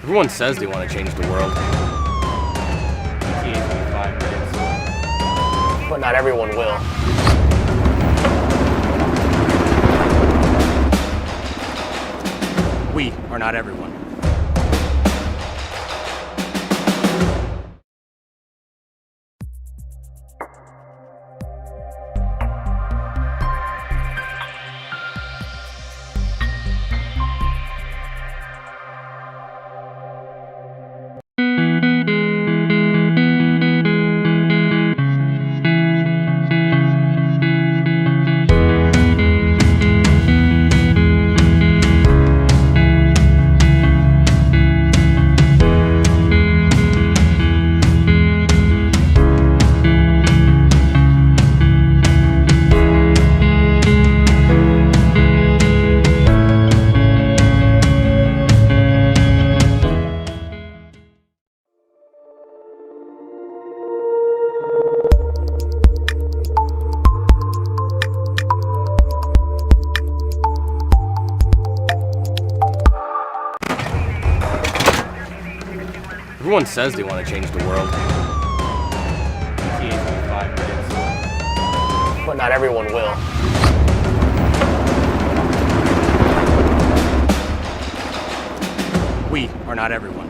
Everyone says they want to change the world. He gave me 5 minutes. But not everyone will. We are not everyone. Everyone says they want to change the world. He gave me 5 minutes. But not everyone will. We are not everyone.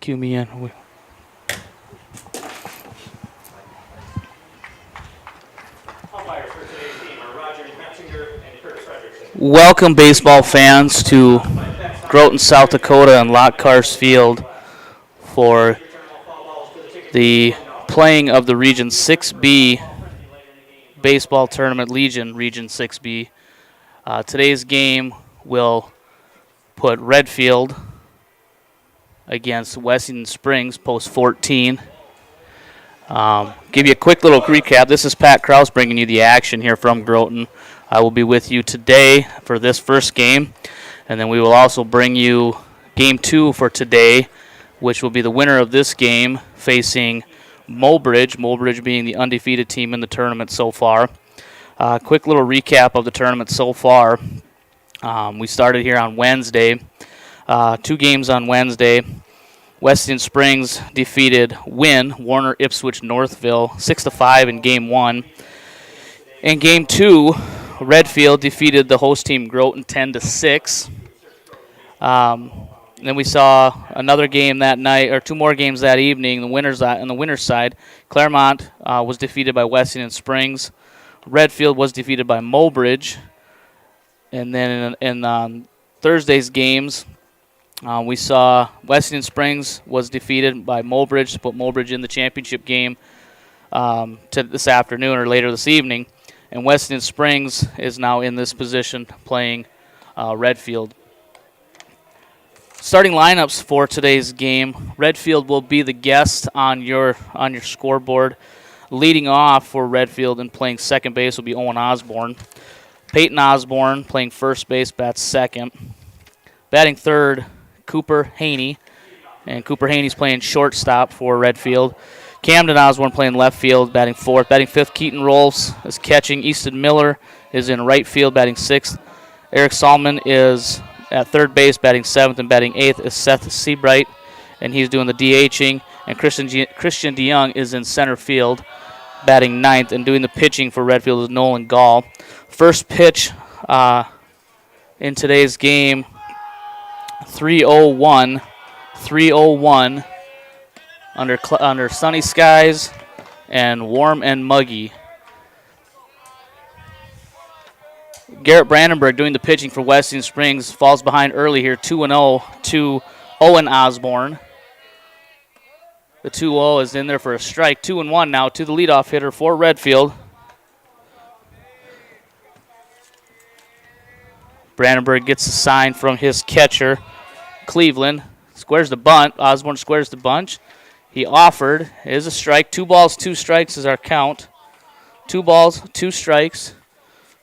Cue me in. Welcome, baseball fans, to Groton, South Dakota, and Lockhart Field for the playing of the Region 6B baseball tournament, Region 6B. Today's game will put Redfield against Wessington Springs, post 14. Give you a quick little recap. This is Pat Krause bringing you the action here from Groton. I will be with you today for this first game, and then we will also bring you Game 2 for today, which will be the winner of this game facing Mobridge being the undefeated team in the tournament so far. Quick little recap of the tournament so far. We started here on Wednesday. 2 games on Wednesday. Weston Springs defeated Warner Ipswich Northville 6-5 in Game 1. In Game 2, Redfield defeated the host team Groton 10-6. Then we saw another game that night, or 2 more games that evening. On the winner's side, Claremont was defeated by Wessington Springs. Redfield was defeated by Mobridge. And then in Thursday's games, we saw Wessington Springs was defeated by Mobridge to put Mobridge in the championship game to this afternoon or later this evening. And Wessington Springs is now in this position playing Redfield. Starting lineups for today's game, Redfield will be the guest on your scoreboard. Leading off for Redfield and playing second base will be Owen Osborne. Peyton Osborne playing first base, bats second. Batting third, Cooper Haney. And Cooper Haney's playing shortstop for Redfield. Camden Osborne playing left field, batting fourth. Batting fifth, Keaton Rolfs is catching. Easton Miller is in right field, batting sixth. Eric Solomon is at third base, batting seventh, and batting eighth is Seth Seabright, and he's doing the DHing. And Christian DeYoung is in center field, batting ninth, and doing the pitching for Redfield is Nolan Gall. First pitch in today's game, 3:01 under sunny skies and warm and muggy. Garrett Brandenburg doing the pitching for Weston Springs falls behind early here, 2-0 to Owen Osborne. The 2-0 is in there for a strike. 2-1 now to the leadoff hitter for Redfield. Brandenburg gets a sign from his catcher, Cleveland. Squares the bunt. Osborne squares the bunch. He offered. It is a strike. 2 balls, 2 strikes is our count. 2 balls, 2 strikes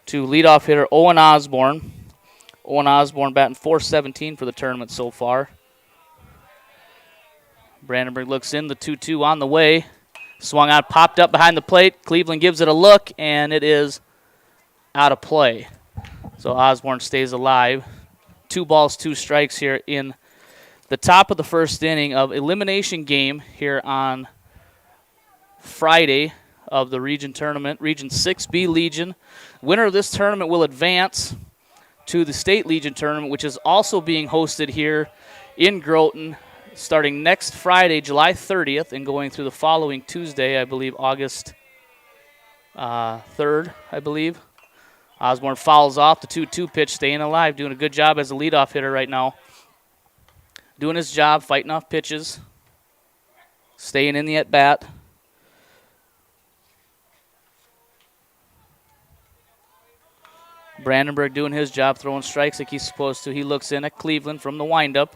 to leadoff hitter Owen Osborne. Owen Osborne batting .417 for the tournament so far. Brandenburg looks in, the 2-2 on the way. Swung out, popped up behind the plate. Cleveland gives it a look, and it is out of play. So Osborne stays alive. 2 balls, 2 strikes here in the top of the first inning of elimination game here on Friday of the Region Tournament, Region 6B Legion. Winner of this tournament will advance to the State Legion Tournament, which is also being hosted here in Groton starting next Friday, July 30th, and going through the following Tuesday, I believe, August 3rd, I believe. Osborne fouls off the 2-2 pitch, staying alive, doing a good job as a leadoff hitter right now. Doing his job, fighting off pitches, staying in the at-bat. Brandenburg doing his job, throwing strikes like he's supposed to. He looks in at Cleveland from the windup.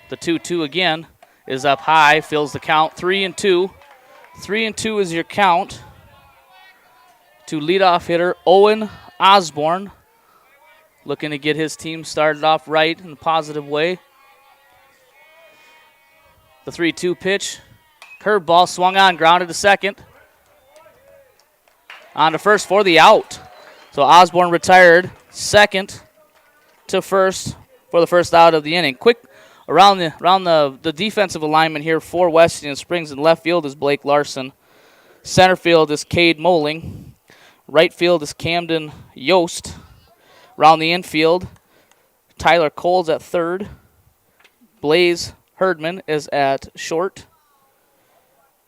The 2-2 again is up high, fills the count, 3-2. 3-2 is your count to leadoff hitter Owen Osborne, looking to get his team started off right in a positive way. The 3-2 pitch, curveball swung on, grounded to second. On to first for the out. So Osborne retired second to first for the first out of the inning. Quick around the defensive alignment here for Weston Springs. In left field is Blake Larson. Center field is Cade Moling. Right field is Camden Yost. Around the infield, Tyler Coles at third. Blaze Herdman is at short.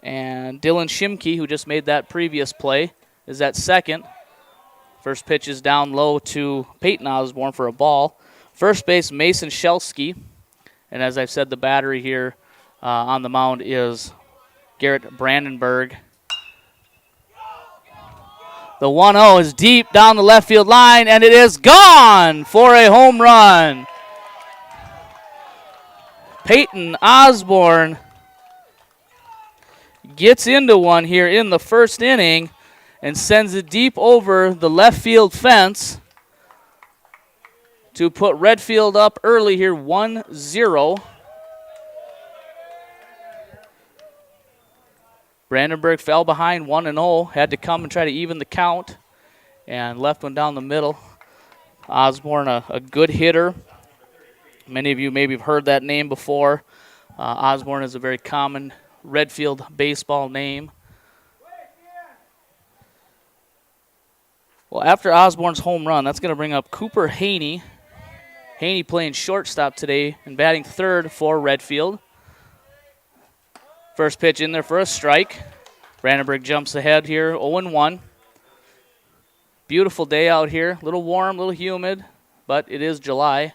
And Dylan Shimke, who just made that previous play, is at second. First pitch is down low to Peyton Osborne for a ball. First base, Mason Shelsky. And as I've said, the battery here on the mound is Garrett Brandenburg. The 1-0 is deep down the left field line, and it is gone for a home run. Peyton Osborne gets into one here in the first inning and sends it deep over the left field fence to put Redfield up early here 1-0. Brandenburg fell behind 1-0, had to come and try to even the count, and left one down the middle. Osborne, a good hitter. Many of you maybe have heard that name before. Osborne is a very common Redfield baseball name. Well, after Osborne's home run, that's going to bring up Cooper Haney. Haney playing shortstop today and batting third for Redfield. First pitch in there for a strike. Brandenburg jumps ahead here, 0-1. Beautiful day out here. A little warm, a little humid, but it is July.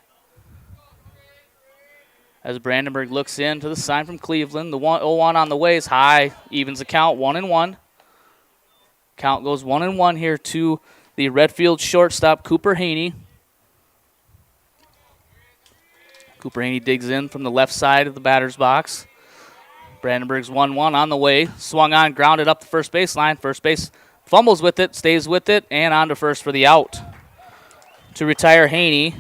As Brandenburg looks in to the sign from Cleveland, the 0-1 on the way is high, evens the count, 1-1. Count goes 1-1 here to the Redfield shortstop, Cooper Haney. Cooper Haney digs in from the left side of the batter's box. Brandenburg's 1-1 on the way. Swung on, grounded up the first baseline. First base fumbles with it, stays with it, and on to first for the out. To retire Haney,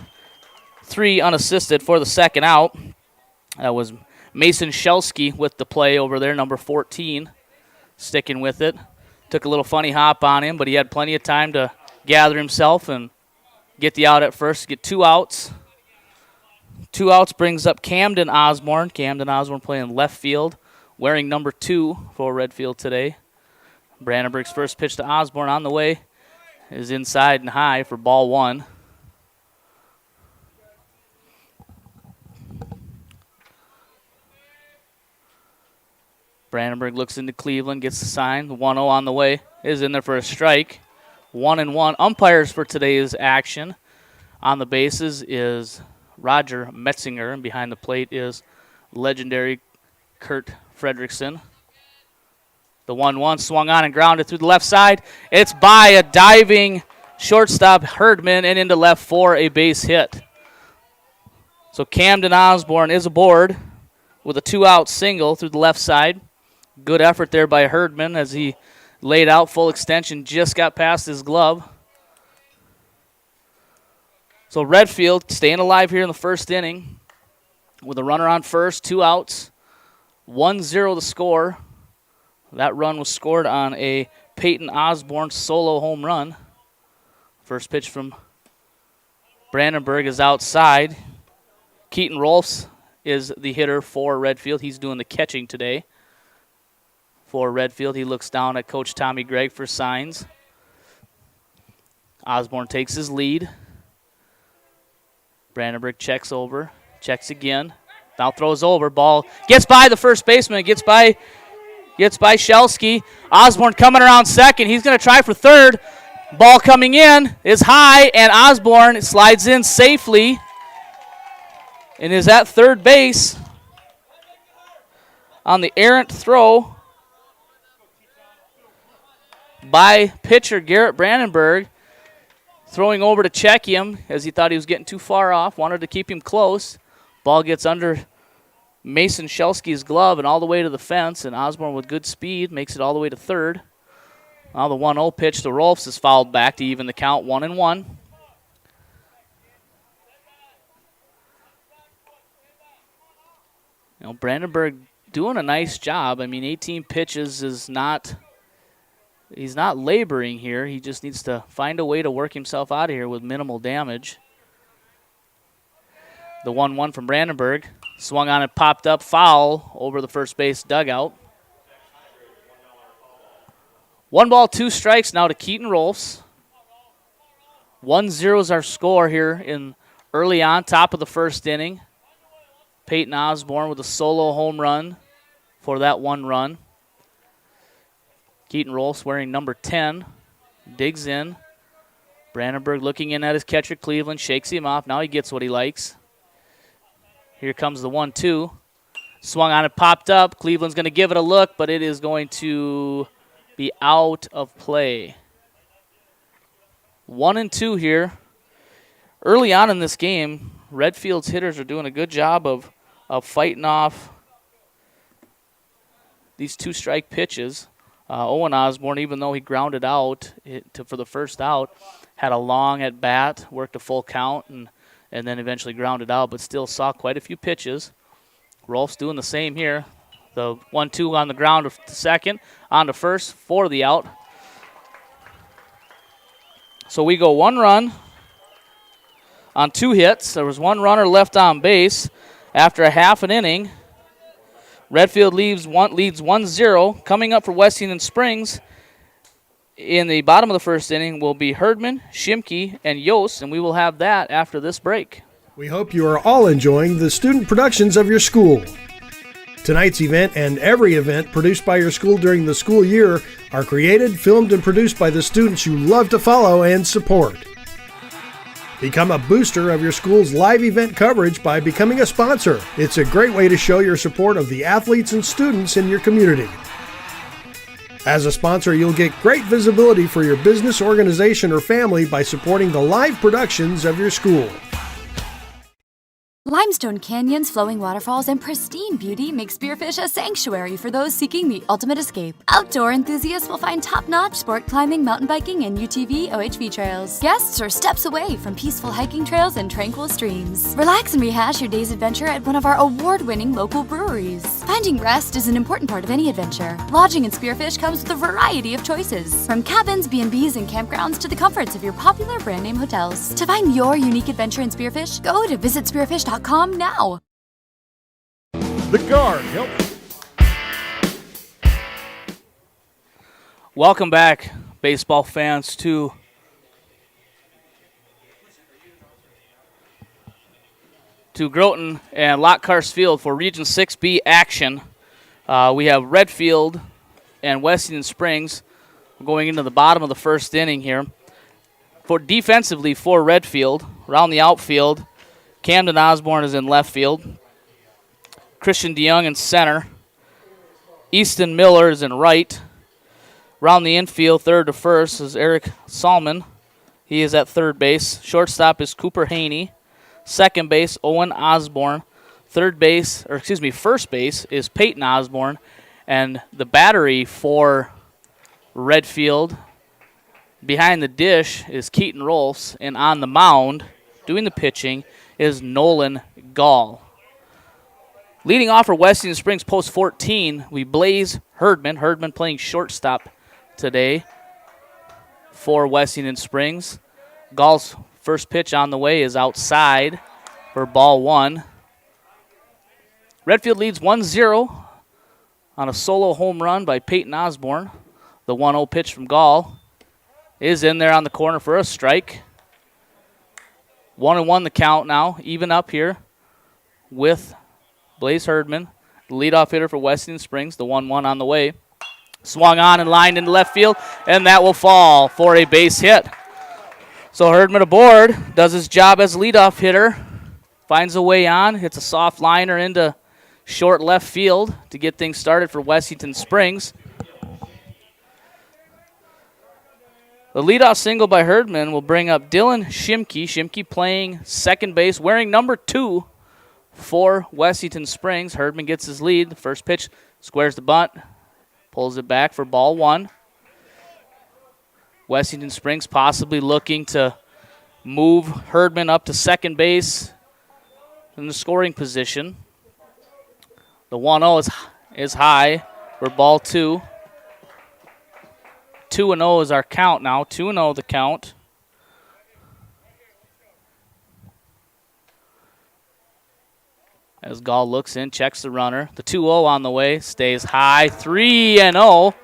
3 unassisted for the second out. That was Mason Shelsky with the play over there, number 14, sticking with it. Took a little funny hop on him, but he had plenty of time to gather himself and get the out at first, get 2 outs. 2 outs brings up Camden Osborne. Camden Osborne playing left field, wearing number 2 for Redfield today. Brandenburg's first pitch to Osborne on the way is inside and high for ball 1. Brandenburg looks into Cleveland, gets the sign. The 1-0 on the way is in there for a strike. 1-1. Umpires for today's action on the bases is Roger Metzinger, and behind the plate is legendary Kurt Fredrickson. The 1-1 swung on and grounded through the left side. It's by a diving shortstop, Herdman, and into left for a base hit. So Camden Osborne is aboard with a 2-out single through the left side. Good effort there by Herdman as he laid out full extension, just got past his glove. So Redfield staying alive here in the first inning with a runner on first, 2 outs, 1-0 the score. That run was scored on a Peyton Osborne solo home run. First pitch from Brandenburg is outside. Keaton Rolfs is the hitter for Redfield. He's doing the catching today for Redfield. He looks down at Coach Tommy Gregg for signs. Osborne takes his lead. Brandenburg checks over, checks again, now throws over, ball gets by the first baseman, gets by Shelsky. Osborne coming around second, he's going to try for third. Ball coming in is high, and Osborne slides in safely and is at third base on the errant throw by pitcher Garrett Brandenburg, throwing over to check him as he thought he was getting too far off, wanted to keep him close. Ball gets under Mason Shelsky's glove and all the way to the fence, and Osborne with good speed makes it all the way to third. Now the 1-0 pitch to Rolfs is fouled back to even the count, 1-1. You know, Brandenburg doing a nice job. I mean, 18 pitches is not... He's not laboring here. He just needs to find a way to work himself out of here with minimal damage. The 1-1 from Brandenburg. Swung on and popped up, foul over the first base dugout. 1 ball, 2 strikes now to Keaton Rolfs. 1-0 is our score here in early on, top of the first inning. Peyton Osborne with a solo home run for that one run. Keaton Rolfs wearing number 10. Digs in. Brandenburg looking in at his catcher, Cleveland, shakes him off. Now he gets what he likes. Here comes the 1-2. Swung on it, popped up. Cleveland's going to give it a look, but it is going to be out of play. 1-2 here. Early on in this game, Redfield's hitters are doing a good job of fighting off these two-strike pitches. Owen Osborne, even though he grounded out for the first out, had a long at-bat, worked a full count, and then eventually grounded out, but still saw quite a few pitches. Rolf's doing the same here. The 1-2 on the ground to second, on to first for the out. So we go 1 run on 2 hits. There was 1 runner left on base after a half an inning. Redfield leads 1-0. Coming up for Wessington Springs in the bottom of the first inning will be Herdman, Shimke, and Yost, and we will have that after this break. We hope you are all enjoying the student productions of your school. Tonight's event and every event produced by your school during the school year are created, filmed, and produced by the students you love to follow and support. Become a booster of your school's live event coverage by becoming a sponsor. It's a great way to show your support of the athletes and students in your community. As a sponsor, you'll get great visibility for your business, organization, or family by supporting the live productions of your school. Limestone canyons, flowing waterfalls, and pristine beauty make Spearfish a sanctuary for those seeking the ultimate escape. Outdoor enthusiasts will find top-notch sport climbing, mountain biking, and UTV OHV trails. Guests are steps away from peaceful hiking trails and tranquil streams. Relax and rehash your day's adventure at one of our award-winning local breweries. Finding rest is an important part of any adventure. Lodging in Spearfish comes with a variety of choices, from cabins, B&Bs, and campgrounds to the comforts of your popular brand-name hotels. To find your unique adventure in Spearfish, go to visitspearfish.com now. The Guard helps. Welcome back, baseball fans, to Groton and Lockhart Field for Region 6B action. We have Redfield and Wessington Springs going into the bottom of the first inning here. For defensively for Redfield, around the outfield, Camden Osborne is in left field. Christian DeYoung in center. Easton Miller is in right. Around the infield, third to first, is Eric Salmon. He is at third base. Shortstop is Cooper Haney. Second base, Owen Osborne. First base is Peyton Osborne. And the battery for Redfield behind the dish is Keaton Rolfs. And on the mound, doing the pitching, is Nolan Gall. Leading off for Wessington Springs post 14, we Blaze Herdman. Herdman playing shortstop today for Wessington Springs. Gall's first pitch on the way is outside for ball 1. Redfield leads 1-0 on a solo home run by Peyton Osborne. The 1-0 pitch from Gall is in there on the corner for a strike. 1-1 the count now, even up here with Blaze Herdman, the leadoff hitter for Wessington Springs, the 1-1 on the way. Swung on and lined into left field, and that will fall for a base hit. So Herdman aboard, does his job as leadoff hitter, finds a way on, hits a soft liner into short left field to get things started for Wessington Springs. The leadoff single by Herdman will bring up Dylan Shimke. Shimke playing second base, wearing number 2 for Wessington Springs. Herdman gets his lead. The first pitch squares the bunt, pulls it back for ball 1. Wessington Springs possibly looking to move Herdman up to second base in the scoring position. The 1-0 is high for ball 2. 2-0 is our count now. 2-0 the count. As Gall looks in, checks the runner. The 2-0 on the way, stays high. 3-0.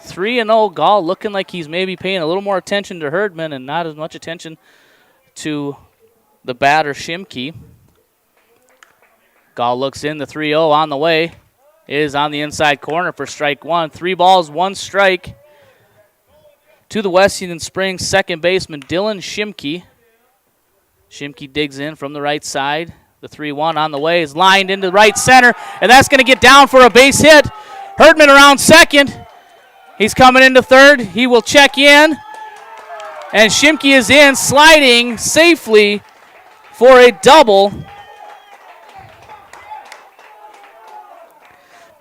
3-0. Gall looking like he's maybe paying a little more attention to Herdman and not as much attention to the batter, Shimke. Gall looks in, the 3-0 on the way. Is on the inside corner for strike one. 3 balls, 1 strike to the Wessington Springs second baseman, Dylan Shimke. Shimke digs in from the right side. The 3-1 on the way is lined into right center, and that's going to get down for a base hit. Herdman around second. He's coming into third. He will check in, and Shimke is in, sliding safely for a double.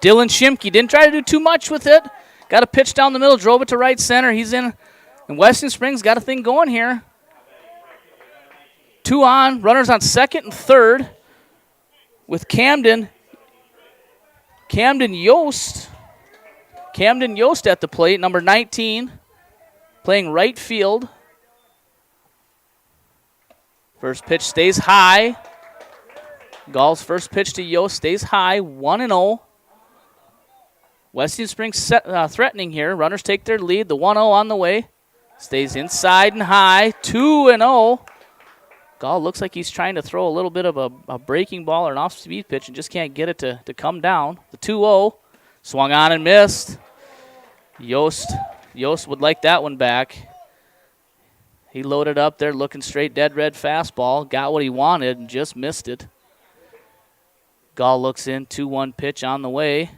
Dylan Shimke didn't try to do too much with it. Got a pitch down the middle, drove it to right center. He's in, and Western Springs got a thing going here. 2 on, runners on second and third with Camden Yost. Camden Yost at the plate, number 19, playing right field. First pitch stays high. Gall's first pitch to Yost stays high, 1-0. Western Springs threatening here. Runners take their lead. The 1-0 on the way. Stays inside and high, 2-0. Gall looks like he's trying to throw a little bit of a breaking ball or an off-speed pitch and just can't get it to come down. The 2-0 swung on and missed. Yost would like that one back. He loaded up there looking straight dead red fastball. Got what he wanted and just missed it. Gall looks in, 2-1 pitch on the way.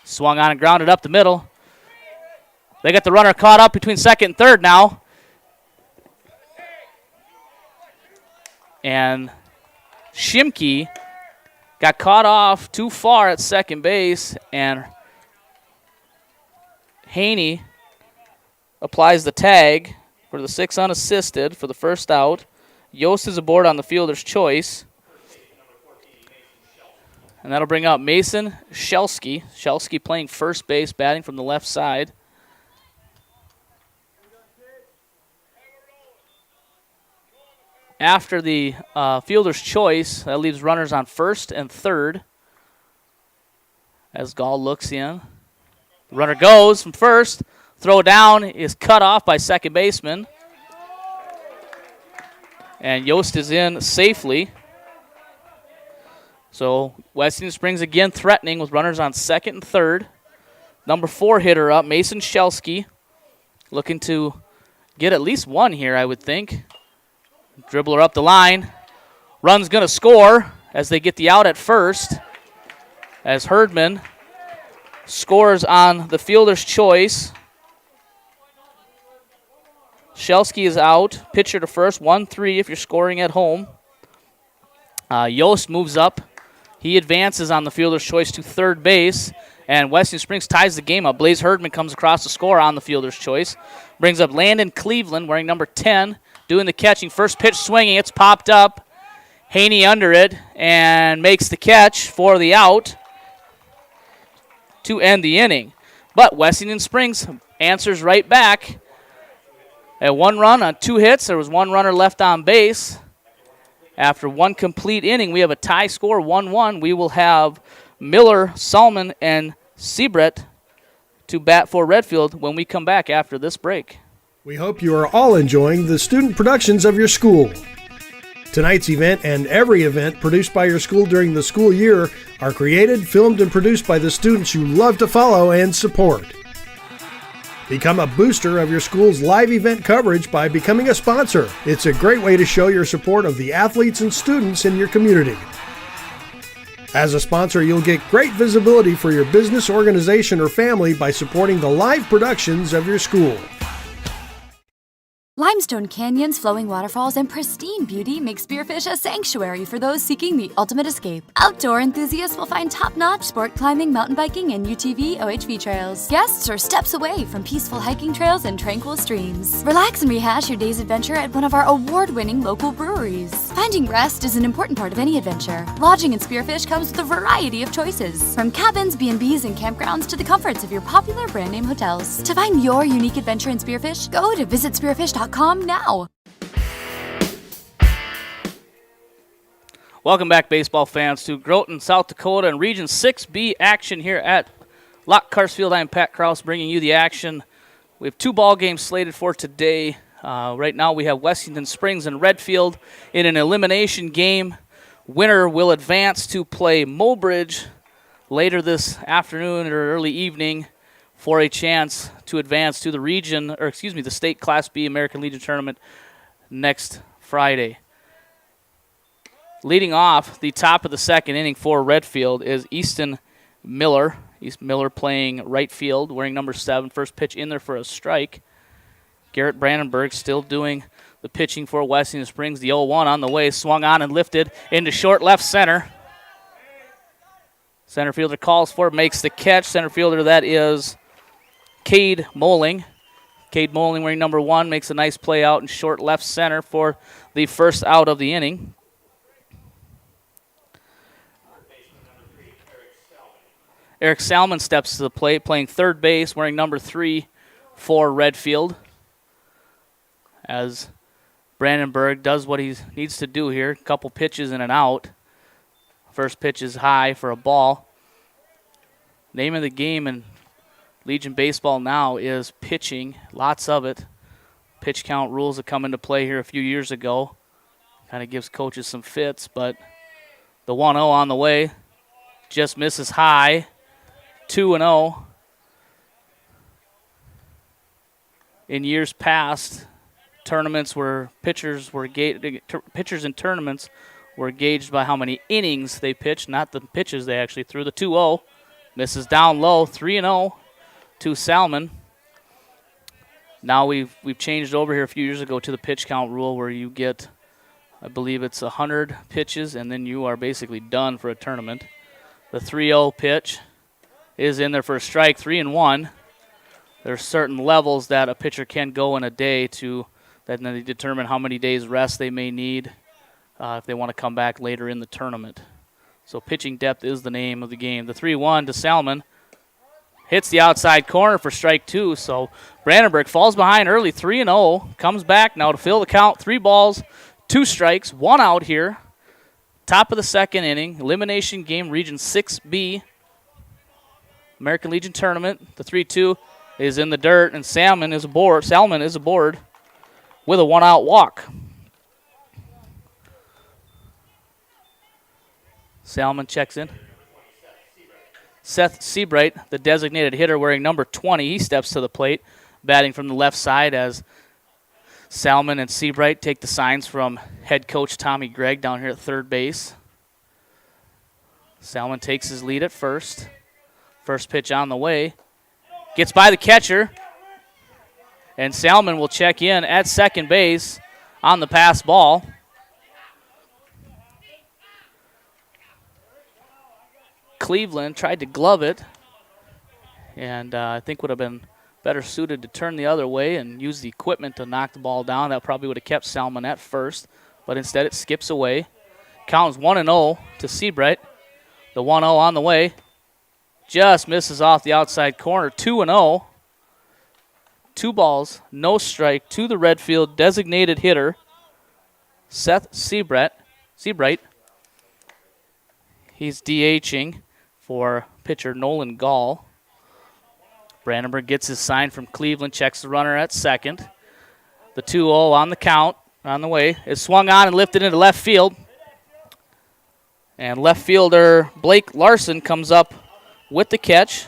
Swung on and grounded up the middle. They got the runner caught up between second and third now. And Shimke got caught off too far at second base, and Haney applies the tag for the 6 unassisted for the first out. Yost is aboard on the fielder's choice. And that'll bring out Mason Shelsky. Shelsky playing first base, batting from the left side. After the fielder's choice, that leaves runners on first and third. As Gall looks in. The runner goes from first. Throw down is cut off by second baseman. And Yost is in safely. So Western Springs again threatening with runners on second and third. Number 4 hitter up, Mason Shelsky. Looking to get at least one here, I would think. Dribbler up the line. Run's going to score as they get the out at first. As Herdman scores on the fielder's choice. Shelsky is out. Pitcher to first, 1-3 if you're scoring at home. Yost moves up. He advances on the fielder's choice to third base. And Western Springs ties the game up. Blaze Herdman comes across to score on the fielder's choice. Brings up Landon Cleveland wearing number 10. Doing the catching. First pitch swinging. It's popped up. Haney under it and makes the catch for the out to end the inning. But Wessington Springs answers right back. At 1 run on 2 hits. There was 1 runner left on base. After 1 complete inning, we have a tie score, 1-1. We will have Miller, Salmon, and Seabrett to bat for Redfield when we come back after this break. We hope you are all enjoying the student productions of your school. Tonight's event and every event produced by your school during the school year are created, filmed, and produced by the students you love to follow and support. Become a booster of your school's live event coverage by becoming a sponsor. It's a great way to show your support of the athletes and students in your community. As a sponsor, you'll get great visibility for your business, organization, or family by supporting the live productions of your school. Limestone canyons, flowing waterfalls, and pristine beauty make Spearfish a sanctuary for those seeking the ultimate escape. Outdoor enthusiasts will find top-notch sport climbing, mountain biking, and UTV OHV trails. Guests are steps away from peaceful hiking trails and tranquil streams. Relax and rehash your day's adventure at one of our award-winning local breweries. Finding rest is an important part of any adventure. Lodging in Spearfish comes with a variety of choices, from cabins, B&Bs, and campgrounds to the comforts of your popular brand-name hotels. To find your unique adventure in Spearfish, go to visitspearfish.com now. Welcome back, baseball fans, to Groton, South Dakota, and Region 6B action here at Lock Carsfield. I'm Pat Kraus bringing you the action. We have 2 ball games slated for today. Right now we have Wessington Springs and Redfield in an elimination game. winner will advance to play Mobridge later this afternoon or early evening for a chance to advance to the state Class B American Legion tournament next Friday. Leading off the top of the second inning for Redfield is Easton Miller. Easton Miller playing right field, wearing number 7. First pitch in there for a strike. Garrett Brandenburg still doing the pitching for Wessington Springs. The 0-1 on the way, swung on and lifted into short left center. Center fielder calls for it, makes the catch. Center fielder, that is Cade Moling. Cade Moling, wearing number 1, makes a nice play out in short left center for the first out of the inning. Eric Salmon steps to the plate, playing third base, wearing number 3 for Redfield. As Brandenburg does what he needs to do here. A couple pitches and an out. First pitch is high for a ball. Name of the game in Legion baseball now is pitching. Lots of it. Pitch count rules that come into play here a few years ago. Kind of gives coaches some fits, but the 1-0 on the way just misses high. 2-0. In years past, tournaments where pitchers in tournaments were gauged by how many innings they pitched, not the pitches they actually threw. The 2-0 misses down low. 3-0 to Salmon. Now we've changed over here a few years ago to the pitch count rule where you get, I believe it's 100 pitches, and then you are basically done for a tournament. The 3-0 pitch is in there for a strike. 3-1. There's certain levels that a pitcher can go in a day to that, then they determine how many days rest they may need if they want to come back later in the tournament. So pitching depth is the name of the game. The 3-1 to Salmon hits the outside corner for strike 2. So Brandenburg falls behind early, 3-0, comes back now to fill the count. 3 balls, 2 strikes, 1 out here. Top of the second inning, elimination game, Region 6B, American Legion tournament. The 3-2 is in the dirt, and Salmon is aboard with a 1-out walk. Salmon checks in. Seth Seabright, the designated hitter, wearing number 20, he steps to the plate, batting from the left side as Salmon and Seabright take the signs from head coach Tommy Gregg down here at third base. Salmon takes his lead at first. First pitch on the way. Gets by the catcher. And Salmon will check in at second base on the pass ball. Cleveland tried to glove it. And I think would have been better suited to turn the other way and use the equipment to knock the ball down. That probably would have kept Salmon at first. But instead it skips away. Count is 1-0 to Seabright. The 1-0 on the way. Just misses off the outside corner. 2-0. 2 balls, no strike to the Redfield designated hitter, Seth Seabright. He's DHing for pitcher Nolan Gall. Brandenburg gets his sign from Cleveland, checks the runner at second. The 2-0 on the count, on the way, is swung on and lifted into left field. And left fielder Blake Larson comes up with the catch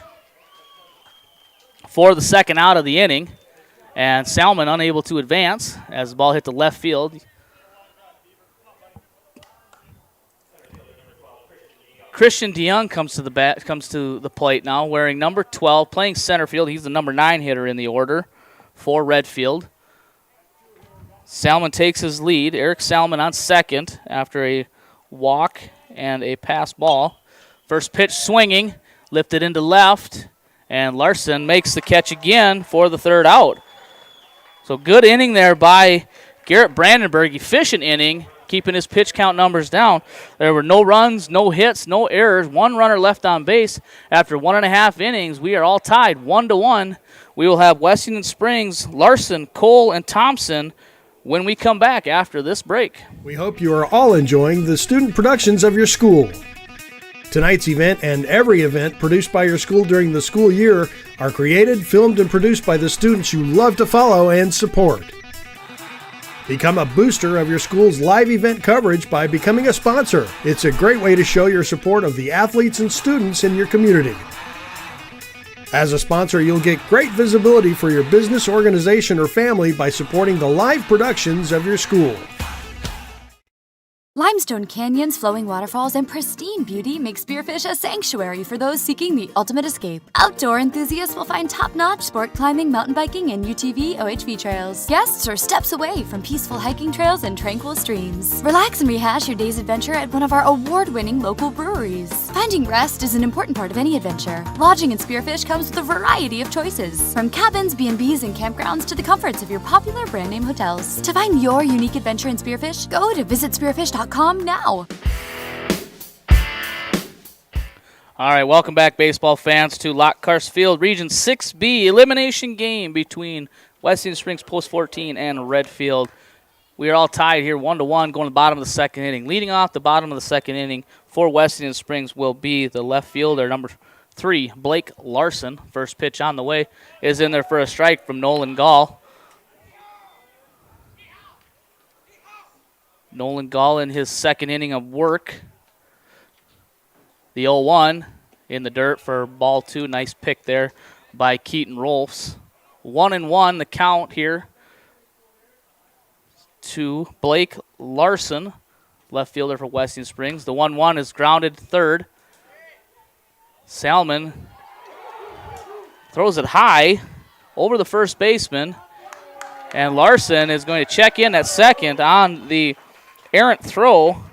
for the second out of the inning. And Salmon unable to advance as the ball hit the left field. Christian DeYoung comes to the plate now, wearing number 12, playing center field. He's the number 9 hitter in the order for Redfield. Salmon takes his lead. Eric Salmon on second after a walk and a pass ball. First pitch swinging, lifted into left, and Larson makes the catch again for the third out. So good inning there by Garrett Brandenburg. Efficient inning, keeping his pitch count numbers down. There were no runs, no hits, no errors. 1 runner left on base. After 1.5 innings, we are all tied 1-1. We will have Wessington Springs, Larson, Cole, and Thompson when we come back after this break. We hope you are all enjoying the student productions of your school. Tonight's event and every event produced by your school during the school year are created, filmed, and produced by the students you love to follow and support. Become a booster of your school's live event coverage by becoming a sponsor. It's a great way to show your support of the athletes and students in your community. As a sponsor, you'll get great visibility for your business, organization, or family by supporting the live productions of your school. Limestone canyons, flowing waterfalls, and pristine beauty make Spearfish a sanctuary for those seeking the ultimate escape. Outdoor enthusiasts will find top-notch sport climbing, mountain biking, and UTV OHV trails. Guests are steps away from peaceful hiking trails and tranquil streams. Relax and rehash your day's adventure at one of our award-winning local breweries. Finding rest is an important part of any adventure. Lodging in Spearfish comes with a variety of choices, from cabins, B&Bs, and campgrounds to the comforts of your popular brand-name hotels. To find your unique adventure in Spearfish, go to visitspearfish.com now. All right, welcome back, baseball fans, to Lockhart Field Region 6B elimination game between Wessington Springs Post 14 and Redfield. We are all tied here 1-1 going to the bottom of the second inning. Leading off the bottom of the second inning for Wessington Springs will be the left fielder, number 3, Blake Larson. First pitch on the way is in there for a strike from Nolan Gall. Nolan Gall in his second inning of work. The 0-1 in the dirt for ball 2. Nice pick there by Keaton Rolfs. 1-1 the count here to Blake Larson, left fielder for Wessington Springs. The 1-1 is grounded third. Salmon throws it high over the first baseman. And Larson is going to check in at second on the errant throw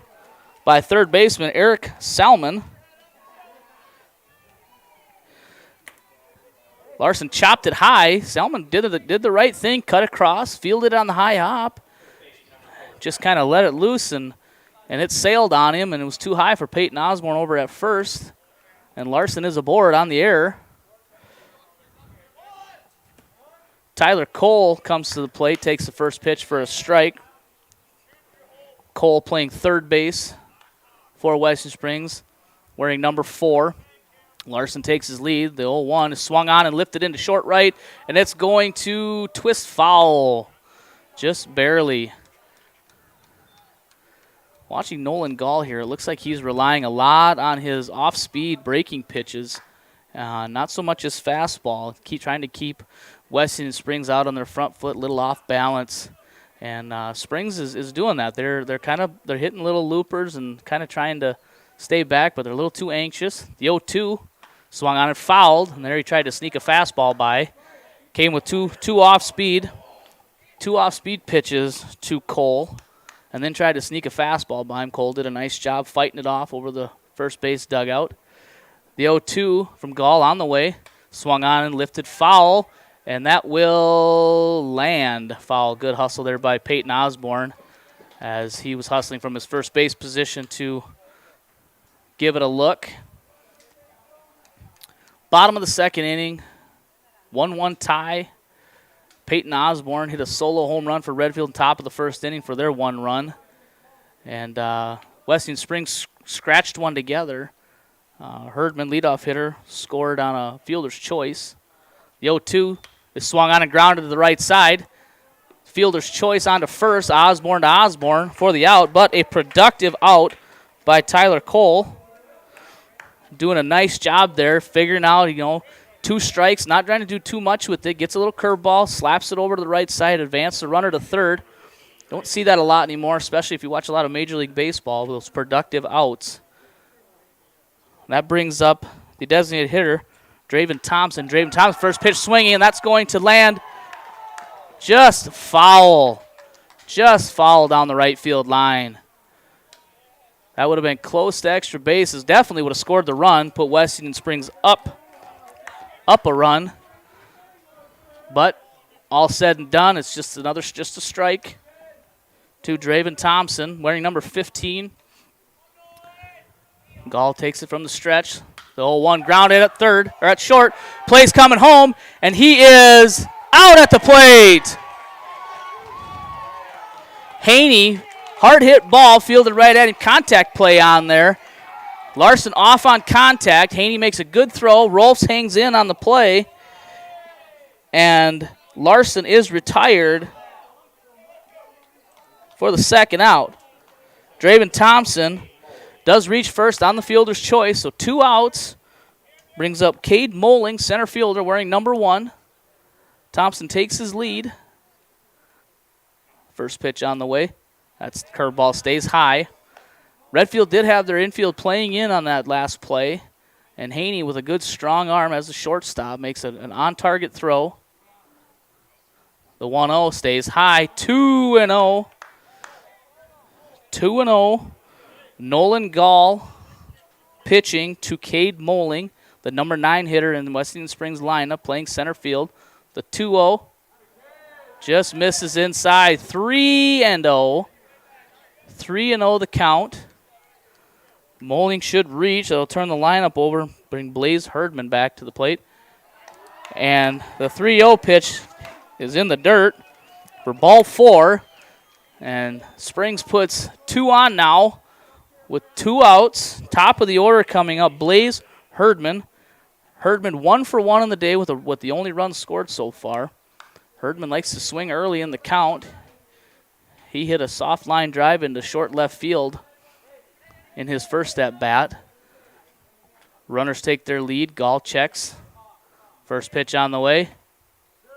by third baseman Eric Salmon. Larson chopped it high. Salmon did the right thing, cut across, fielded it on the high hop. Just kind of let it loose, and it sailed on him, and it was too high for Peyton Osborne over at first. And Larson is aboard on the error. Tyler Cole comes to the plate, takes the first pitch for a strike. Cole playing third base for Western Springs, wearing number 4. Larson takes his lead. The 0-1 is swung on and lifted into short right, and it's going to twist foul. Just barely. Watching Nolan Gall here, it looks like he's relying a lot on his off-speed breaking pitches, not so much his fastball. Trying to keep Western Springs out on their front foot, little off balance. And Springs is doing that. They're hitting little loopers and kind of trying to stay back, but they're a little too anxious. The 0-2 swung on and fouled, and there he tried to sneak a fastball by. Came with two off-speed pitches to Cole, and then tried to sneak a fastball by him. Cole did a nice job fighting it off over the first base dugout. The 0-2 from Gall on the way, swung on and lifted foul. And that will land foul. Good hustle there by Peyton Osborne as he was hustling from his first base position to give it a look. Bottom of the second inning, 1-1 tie. Peyton Osborne hit a solo home run for Redfield top of the first inning for their 1 run. And Western Springs scratched one together. Herdman, leadoff hitter, scored on a fielder's choice. The 0-2 is swung on and grounded to the right side. Fielder's choice onto first, Osborne to Osborne for the out, but a productive out by Tyler Cole. Doing a nice job there, figuring out, 2 strikes, not trying to do too much with it. Gets a little curveball, slaps it over to the right side, advances the runner to third. Don't see that a lot anymore, especially if you watch a lot of Major League Baseball, those productive outs. That brings up the designated hitter, Draven Thompson. Draven Thompson, first pitch swinging, and that's going to land just foul. Just foul down the right field line. That would have been close to extra bases. Definitely would have scored the run, put Westington Springs up a run. But all said and done, it's just a strike to Draven Thompson, wearing number 15. Gall takes it from the stretch. The 0-1 grounded at short. Play's coming home, and he is out at the plate. Haney, hard hit ball, fielded right at him. Contact play on there. Larson off on contact. Haney makes a good throw. Rolfs hangs in on the play. And Larson is retired for the second out. Draven Thompson does reach first on the fielder's choice, so 2 outs. Brings up Cade Moling, center fielder, wearing number 1. Thompson takes his lead. First pitch on the way. That's curveball, stays high. Redfield did have their infield playing in on that last play, and Haney with a good strong arm as a shortstop makes an on-target throw. The 1-0 stays high, 2-0. 2-0. Nolan Gall pitching to Cade Moling, the number 9 hitter in the Wessington Springs lineup, playing center field. The 2-0 just misses inside. 3-0. 3-0 the count. Moling should reach. That'll turn the lineup over, bring Blaze Herdman back to the plate. And the 3-0 pitch is in the dirt for ball 4. And Springs puts 2 on now with 2 outs. Top of the order coming up, Blaze Herdman. Herdman 1 for 1 on the day with the only run scored so far. Herdman likes to swing early in the count. He hit a soft line drive into short left field in his first at bat. Runners take their lead. Gall checks. First pitch on the way.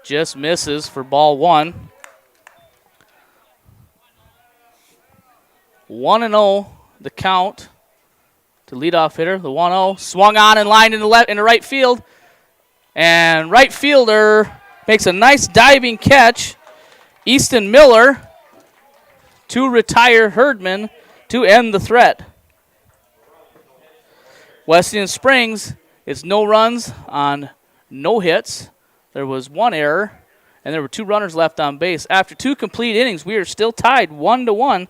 Just misses for ball 1. 1-0 the count to leadoff hitter. The 1-0 swung on and lined into right field. And right fielder makes a nice diving catch. Easton Miller to retire Herdman to end the threat. Wessington Springs is no runs on no hits. There was 1 error, and there were 2 runners left on base. After 2 complete innings, we are still tied 1-1.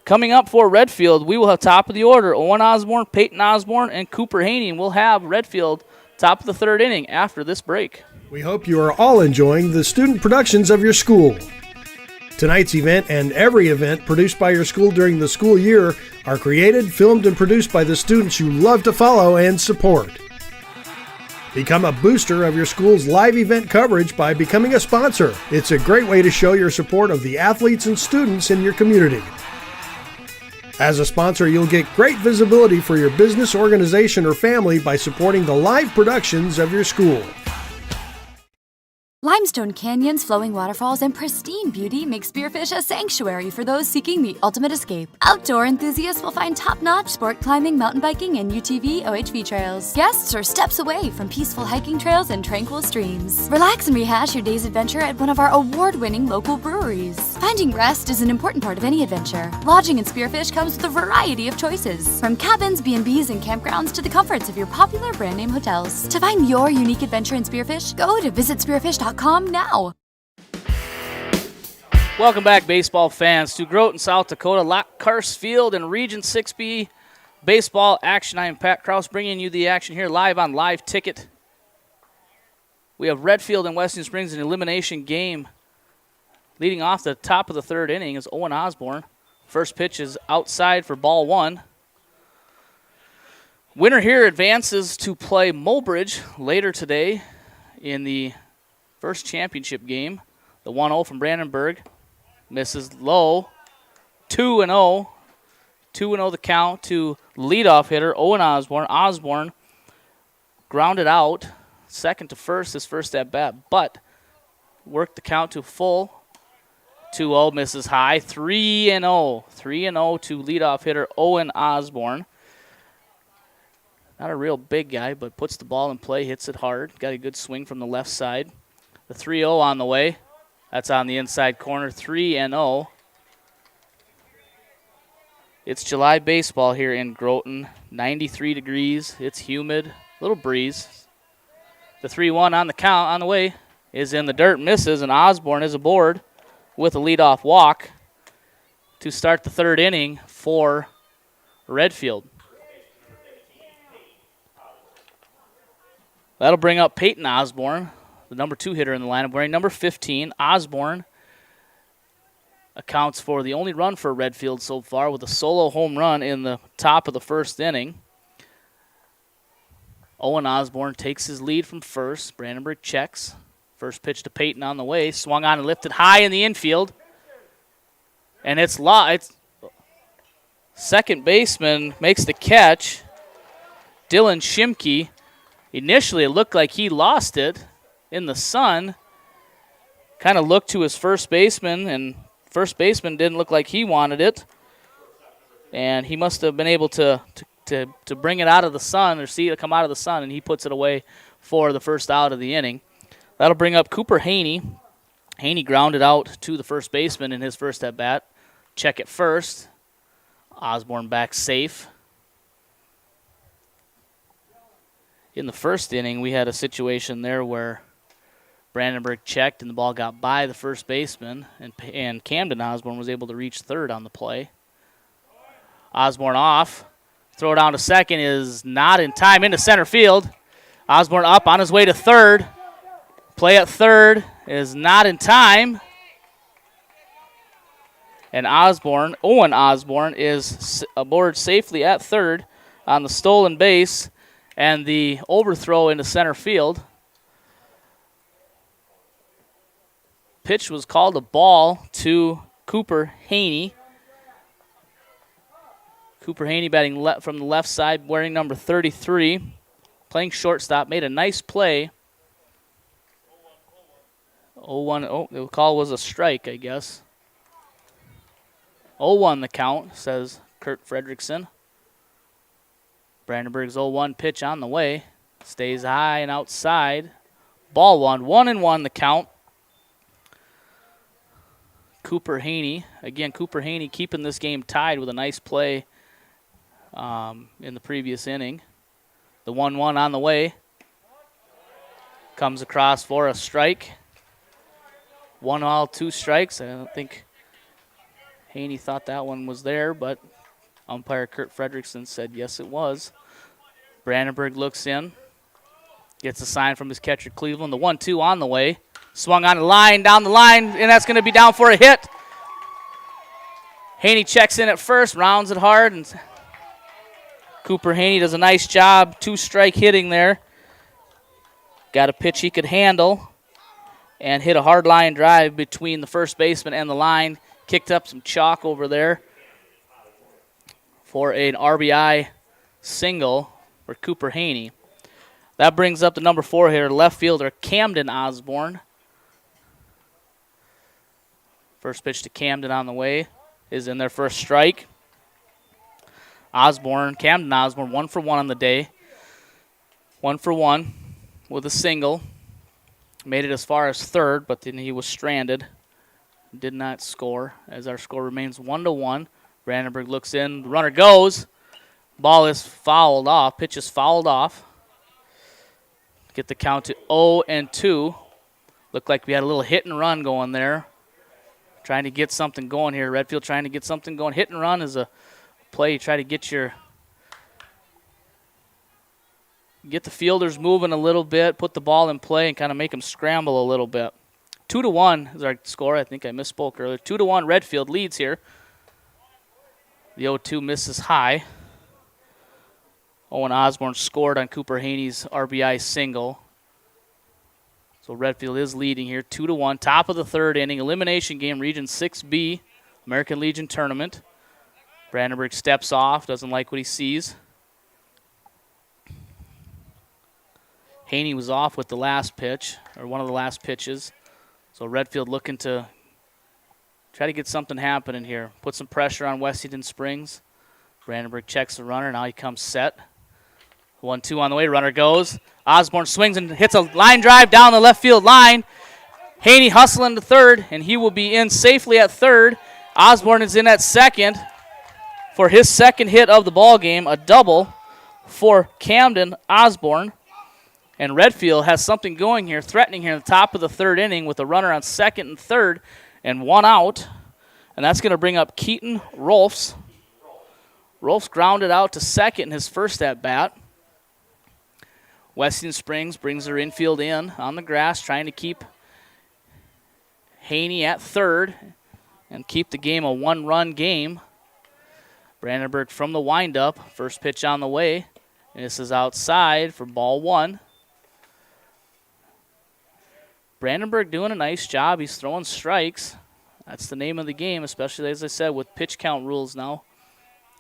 Coming up for Redfield, we will have top of the order, Owen Osborne, Peyton Osborne, and Cooper Haney. And we'll have Redfield top of the 3rd inning after this break. We hope you are all enjoying the student productions of your school. Tonight's event and every event produced by your school during the school year are created, filmed, and produced by the students you love to follow and support. Become a booster of your school's live event coverage by becoming a sponsor. It's a great way to show your support of the athletes and students in your community. As a sponsor, you'll get great visibility for your business, organization, or family by supporting the live productions of your school. Limestone canyons, flowing waterfalls, and pristine beauty make Spearfish a sanctuary for those seeking the ultimate escape. Outdoor enthusiasts will find top-notch sport climbing, mountain biking, and UTV OHV trails. Guests are steps away from peaceful hiking trails and tranquil streams. Relax and rehash your day's adventure at one of our award-winning local breweries. Finding rest is an important part of any adventure. Lodging in Spearfish comes with a variety of choices, from cabins, B&Bs, and campgrounds to the comforts of your popular brand-name hotels. To find your unique adventure in Spearfish, go to visitspearfish.com now. Welcome back, baseball fans, to Groton, South Dakota, Lockhurst Field and Region 6B baseball action. I am Pat Kraus bringing you the action here live on Live Ticket. We have Redfield and Wessington Springs in an elimination game. Leading off the top of the 3rd inning is Owen Osborne. First pitch is outside for ball 1. Winner here advances to play Mulbridge later today in the first championship game. The 1-0 from Brandenburg misses low. 2-0. 2-0 the count to leadoff hitter Owen Osborne. Osborne grounded out, second to first, his first at bat, but worked the count to full. 2-0 misses high. 3-0. 3-0 to leadoff hitter Owen Osborne. Not a real big guy, but puts the ball in play, hits it hard. Got a good swing from the left side. The 3-0 on the way. That's on the inside corner. 3-0. It's July baseball here in Groton. 93 degrees. It's humid. Little breeze. The 3-1 on the count on the way is in the dirt. Misses, and Osborne is aboard with a leadoff walk to start the 3rd inning for Redfield. That'll bring up Peyton Osborne, the number 2 hitter in the lineup, wearing number 15. Osborne accounts for the only run for Redfield so far with a solo home run in the top of the 1st inning. Owen Osborne takes his lead from first. Brandenburg checks. First pitch to Peyton on the way. Swung on and lifted high in the infield. And it's second baseman makes the catch. Dylan Shimke. Initially, it looked like he lost it in the sun. Kind of looked to his first baseman, and first baseman didn't look like he wanted it. And he must have been able to bring it out of the sun or see it come out of the sun, and he puts it away for the first out of the inning. That'll bring up Cooper Haney. Haney grounded out to the first baseman in his first at-bat. Check it first. Osborne back safe. In the first inning, we had a situation there where Brandenburg checked and the ball got by the first baseman, and Camden Osborne was able to reach third on the play. Osborne off. Throw down to second is not in time into center field. Osborne up on his way to third. Play at third is not in time. And Owen Osborne is aboard safely at third on the stolen base and the overthrow into center field. Pitch was called a ball to Cooper Haney. Cooper Haney batting from the left side, wearing number 33. Playing shortstop, made a nice play. 0-1, oh, the call was a strike, I guess. 0-1 the count, says Kurt Fredrickson. Brandenburg's 0-1 pitch on the way. Stays high and outside. Ball one, 1-1 the count. Cooper Haney. Again, Cooper Haney keeping this game tied with a nice play in the previous inning. The 1-1 on the way. Comes across for a strike. 1-all, 2 strikes. I don't think Haney thought that one was there, but umpire Kurt Fredrickson said yes, it was. Brandenburg looks in. Gets a sign from his catcher, Cleveland. The 1-2 on the way. Swung on the line, down the line, and that's going to be down for a hit. Haney checks in at first, rounds it hard, and Cooper Haney does a nice job. 2-strike hitting there. Got a pitch he could handle and hit a hard line drive between the first baseman and the line. Kicked up some chalk over there for an RBI single for Cooper Haney. That brings up the number 4 hitter, left fielder Camden Osborne. First pitch to Camden on the way is in their first strike. Camden Osborne, 1 for 1 on the day. 1 for 1 with a single. Made it as far as third, but then he was stranded. Did not score, as our score remains 1-1. Brandenburg looks in, the runner goes. Ball is fouled off, pitch is fouled off. Get the count to 0-2. Looked like we had a little hit and run going there. Trying to get something going here. Redfield trying to get something going. Hit and run is a play. You try to get the fielders moving a little bit, put the ball in play, and kind of make them scramble a little bit. 2-1 is our score. I think I misspoke earlier. 2-1, Redfield leads here. The 0-2 misses high. Owen Osborne scored on Cooper Haney's RBI single. So Redfield is leading here, 2-1. Top of the third inning, elimination game, Region 6B, American Legion Tournament. Brandenburg steps off, doesn't like what he sees. Haney was off with the last pitch, or one of the last pitches. So Redfield looking to try to get something happening here. Put some pressure on Wessington Springs. Brandenburg checks the runner, now he comes set. 1-2 on the way, runner goes. Osborne swings and hits a line drive down the left field line. Haney hustling to third, and he will be in safely at third. Osborne is in at second for his second hit of the ball game, a double for Camden Osborne. And Redfield has something going here, threatening here at the top of the third inning with a runner on second and third and 1 out. And that's going to bring up Keaton Rolfs. Rolfs grounded out to second in his first at-bat. Wessington Springs brings their infield in on the grass, trying to keep Haney at third and keep the game a 1-run game. Brandenburg from the windup, first pitch on the way. And this is outside for ball 1. Brandenburg doing a nice job. He's throwing strikes. That's the name of the game, especially, as I said, with pitch count rules now.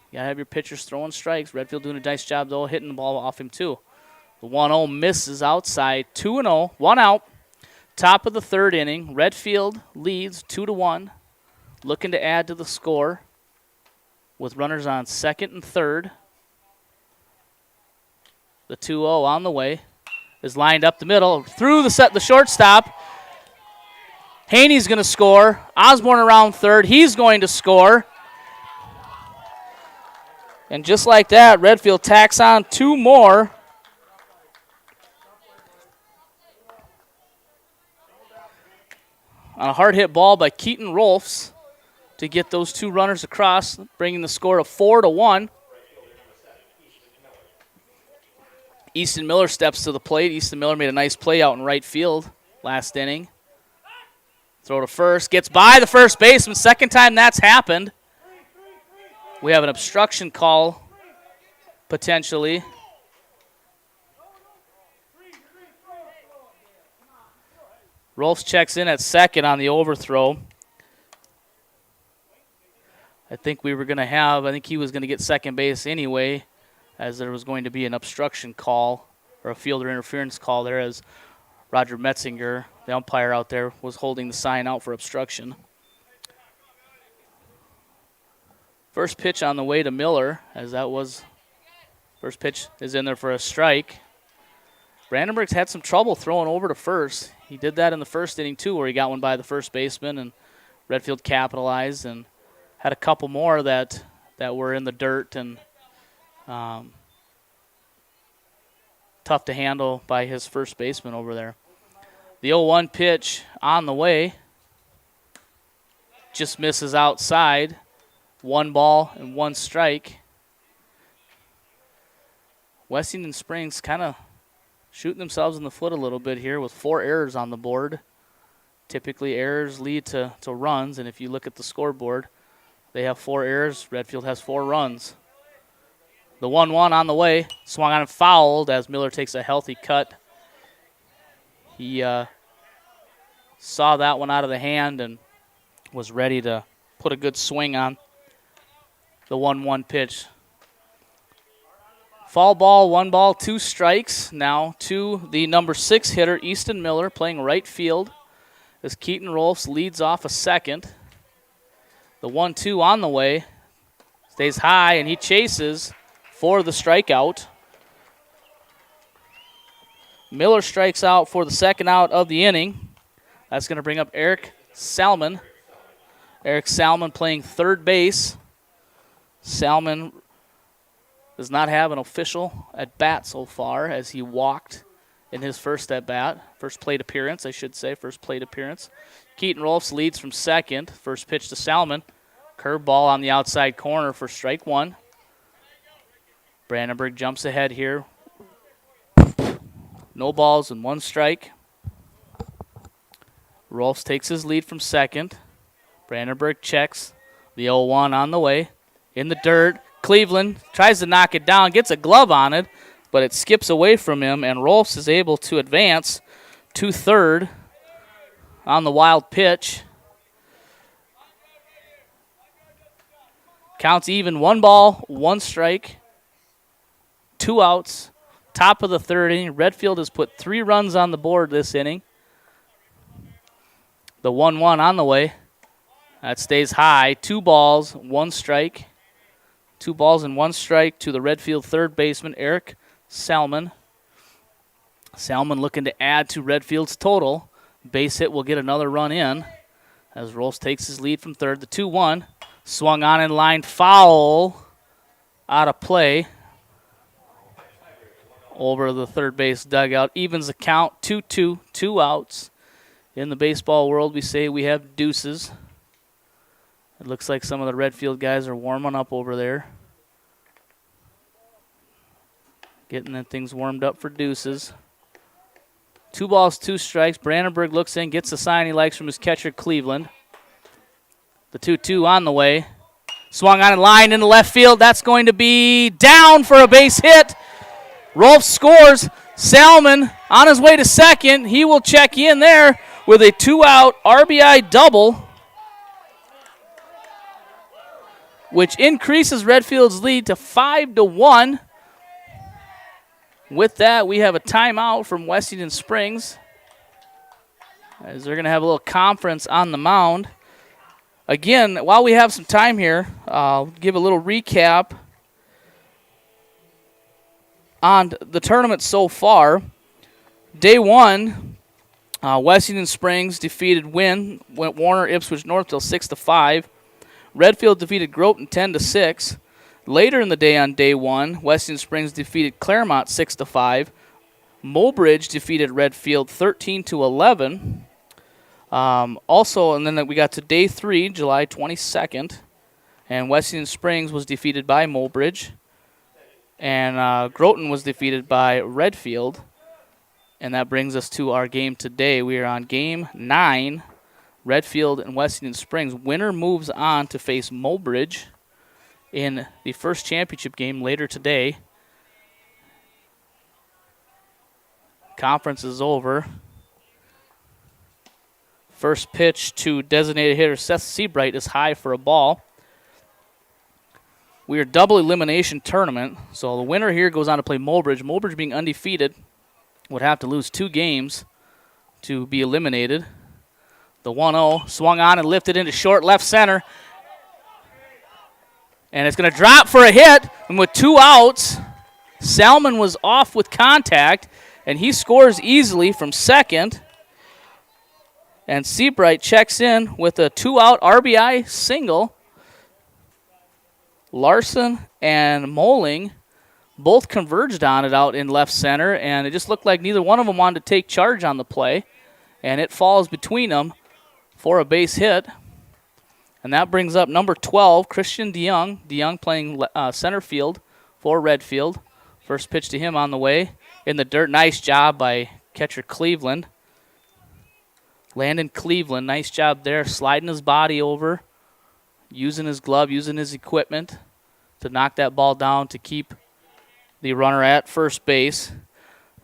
You got to have your pitchers throwing strikes. Redfield doing a nice job, though, hitting the ball off him, too. The 1-0 misses outside. 2-0, 1 out. Top of the third inning. Redfield leads 2-1. Looking to add to the score with runners on second and third. The 2-0 on the way is lined up the middle. Through the shortstop. Haney's going to score. Osborne around third. He's going to score. And just like that, Redfield tacks on 2 more. On a hard hit ball by Keaton Rolfs to get those 2 runners across, bringing the score of 4-1. Easton Miller steps to the plate. Easton Miller made a nice play out in right field last inning. Throw to first, gets by the first baseman. Second time that's happened. We have an obstruction call, potentially. Rolfs checks in at second on the overthrow. I think he was going to get second base anyway, as there was going to be an obstruction call or a fielder interference call there, as Roger Metzinger, the umpire out there, was holding the sign out for obstruction. First pitch on the way to Miller, as that was first pitch is in there for a strike. Brandenburg's had some trouble throwing over to first. He did that in the first inning, too, where he got one by the first baseman, and Redfield capitalized and had a couple more that were in the dirt and tough to handle by his first baseman over there. The 0-1 pitch on the way just misses outside. 1 ball and 1 strike. Wessington Springs kind of shooting themselves in the foot a little bit here with 4 errors on the board. Typically errors lead to runs, and if you look at the scoreboard, they have 4 errors. Redfield has 4 runs. The 1-1 on the way, swung on and fouled as Miller takes a healthy cut. He saw that one out of the hand and was ready to put a good swing on the 1-1 pitch. Foul ball, 1 ball, 2 strikes. Now to the number 6 hitter, Easton Miller, playing right field, as Keaton Rolfs leads off a second. The 1-2 on the way, stays high, and he chases for the strikeout. Miller strikes out for the second out of the inning. That's going to bring up Eric Salmon. Eric Salmon playing third base. Salmon does not have an official at-bat so far, as he walked in his first at-bat. First plate appearance. Keaton Rolfs leads from second. First pitch to Salmon. Curveball on the outside corner for strike 1. Brandenburg jumps ahead here. No balls and 1 strike. Rolfs takes his lead from second. Brandenburg checks. The 0-1 on the way. In the dirt. Cleveland tries to knock it down, gets a glove on it, but it skips away from him, and Rolfs is able to advance to third on the wild pitch. Counts even, 1 ball, 1 strike, 2 outs. Top of the third inning. Redfield has put 3 runs on the board this inning. The 1-1 on the way. That stays high. 2 balls, 1 strike. 2 balls and 1 strike to the Redfield third baseman, Eric Salmon. Salmon looking to add to Redfield's total. Base hit will get another run in as Rolfs takes his lead from third. The 2-1 swung on in line, foul out of play over the third base dugout. Evens the count, 2-2, 2 outs. In the baseball world, we say we have deuces. It looks like some of the Redfield guys are warming up over there. Getting the things warmed up for deuces. 2 balls, 2 strikes. Brandenburg looks in, gets the sign he likes from his catcher, Cleveland. The 2-2 on the way. Swung on and line into left field. That's going to be down for a base hit. Rolfs scores. Salmon on his way to second. He will check in there with a 2-out RBI double. which increases Redfield's lead to 5-1. With that, we have a timeout from Wessington Springs, as they're going to have a little conference on the mound. Again, while we have some time here, I'll give a little recap on the tournament so far. Day one, Wessington Springs defeated Wynn, went Warner Ipswich Northville 6-5. Redfield defeated Groton 10-6. Later in the day on day one, Wessington Springs defeated Claremont 6-5. Mobridge defeated Redfield 13-11. Also, and then we got to day three, July 22nd, and Wessington Springs was defeated by Mobridge, and Groton was defeated by Redfield. And that brings us to our game today. We are on game 9, Redfield and Wessington Springs. Winner moves on to face Mobridge in the first championship game later today. Conference is over. First pitch to designated hitter Seth Seabright is high for a ball. We are double elimination tournament, so the winner here goes on to play Mobridge. Mobridge, being undefeated, would have to lose 2 games to be eliminated. The 1-0 swung on and lifted into short left center. And it's going to drop for a hit. And with 2 outs, Salmon was off with contact, and he scores easily from second. And Seabright checks in with a 2-out RBI single. Larson and Moling both converged on it out in left center, and it just looked like neither one of them wanted to take charge on the play. And it falls between them for a base hit. And that brings up number 12, Christian DeYoung. DeYoung playing center field for Redfield. First pitch to him on the way. In the dirt, nice job by catcher Cleveland. Landon Cleveland, nice job there, sliding his body over, using his glove, using his equipment to knock that ball down to keep the runner at first base.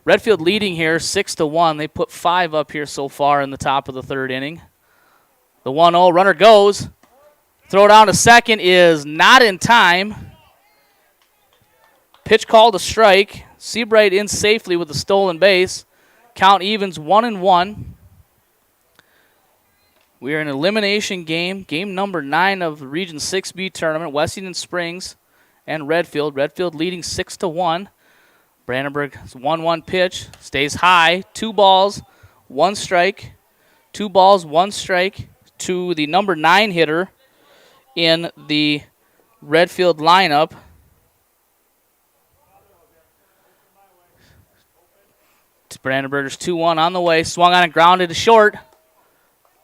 Redfield leading here 6-1. They put 5 up here so far in the top of the third inning. The 1-0, runner goes. Throw down to second is not in time. Pitch called a strike. Seabright in safely with the stolen base. Count evens 1-1. We are in an elimination game, game number 9 of the Region 6B tournament. Wessington Springs and Redfield. Redfield leading 6-1. Brandenburg's 1-1 pitch stays high. 2 balls, 1 strike. 2 balls, 1 strike to the number 9 hitter in the Redfield lineup. Brandenburgers 2-1 on the way. Swung on and grounded to short.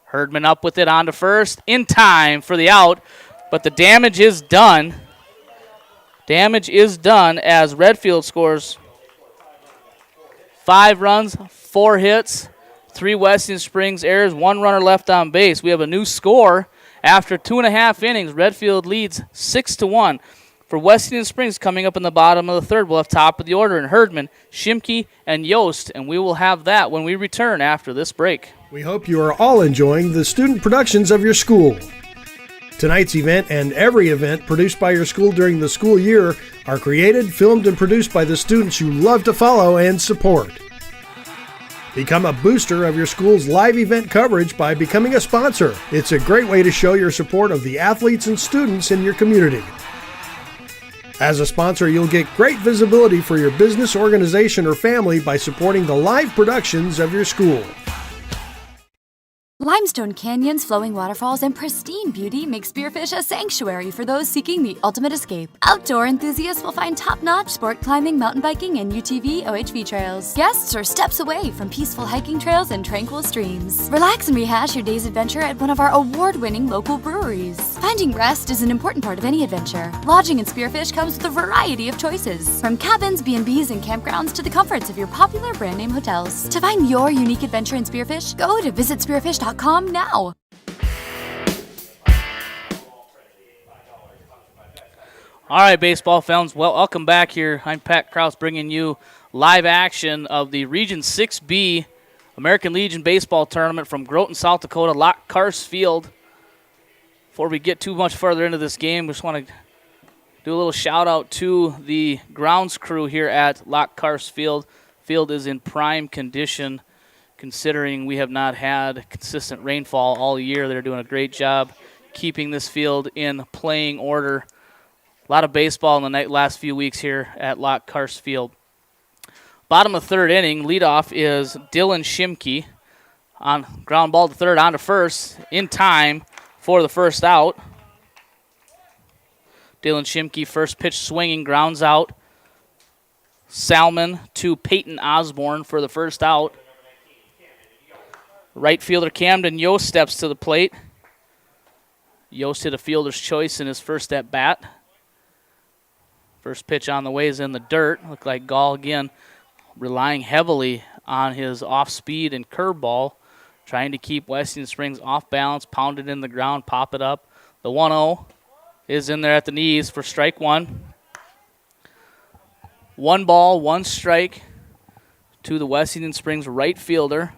Herdman up with it on to first. In time for the out, but the damage is done. Damage is done as Redfield scores 5 runs, 4 hits, 3 Wessington Springs errors, 1 runner left on base. We have a new score after 2.5 innings. Redfield leads 6-1. For Wessington Springs, coming up in the bottom of the third, we'll have top of the order in Herdman, Shimke, and Yost, and we will have that when we return after this break. We hope you are all enjoying the student productions of your school. Tonight's event and every event produced by your school during the school year are created, filmed, and produced by the students you love to follow and support. Become a booster of your school's live event coverage by becoming a sponsor. It's a great way to show your support of the athletes and students in your community. As a sponsor, you'll get great visibility for your business, organization, or family by supporting the live productions of your school. Limestone canyons, flowing waterfalls, and pristine beauty make Spearfish a sanctuary for those seeking the ultimate escape. Outdoor enthusiasts will find top-notch sport climbing, mountain biking, and UTV OHV trails. Guests are steps away from peaceful hiking trails and tranquil streams. Relax and rehash your day's adventure at one of our award-winning local breweries. Finding rest is an important part of any adventure. Lodging in Spearfish comes with a variety of choices, from cabins, B&Bs, and campgrounds to the comforts of your popular brand-name hotels. To find your unique adventure in Spearfish, go to visitspearfish.com now. All right, baseball fans, well, welcome back here. I'm Pat Krause bringing you live action of the Region 6B American Legion Baseball Tournament from Groton, South Dakota, Lock Cars Field. Before we get too much further into this game, we just want to do a little shout out to the grounds crew here at Lockhart Field. Field is in prime condition considering we have not had consistent rainfall all year. They're doing a great job keeping this field in playing order. A lot of baseball in the last few weeks here at Lockhart Field. Bottom of third inning, leadoff is Dylan Shimke. On ground ball to third, on to first, in time for the first out. Dylan Shimke, first pitch swinging, grounds out. Salmon to Peyton Osborne for the first out. Right fielder Camden Yost steps to the plate. Yost hit a fielder's choice in his first at bat. First pitch on the way is in the dirt. Looked like Gall again relying heavily on his off speed and curveball, trying to keep Wessington Springs off balance, pound it in the ground, pop it up. The 1-0 is in there at the knees for strike one. 1 ball, 1 strike to the Wessington Springs right fielder.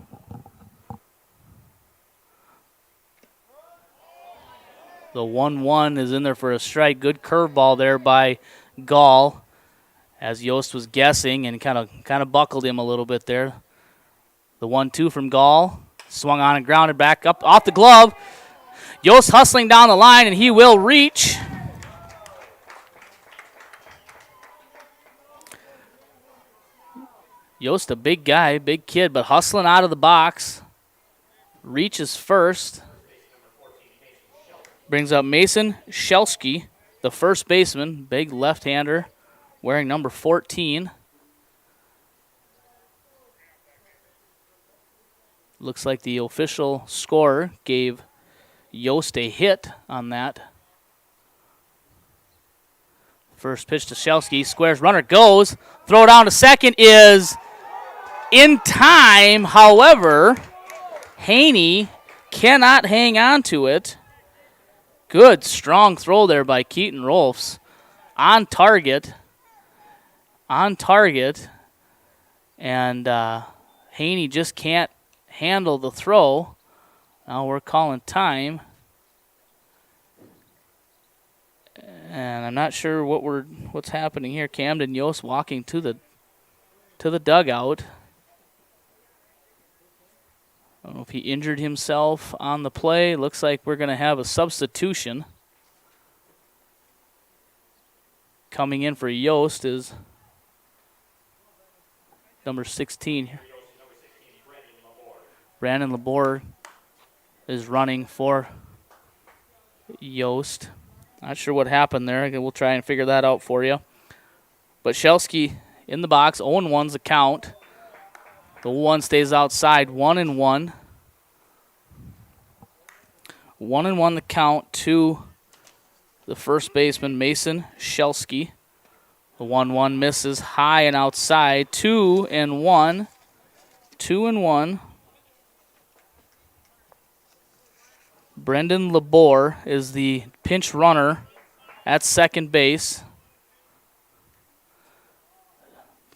The 1-1 is in there for a strike. Good curveball there by Gall, as Yost was guessing and kind of buckled him a little bit there. The 1-2 from Gall, swung on and grounded back up off the glove. Yost hustling down the line, and he will reach. Yost, a big guy, big kid, but hustling out of the box. Reaches first. Brings up Mason Shelsky, the first baseman, big left-hander, wearing number 14. Looks like the official scorer gave Yost a hit on that. First pitch to Shelsky, squares, runner goes. Throw down to second is in time. However, Haney cannot hang on to it. Good, strong throw there by Keaton Rolfs. On target. And Haney just can't handle the throw. Now we're calling time. And I'm not sure what's happening here. Camden Yost walking to the dugout. I don't know if he injured himself on the play. Looks like we're going to have a substitution. Coming in for Yost is number 16. Brandon Laborde is running for Yost. Not sure what happened there. We'll try and figure that out for you. But Shelsky in the box, 0-1's the count. The 1 stays outside, 1-1. 1-1 the count to the first baseman, Mason Shelsky. The 1-1 misses high and outside, 2-1. 2-1. Brendan Laborde is the pinch runner at second base.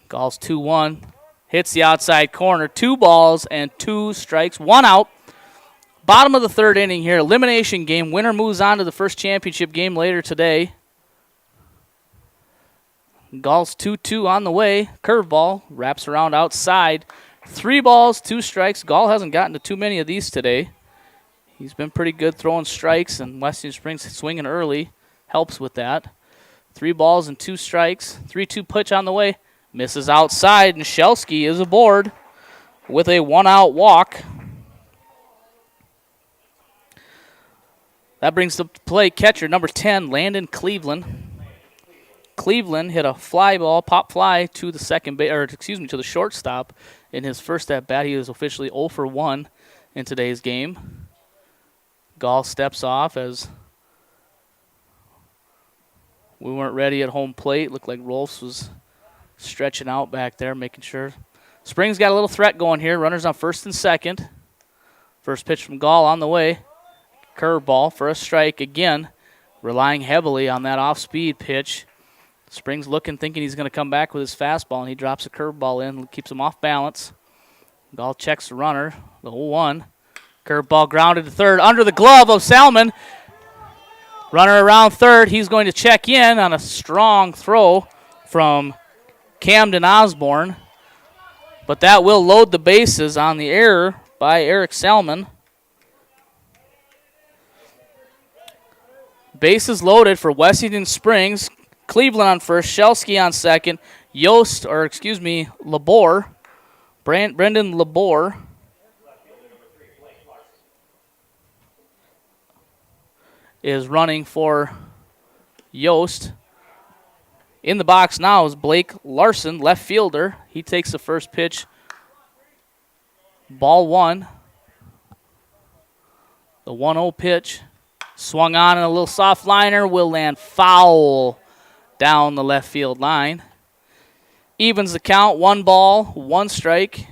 Gall's 2-1. Hits the outside corner. 2 balls and 2 strikes. 1 out. Bottom of the third inning here. Elimination game. Winner moves on to the first championship game later today. Gall's 2-2 on the way. Curveball. Wraps around outside. 3 balls, 2 strikes. Gall hasn't gotten to too many of these today. He's been pretty good throwing strikes, and Western Springs swinging early helps with that. 3 balls and 2 strikes. 3-2 pitch on the way. Misses outside, and Shelsky is aboard with a 1-out walk. That brings the play catcher, number 10, Landon Cleveland. Cleveland hit a fly ball, pop fly to the to the shortstop in his first at bat. He is officially 0 for 1 in today's game. Gall steps off as we weren't ready at home plate. Looked like Rolfs was stretching out back there, making sure. Springs got a little threat going here. Runners on first and second. First pitch from Gall on the way. Curveball for a strike again, relying heavily on that off-speed pitch. Springs looking, thinking he's going to come back with his fastball, and he drops a curveball in, keeps him off balance. Gall checks the runner, the 0-1. Curveball grounded to third, under the glove of Salmon. Runner around third. He's going to check in on a strong throw from Camden Osborne. But that will load the bases on the error by Eric Salmon. Bases loaded for Wessington Springs. Cleveland on first, Shelsky on second, Labor, Brendan Labor is running for Yost. In the box now is Blake Larson, left fielder. He takes the first pitch. Ball one. The 1-0 pitch. Swung on in a little soft liner. Will land foul down the left field line. Evens the count. 1 ball, 1 strike.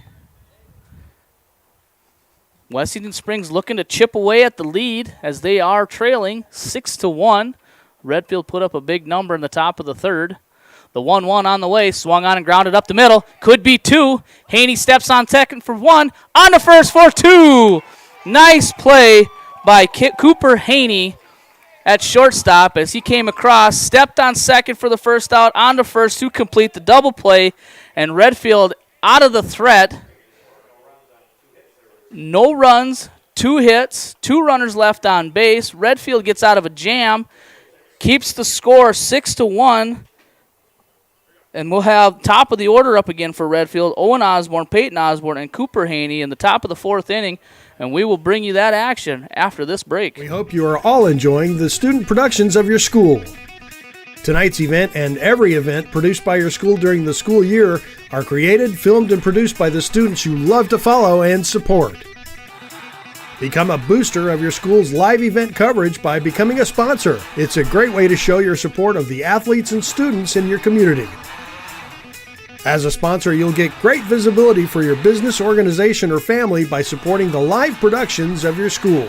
Wessington Springs looking to chip away at the lead as they are trailing 6-1. Redfield put up a big number in the top of the third. The 1-1 on the way, swung on and grounded up the middle. Could be 2. Haney steps on second for 1. On to first for 2. Nice play by Cooper Haney at shortstop as he came across, stepped on second for the first out, on to first to complete the double play, and Redfield out of the threat. No runs, 2 hits, 2 runners left on base. Redfield gets out of a jam, keeps the score 6-1, and we'll have top of the order up again for Redfield. Owen Osborne, Peyton Osborne, and Cooper Haney in the top of the 4th inning, and we will bring you that action after this break. We hope you are all enjoying the student productions of your school. Tonight's event and every event produced by your school during the school year are created, filmed, and produced by the students you love to follow and support. Become a booster of your school's live event coverage by becoming a sponsor. It's a great way to show your support of the athletes and students in your community. As a sponsor, you'll get great visibility for your business, organization, or family by supporting the live productions of your school.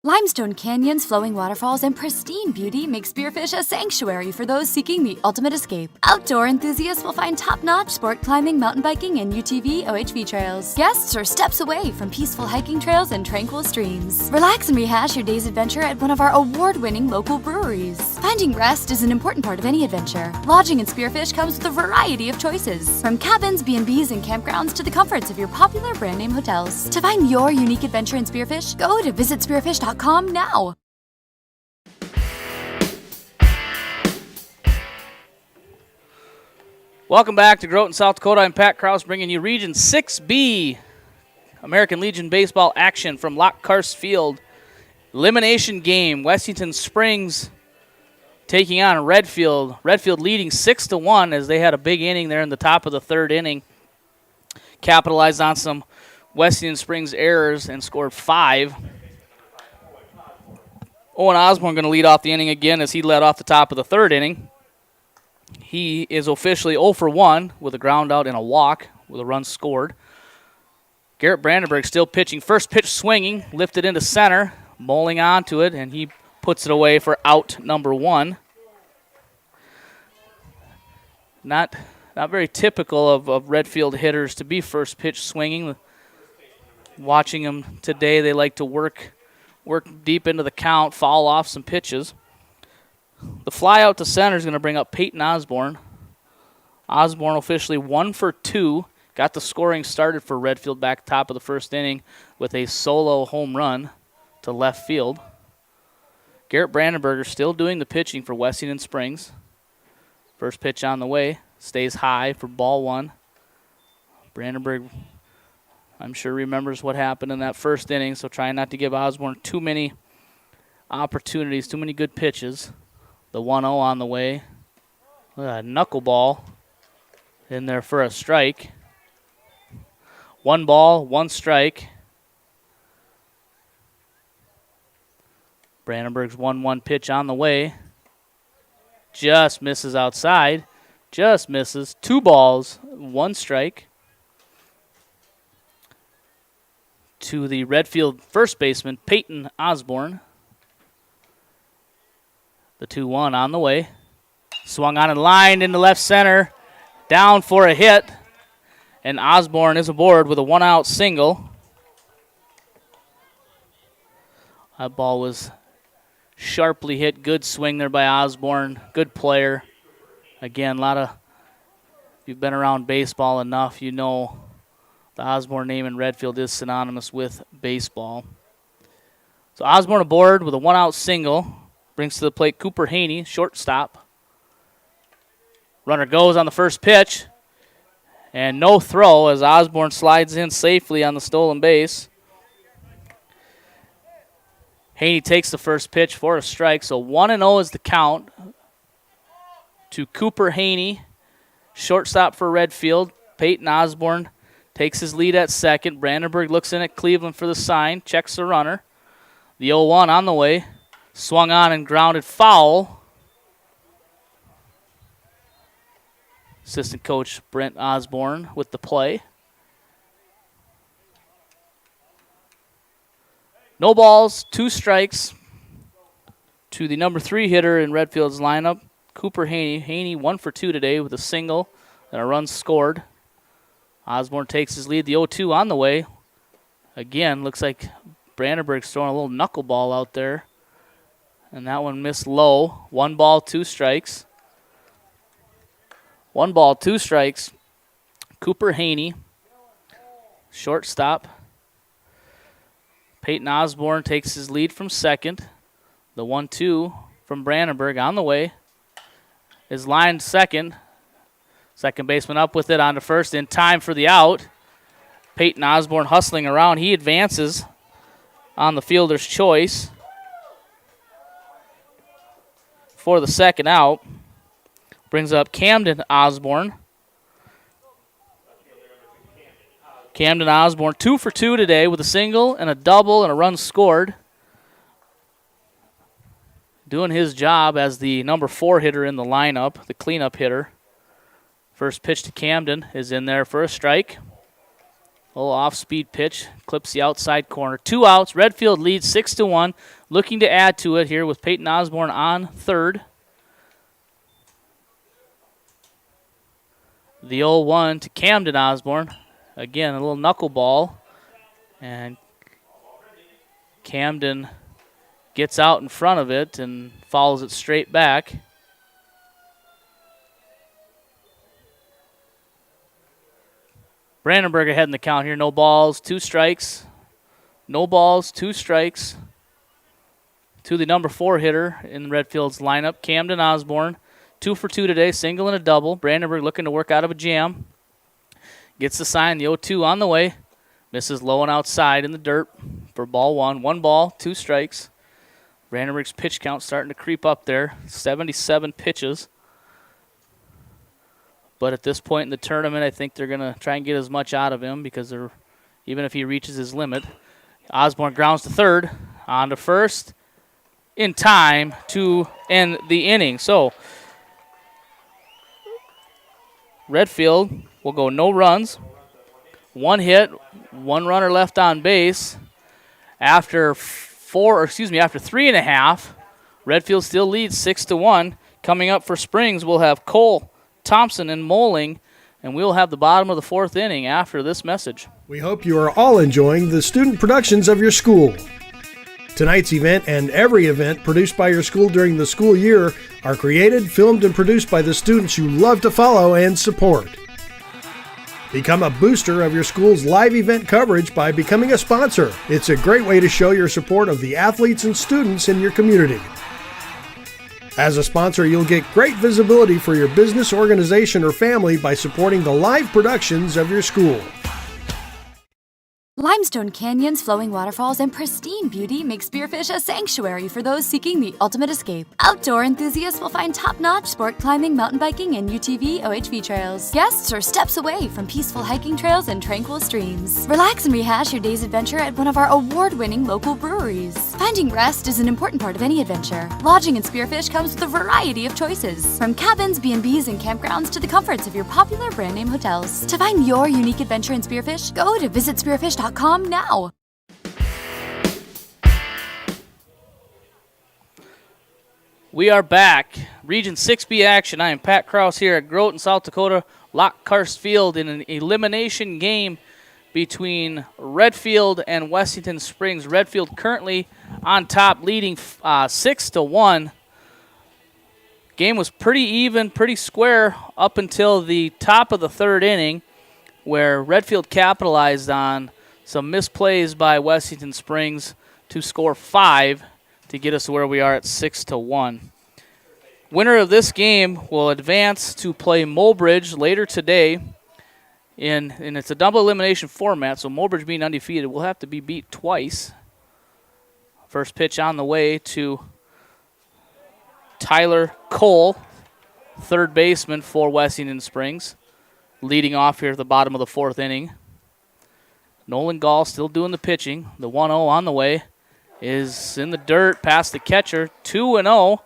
Limestone canyons, flowing waterfalls, and pristine beauty make Spearfish a sanctuary for those seeking the ultimate escape. Outdoor enthusiasts will find top-notch sport climbing, mountain biking, and UTV OHV trails. Guests are steps away from peaceful hiking trails and tranquil streams. Relax and rehash your day's adventure at one of our award-winning local breweries. Finding rest is an important part of any adventure. Lodging in Spearfish comes with a variety of choices, from cabins, B&Bs, and campgrounds to the comforts of your popular brand-name hotels. To find your unique adventure in Spearfish, go to visitspearfish.com now. Welcome back to Groton, South Dakota. I'm Pat Kraus bringing you Region 6B American Legion baseball action from Lockhurst Field. Elimination game. Wessington Springs taking on Redfield. Redfield leading 6-1 as they had a big inning there in the top of the 3rd inning. Capitalized on some Wessington Springs errors and scored 5. Owen Osborne going to lead off the inning again as he led off the top of the 3rd inning. He is officially 0 for 1 with a ground out and a walk with a run scored. Garrett Brandenburg still pitching. First pitch swinging, lifted into center, bowling onto it, and he puts it away for out number 1. Not very typical of Redfield hitters to be first pitch swinging. Watching them today, they like to work deep into the count, foul off some pitches. The fly out to center is going to bring up Peyton Osborne. Osborne officially 1 for 2. Got the scoring started for Redfield back top of the 1st inning with a solo home run to left field. Garrett Brandenberger still doing the pitching for Wessington Springs. First pitch on the way. Stays high for ball 1. Brandenberg, I'm sure, remembers what happened in that 1st inning, so trying not to give Osborne too many opportunities, too many good pitches. The 1-0 on the way. Look at that knuckleball in there for a strike. 1 ball, 1 strike. Brandenburg's 1-1 pitch on the way. Just misses outside. Just misses. 2 balls, 1 strike. To the Redfield first baseman, Peyton Osborne. The 2-1 on the way. Swung on and lined into left center. Down for a hit. And Osborne is aboard with a 1-out single. That ball was Sharply hit. Good swing there by Osborne. Good player. Again, if you've been around baseball enough, you know the Osborne name in Redfield is synonymous with baseball. So Osborne aboard with a one-out single. Brings to the plate Cooper Haney, shortstop. Runner goes on the first pitch. And no throw as Osborne slides in safely on the stolen base. Haney takes the first pitch for a strike, so 1-0 is the count to Cooper Haney, shortstop for Redfield. Peyton Osborne takes his lead at second. Brandenburg looks in at Cleveland for the sign, checks the runner. The 0-1 on the way, swung on and grounded foul. Assistant coach Brent Osborne with the play. No balls, 2 strikes to the number 3 hitter in Redfield's lineup, Cooper Haney. Haney 1 for 2 today with a single and a run scored. Osborne takes his lead. The 0-2 on the way. Again, looks like Brandenburg's throwing a little knuckleball out there. And that one missed low. 1 ball, 2 strikes. 1 ball, 2 strikes. Cooper Haney, shortstop. Peyton Osborne takes his lead from second. The 1-2 from Brandenburg on the way is lined second. Second baseman up with it on to first in time for the out. Peyton Osborne hustling around. He advances on the fielder's choice for the second out. Brings up Camden Osborne. Camden Osborne 2 for 2 today with a single and a double and a run scored. Doing his job as the number 4 hitter in the lineup, the cleanup hitter. First pitch to Camden is in there for a strike. A little off-speed pitch, clips the outside corner. 2 outs, Redfield leads 6-1. Looking to add to it here with Peyton Osborne on third. The 0-1 to Camden Osborne. Again, a little knuckleball. And Camden gets out in front of it and follows it straight back. Brandenburg ahead in the count here. No balls, 2 strikes. No balls, 2 strikes. To the number 4 hitter in Redfield's lineup, Camden Osborne. 2 for 2 today, single and a double. Brandenburg looking to work out of a jam. Gets the sign, the 0-2 on the way. Misses low and outside in the dirt for ball 1. 1 ball, 2 strikes. Brandenburg's pitch count starting to creep up there. 77 pitches. But at this point in the tournament, I think they're going to try and get as much out of him because even if he reaches his limit. Osborne grounds to third, on to first, in time to end the inning. So Redfield will go no runs, 1 hit, 1 runner left on base. After 3.5, Redfield still leads 6-1. Coming up for Springs, we'll have Cole, Thompson, and Moling, and we'll have the bottom of the 4th inning after this message. We hope you are all enjoying the student productions of your school. Tonight's event and every event produced by your school during the school year are created, filmed, and produced by the students you love to follow and support. Become a booster of your school's live event coverage by becoming a sponsor. It's a great way to show your support of the athletes and students in your community. As a sponsor, you'll get great visibility for your business, organization, or family by supporting the live productions of your school. Limestone canyons, flowing waterfalls, and pristine beauty make Spearfish a sanctuary for those seeking the ultimate escape. Outdoor enthusiasts will find top-notch sport climbing, mountain biking, and UTV OHV trails. Guests are steps away from peaceful hiking trails and tranquil streams. Relax and rehash your day's adventure at one of our award-winning local breweries. Finding rest is an important part of any adventure. Lodging in Spearfish comes with a variety of choices, from cabins, B&Bs, and campgrounds to the comforts of your popular brand-name hotels. To find your unique adventure in Spearfish, go to visitspearfish.com now. We are back. Region 6B action. I am Pat Krause here at Groton, South Dakota, Lockhurst Field in an elimination game between Redfield and Wessington Springs. Redfield currently on top, leading 6-1. Game was pretty even, pretty square up until the top of the third inning, where Redfield capitalized on some misplays by Wessington Springs to score 5 to get us to where we are at 6-1. Winner of this game will advance to play Mulbridge later today, and it's a double elimination format, so Mulbridge being undefeated will have to be beat twice. First pitch on the way to Tyler Cole, third baseman for Wessington Springs, leading off here at the bottom of the fourth inning. Nolan Gall still doing the pitching. The 1-0 on the way is in the dirt past the catcher. 2-0.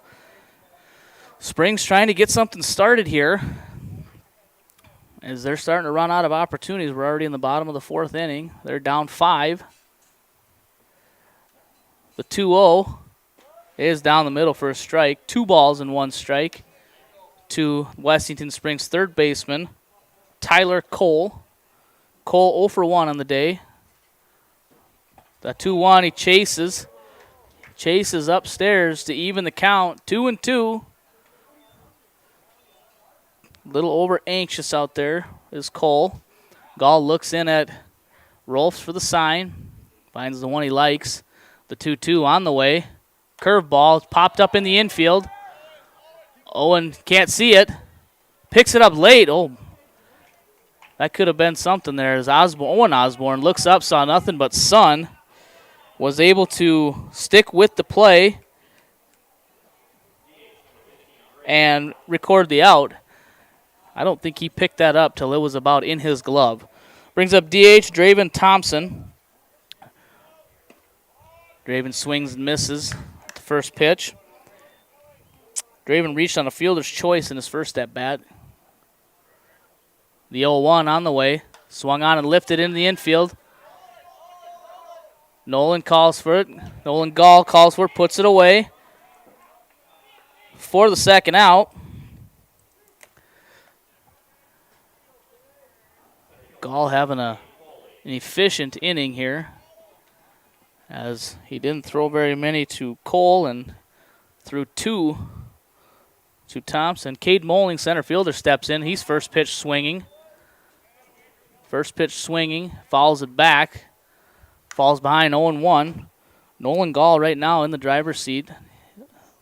Springs trying to get something started here as they're starting to run out of opportunities. We're already in the bottom of the fourth inning. They're down 5. The 2-0 is down the middle for a strike. 2 balls and 1 strike to Wessington Springs third baseman, Tyler Cole. Cole 0 for 1 on the day. The 2-1, he chases upstairs to even the count. 2-2. A little over anxious out there is Cole. Gall looks in at Rolfs for the sign. Finds the one he likes. The 2-2 on the way. Curveball popped up in the infield. Owen can't see it. Picks it up late. Oh, that could have been something there as Owen Osborne looks up, saw nothing but sun. Was able to stick with the play and record the out. I don't think he picked that up till it was about in his glove. Brings up DH Draven Thompson. Draven swings and misses at the first pitch. Draven reached on a fielder's choice in his first at-bat. The 0-1 on the way. Swung on and lifted into the infield. Nolan calls for it. Nolan Gall calls for it, puts it away for the second out. Gall having an efficient inning here, as he didn't throw very many to Cole and threw 2 to Thompson. Cade Moling, center fielder, steps in. He's first pitch swinging. Fouls it back. Falls behind 0-1. Nolan Gall right now in the driver's seat.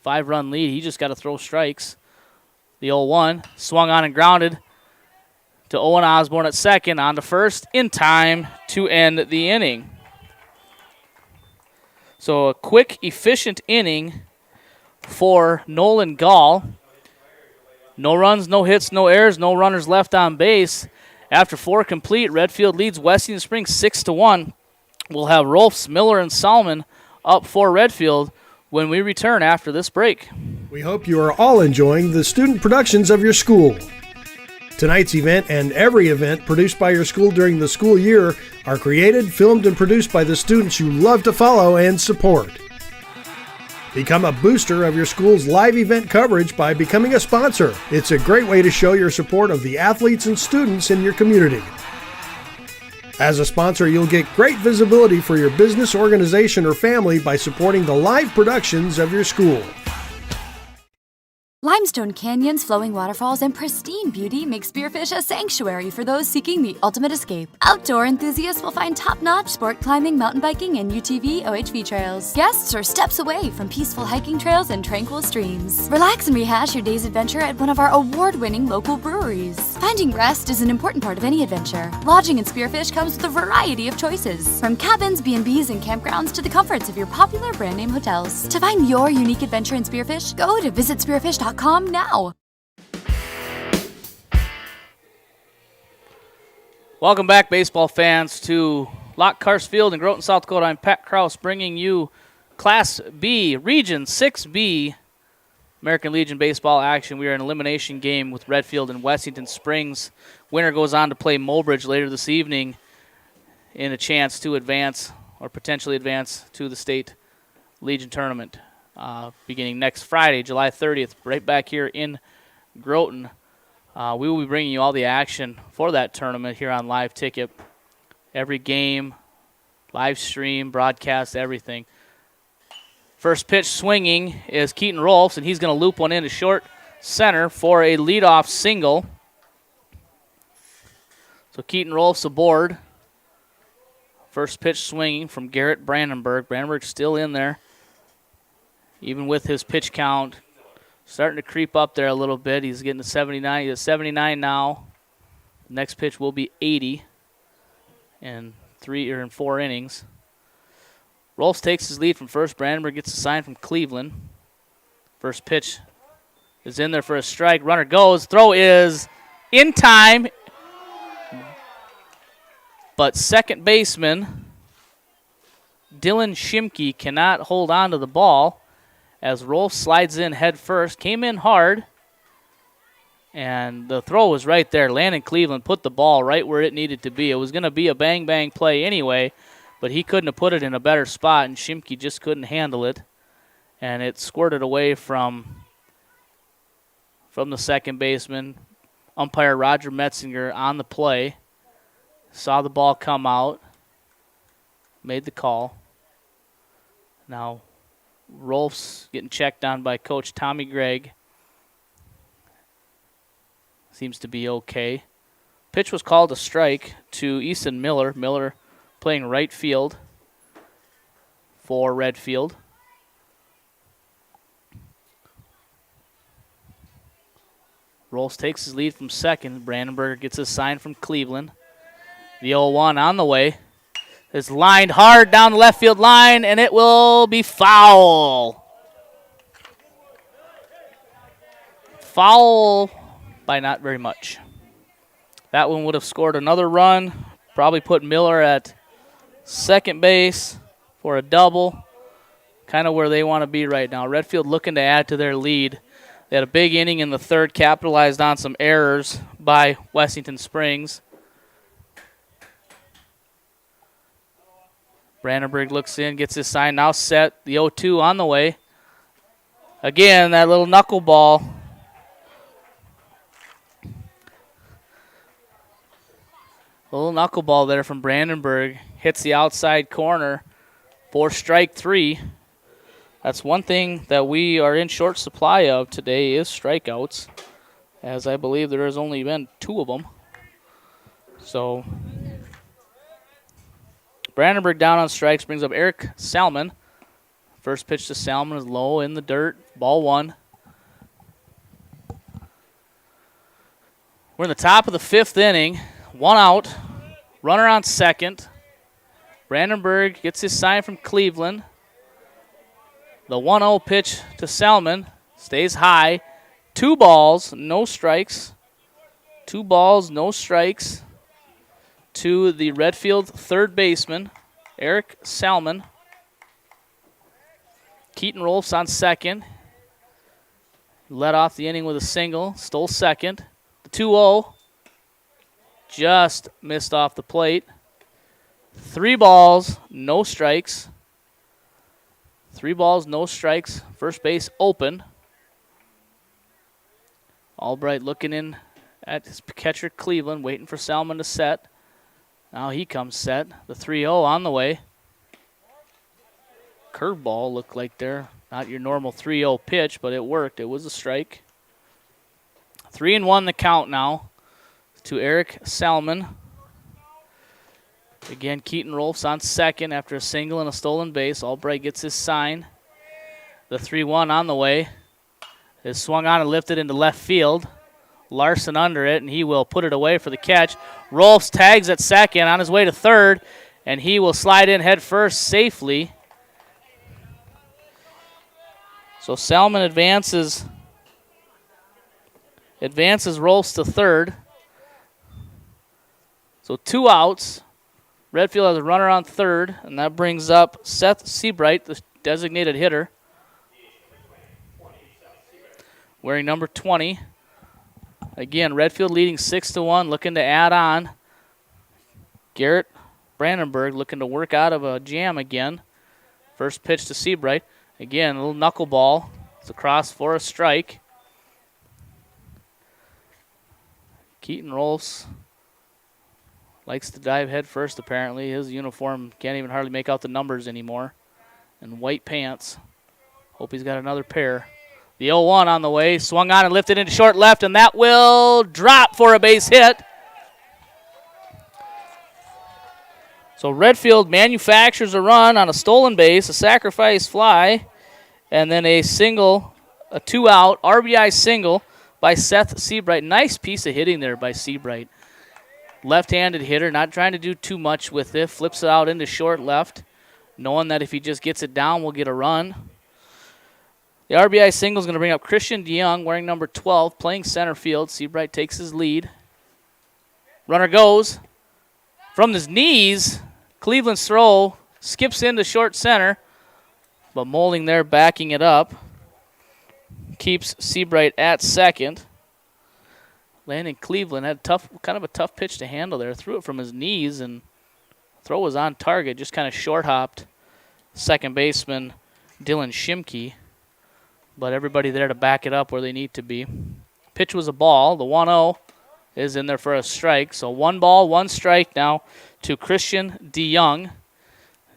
5-run lead. He just got to throw strikes. The 0-1 swung on and grounded to Owen Osborne at second, on to first in time to end the inning. So a quick, efficient inning for Nolan Gall. No runs, no hits, no errors, no runners left on base. After 4 complete, Redfield leads Wessington Springs 6-1. We'll have Rolfs, Miller, and Salmon up for Redfield when we return after this break. We hope you are all enjoying the student productions of your school. Tonight's event and every event produced by your school during the school year are created, filmed, and produced by the students you love to follow and support. Become a booster of your school's live event coverage by becoming a sponsor. It's a great way to show your support of the athletes and students in your community. As a sponsor, you'll get great visibility for your business, organization, or family by supporting the live productions of your school. Limestone canyons, flowing waterfalls, and pristine beauty make Spearfish a sanctuary for those seeking the ultimate escape. Outdoor enthusiasts will find top-notch sport climbing, mountain biking, and UTV OHV trails. Guests are steps away from peaceful hiking trails and tranquil streams. Relax and rehash your day's adventure at one of our award-winning local breweries. Finding rest is an important part of any adventure. Lodging in Spearfish comes with a variety of choices, from cabins, B&Bs, and campgrounds to the comforts of your popular brand-name hotels. To find your unique adventure in Spearfish, go to visitspearfish.com now. Welcome back, baseball fans, to Lockhart Field in Groton, South Dakota. I'm Pat Krause, bringing you Class B, Region 6B, American Legion baseball action. We are in an elimination game with Redfield and Wessington Springs. Winner goes on to play Mulbridge later this evening in a chance to advance, or potentially advance, to the state Legion tournament. Beginning next Friday, July 30th, right back here in Groton. We will be bringing you all the action for that tournament here on Live Ticket. Every game, live stream, broadcast, everything. First pitch swinging is Keaton Rolfs, and he's going to loop one into short center for a leadoff single. So Keaton Rolfs aboard. First pitch swinging from Garrett Brandenburg. Brandenburg still in there, even with his pitch count starting to creep up there a little bit. He's getting to 79. He's at 79 now. Next pitch will be 80 in 4 innings. Rolfs takes his lead from first. Brandenburg gets a sign from Cleveland. First pitch is in there for a strike. Runner goes. Throw is in time. But second baseman Dylan Shimke cannot hold on to the ball as Rolfs slides in head first. Came in hard. And the throw was right there. Landon Cleveland put the ball right where it needed to be. It was going to be a bang-bang play anyway, but he couldn't have put it in a better spot, and Shimke just couldn't handle it. And it squirted away from the second baseman. Umpire Roger Metzinger on the play. Saw the ball come out. Made the call. Now, Rolfs getting checked on by Coach Tommy Gregg. Seems to be okay. Pitch was called a strike to Easton Miller. Miller playing right field for Redfield. Rolfs takes his lead from second. Brandenburg gets a sign from Cleveland. The 0-1 on the way. Is lined hard down the left field line, and it will be foul. Foul by not very much. That one would have scored another run, probably put Miller at second base for a double, kind of where they want to be right now. Redfield looking to add to their lead. They had a big inning in the third, capitalized on some errors by Wessington Springs. Brandenburg looks in, gets his sign, now set. The 0-2 on the way. Again, that little knuckleball. A little knuckleball there from Brandenburg. Hits the outside corner for strike 3. That's one thing that we are in short supply of today is strikeouts, as I believe there has only been 2 of them. So Brandenburg down on strikes brings up Eric Salmon. First pitch to Salmon is low in the dirt. Ball 1. We're in the top of the 5th inning. 1 out. Runner on second. Brandenburg gets his sign from Cleveland. The 1-0 pitch to Salmon stays high. 2 balls, no strikes. 2 balls, no strikes to the Redfield third baseman, Eric Salmon. Keaton Rolfs on second. Led off the inning with a single, stole second. The 2-0 just missed off the plate. 3 balls, no strikes. 3 balls, no strikes. First base open. Albright looking in at his catcher Cleveland, waiting for Salmon to set. Now he comes set. The 3-0 on the way. Curveball looked like there. Not your normal 3-0 pitch, but it worked. It was a strike. 3-1 the count now to Eric Salmon. Again, Keaton Rolfs on second after a single and a stolen base. Albright gets his sign. The 3-1 on the way is swung on and lifted into left field. Larson under it, and he will put it away for the catch. Rolfs tags at second on his way to third, and he will slide in head first safely. So Salmon advances Rolfs to third. So 2 outs. Redfield has a runner on third, and that brings up Seth Seabright, the designated hitter, wearing number 20. Again, Redfield leading 6-1, looking to add on. Garrett Brandenburg looking to work out of a jam again. First pitch to Seabright. Again, a little knuckleball. It's across for a strike. Keaton Rolfs likes to dive head first, apparently. His uniform can't even hardly make out the numbers anymore. And white pants. Hope he's got another pair. The 0-1 on the way. Swung on and lifted into short left, and that will drop for a base hit. So Redfield manufactures a run on a stolen base, a sacrifice fly, and then a single, a 2-out RBI single by Seth Seabright. Nice piece of hitting there by Seabright. Left-handed hitter, not trying to do too much with it. Flips it out into short left, knowing that if he just gets it down, we'll get a run. The RBI single is going to bring up Christian DeYoung, wearing number 12, playing center field. Seabright takes his lead. Runner goes. From his knees, Cleveland's throw skips into short center, but Molding there backing it up. Keeps Seabright at second. Landon Cleveland had kind of a tough pitch to handle there. Threw it from his knees, and throw was on target. Just kind of short-hopped second baseman Dylan Shimke. But everybody there to back it up where they need to be. Pitch was a ball. The 1-0 is in there for a strike. So 1 ball, 1 strike now to Christian DeYoung.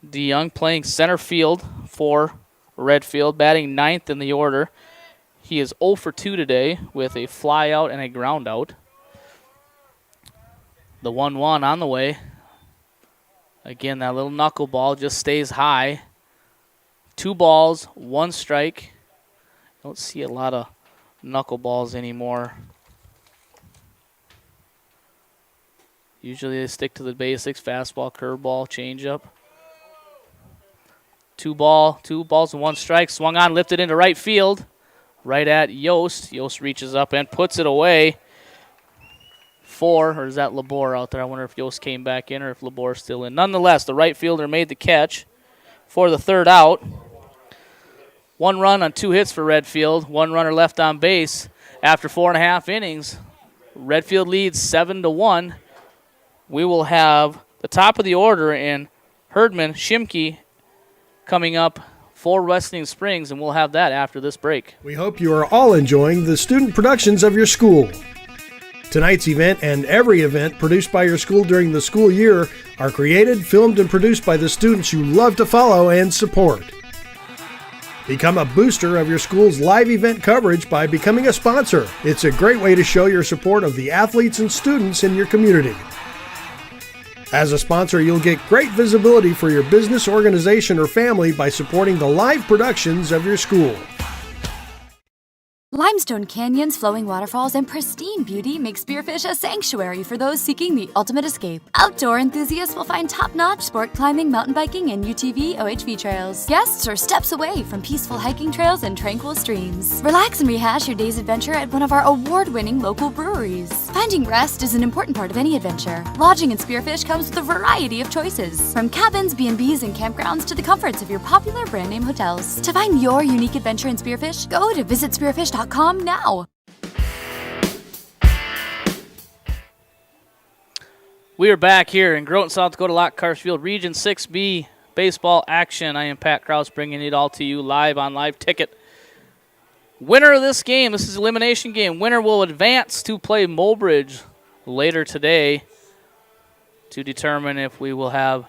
DeYoung playing center field for Redfield, batting 9th in the order. He is 0 for 2 today with a fly out and a ground out. The 1-1 on the way. Again, that little knuckleball just stays high. 2 balls, 1 strike. Don't see a lot of knuckleballs anymore. Usually they stick to the basics: fastball, curveball, changeup. 2 balls and 1 strike. Swung on, lifted into right field. Right at Yost. Yost reaches up and puts it away. Or is that Labor out there? I wonder if Yost came back in or if Labor's still in. Nonetheless, the right fielder made the catch for the 3rd out. 1 run on 2 hits for Redfield. 1 runner left on base. After 4.5 innings, Redfield leads 7-1. We will have the top of the order in Herdman, Shimke coming up for Wessington Springs, and we'll have that after this break. We hope you are all enjoying the student productions of your school. Tonight's event and every event produced by your school during the school year are created, filmed, and produced by the students you love to follow and support. Become a booster of your school's live event coverage by becoming a sponsor. It's a great way to show your support of the athletes and students in your community. As a sponsor, you'll get great visibility for your business, organization, or family by supporting the live productions of your school. Limestone canyons, flowing waterfalls, and pristine beauty make Spearfish a sanctuary for those seeking the ultimate escape. Outdoor enthusiasts will find top-notch sport climbing, mountain biking, and UTV OHV trails. Guests are steps away from peaceful hiking trails and tranquil streams. Relax and rehash your day's adventure at one of our award-winning local breweries. Finding rest is an important part of any adventure. Lodging in Spearfish comes with a variety of choices, from cabins, B&Bs, and campgrounds to the comforts of your popular brand-name hotels. To find your unique adventure in Spearfish, go to visitspearfish.com now. We are back here in Groton, South Dakota, Lockhart Field, Region 6B baseball action. I am Pat Krause, bringing it all to you live on Live Ticket. Winner of this game, this is elimination game. Winner will advance to play Mobridge later today to determine if we will have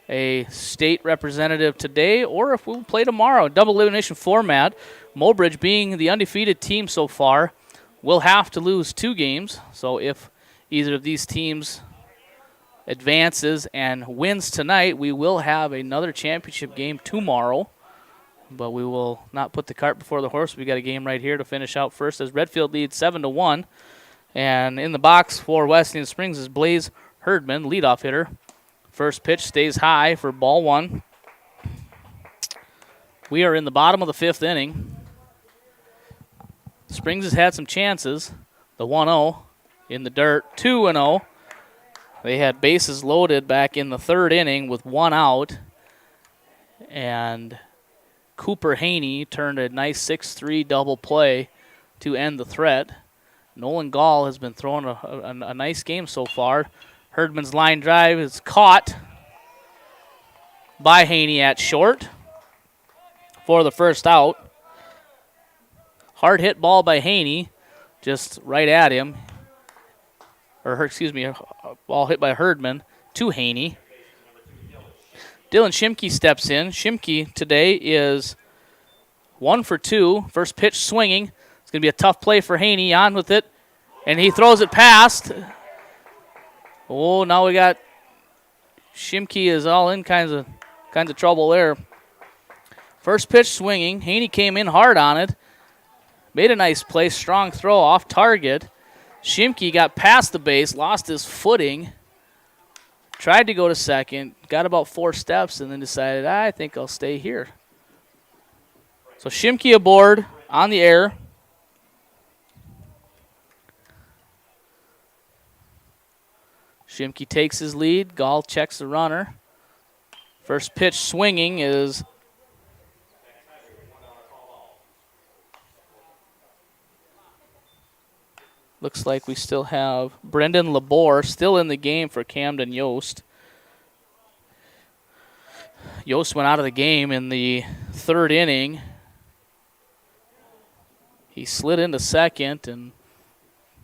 a state representative today or if we'll play tomorrow. Double elimination format. Mobridge, being the undefeated team so far, will have to lose 2 games. So if either of these teams advances and wins tonight, we will have another championship game tomorrow. But we will not put the cart before the horse. We got a game right here to finish out first as Redfield leads 7-1. And in the box for Wessington Springs is Blaze Herdman, leadoff hitter. First pitch stays high for ball 1. We are in the bottom of the 5th inning. Springs has had some chances. The 1-0 in the dirt, 2-0. They had bases loaded back in the 3rd inning with 1 out. And Cooper Haney turned a nice 6-3 double play to end the threat. Nolan Gall has been throwing a nice game so far. Herdman's line drive is caught by Haney at short for the first out. Hard hit ball by Haney, just right at him. Ball hit by Herdman to Haney. Dylan Shimke steps in. Shimke today is 1 for 2. First pitch swinging. It's going to be a tough play for Haney. On with it. And he throws it past. Oh, now we got Shimke is all in kinds of trouble there. First pitch swinging. Haney came in hard on it. Made a nice play. Strong throw off target. Shimke got past the base, lost his footing. Tried to go to second. Got about 4 steps and then decided, I think I'll stay here. So Shimke aboard on the air. Shimke takes his lead. Gall checks the runner. First pitch swinging is looks like we still have Brendan Labor still in the game for Camden Yost. Yost went out of the game in the 3rd inning. He slid into second and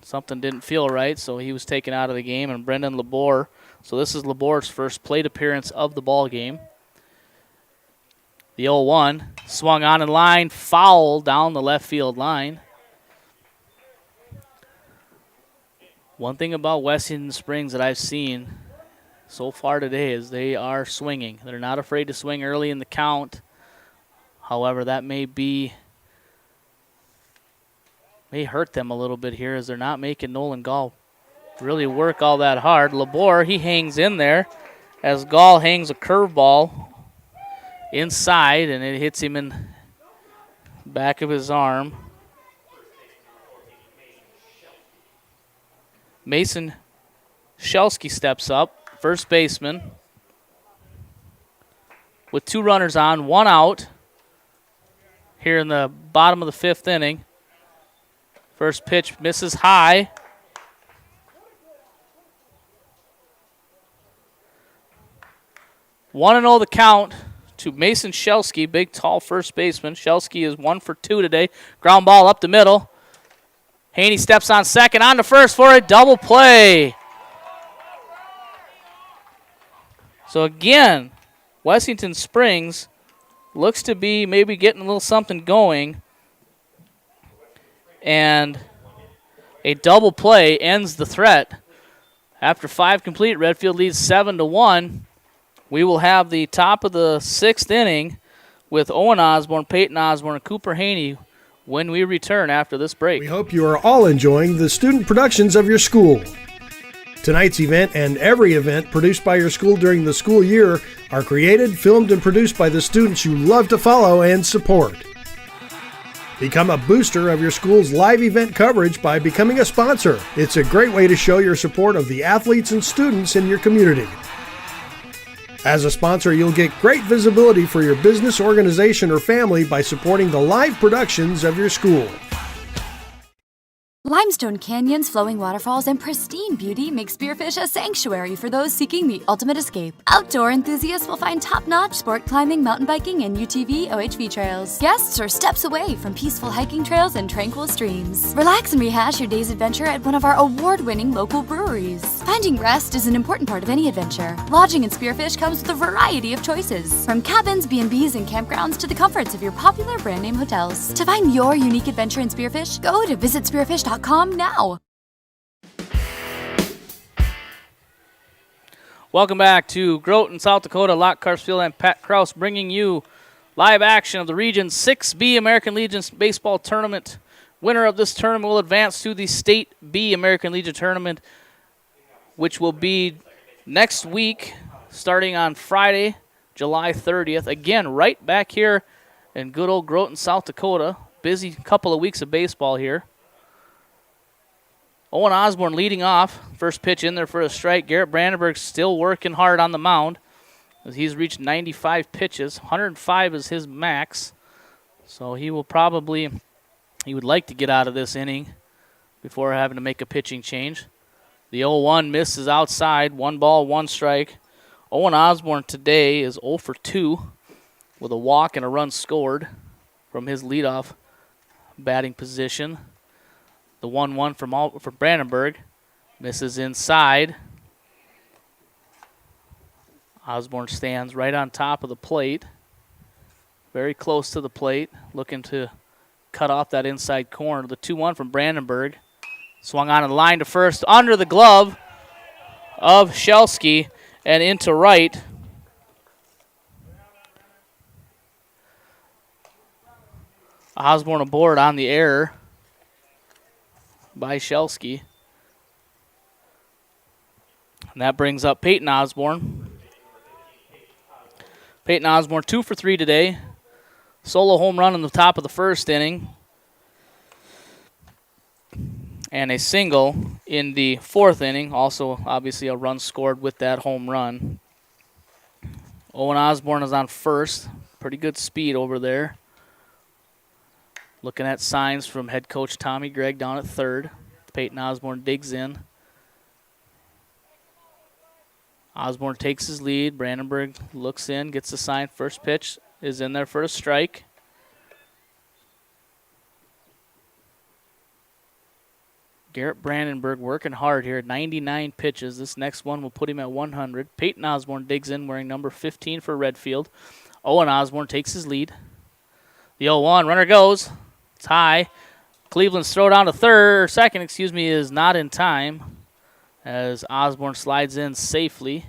something didn't feel right, so he was taken out of the game, and Brendan Labor. So this is Labor's first plate appearance of the ball game. The 0-1 swung on in line, foul down the left field line. One thing about Wessington Springs that I've seen so far today is they are swinging. They're not afraid to swing early in the count. However, that may hurt them a little bit here as they're not making Nolan Gall really work all that hard. Labor, he hangs in there as Gall hangs a curveball inside, and it hits him in the back of his arm. Mason Shelsky steps up, first baseman, with 2 runners on, 1 out here in the bottom of the 5th inning. First pitch misses high. One and 0 the count to Mason Shelsky, big tall first baseman. Shelsky is 1 for 2 today. Ground ball up the middle. Haney steps on second, on to first for a double play. So again, Wessington Springs looks to be maybe getting a little something going. And a double play ends the threat. After 5 complete, Redfield leads 7-1. We will have the top of the 6th inning with Owen Osborne, Peyton Osborne, and Cooper Haney when we return after this break. We hope you are all enjoying the student productions of your school. Tonight's event and every event produced by your school during the school year are created, filmed, and produced by the students you love to follow and support. Become a booster of your school's live event coverage by becoming a sponsor. It's a great way to show your support of the athletes and students in your community. As a sponsor, you'll get great visibility for your business, organization, or family by supporting the live productions of your school. Limestone canyons, flowing waterfalls, and pristine beauty make Spearfish a sanctuary for those seeking the ultimate escape. Outdoor enthusiasts will find top-notch sport climbing, mountain biking, and UTV OHV trails. Guests are steps away from peaceful hiking trails and tranquil streams. Relax and rehash your day's adventure at one of our award-winning local breweries. Finding rest is an important part of any adventure. Lodging in Spearfish comes with a variety of choices, from cabins, B&Bs, and campgrounds to the comforts of your popular brand-name hotels. To find your unique adventure in Spearfish, go to visitspearfish.com now. Welcome back to Groton, South Dakota. Locke Carsfield and Pat Kraus bringing you live action of the Region 6B American Legion Baseball Tournament. Winner of this tournament will advance to the State B American Legion Tournament, which will be next week starting on Friday, July 30th. Again, right back here in good old Groton, South Dakota. Busy couple of weeks of baseball here. Owen Osborne leading off. First pitch in there for a strike. Garrett Brandenburg still working hard on the mound as he's reached 95 pitches. 105 is his max. So he would like to get out of this inning before having to make a pitching change. The 0-1 misses outside. 1 ball, 1 strike. Owen Osborne today is 0 for 2 with a walk and a run scored from his leadoff batting position. The 1-1 from Brandenburg misses inside. Osborne stands right on top of the plate. very close to the plate, looking to cut off that inside corner. The 2-1 from Brandenburg. Swung on the line to first, under the glove of Shelsky, and into right. Osborne aboard on the error by Shelsky. And that brings up Peyton Osborne. Peyton Osborne 2 for 3 today. Solo home run in the top of the first inning. And a single in the fourth inning. Also, obviously, a run scored with that home run. Owen Osborne is on first. Pretty good speed over there. Looking at signs from head coach Tommy Gregg down at third. Peyton Osborne digs in. Osborne takes his lead. Brandenburg looks in, gets the sign. First pitch is in there for a strike. Garrett Brandenburg working hard here. 99 pitches. This next one will put him at 100. Peyton Osborne digs in wearing number 15 for Redfield. Owen Osborne takes his lead. The 0-1, runner goes. It's high. Cleveland's throw down to second, is not in time as Osborne slides in safely.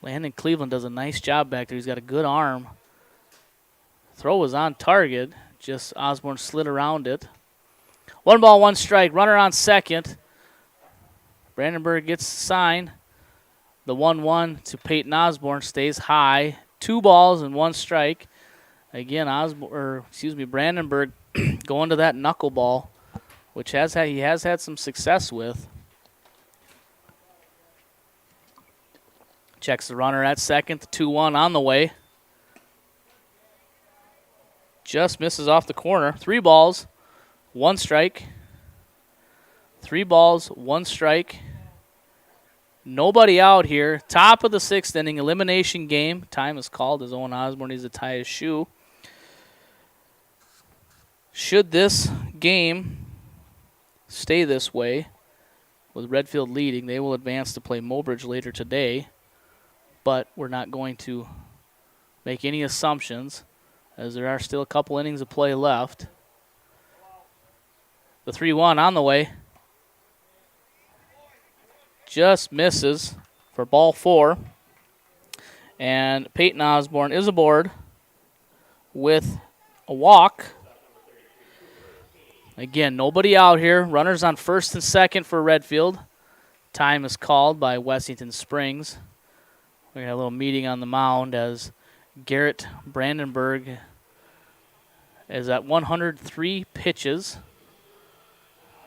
Landon Cleveland does a nice job back there. He's got a good arm. Throw was on target. Just Osborne slid around it. 1 ball, 1 strike. Runner on second. Brandenburg gets the sign. The 1-1 to Peyton Osborne stays high. 2 balls and 1 strike. Again, Brandenburg going to that knuckleball, which he has had some success with. Checks the runner at second. The 2-1 on the way. Just misses off the corner. 3 balls, 1 strike. 3 balls, 1 strike. Nobody out here. Top of the 6th inning, elimination game. Time is called as Owen Osborne needs to tie his shoe. Should this game stay this way, with Redfield leading, they will advance to play Mobridge later today. But we're not going to make any assumptions, as there are still a couple innings of play left. The 3-1 on the way. Just misses for ball 4. And Peyton Osborne is aboard with a walk. Again, nobody out here. Runners on first and second for Redfield. Time is called by Wessington Springs. We got a little meeting on the mound as Garrett Brandenburg is at 103 pitches.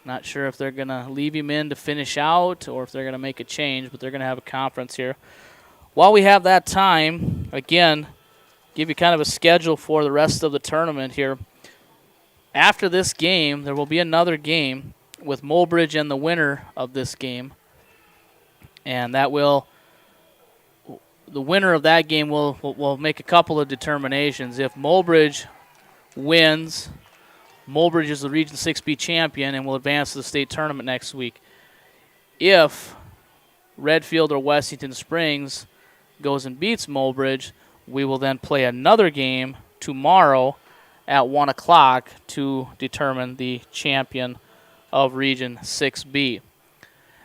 Not sure if they're going to leave him in to finish out or if they're going to make a change, but they're going to have a conference here. While we have that time, again, give you kind of a schedule for the rest of the tournament here. After this game, there will be another game with Mobridge and the winner of this game. And the winner of that game will make a couple of determinations. If Mobridge wins, Mobridge is the Region 6B champion and will advance to the state tournament next week. If Redfield or Wessington Springs goes and beats Mobridge, we will then play another game tomorrow at 1 o'clock to determine the champion of Region 6B.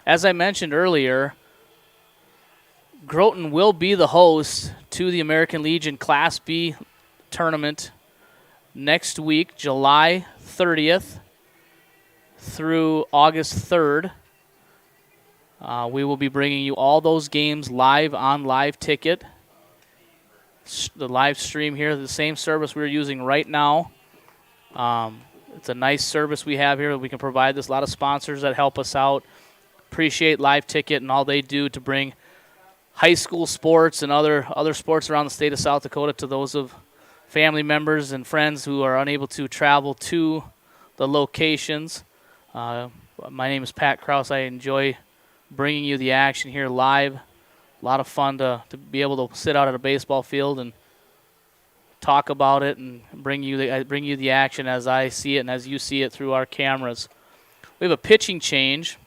As I mentioned earlier, Groton will be the host to the American Legion Class B tournament next week, July 30th through August 3rd. We will be bringing you all those games live on Live Ticket. The live stream here, the same service we're using right now. It's a nice service we have here that we can provide this. A lot of sponsors that help us out. Appreciate Live Ticket and all they do to bring high school sports and other sports around the state of South Dakota to those of family members and friends who are unable to travel to the locations. My name is Pat Krause. I enjoy bringing you the action here live. A lot of fun to be able to sit out at a baseball field and talk about it and bring you the action as I see it and as you see it through our cameras. We have a pitching change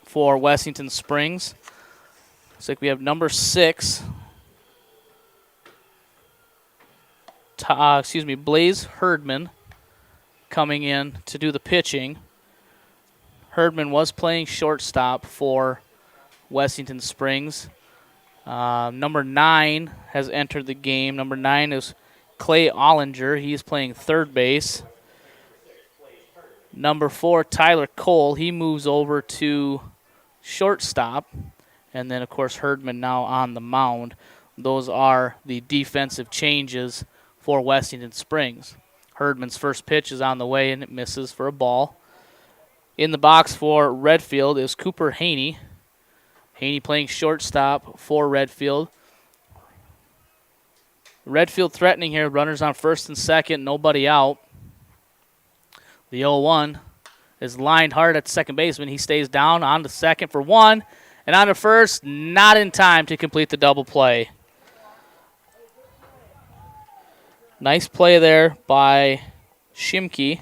for Wessington Springs. Looks like we have number 6, Blaze Herdman coming in to do the pitching. Herdman was playing shortstop for Wessington Springs. Number 9 has entered the game. Number 9 is Clay Ollinger. He's playing third base. Number 4, Tyler Cole. He moves over to shortstop. And then, of course, Herdman now on the mound. Those are the defensive changes for Wessington Springs. Herdman's first pitch is on the way, and it misses for a ball. In the box for Redfield is Cooper Haney. Haney playing shortstop for Redfield. Redfield threatening here. Runners on first and second, nobody out. The 0-1 is lined hard at second baseman. He stays down on to second for 1. And on to first, not in time to complete the double play. Nice play there by Shimke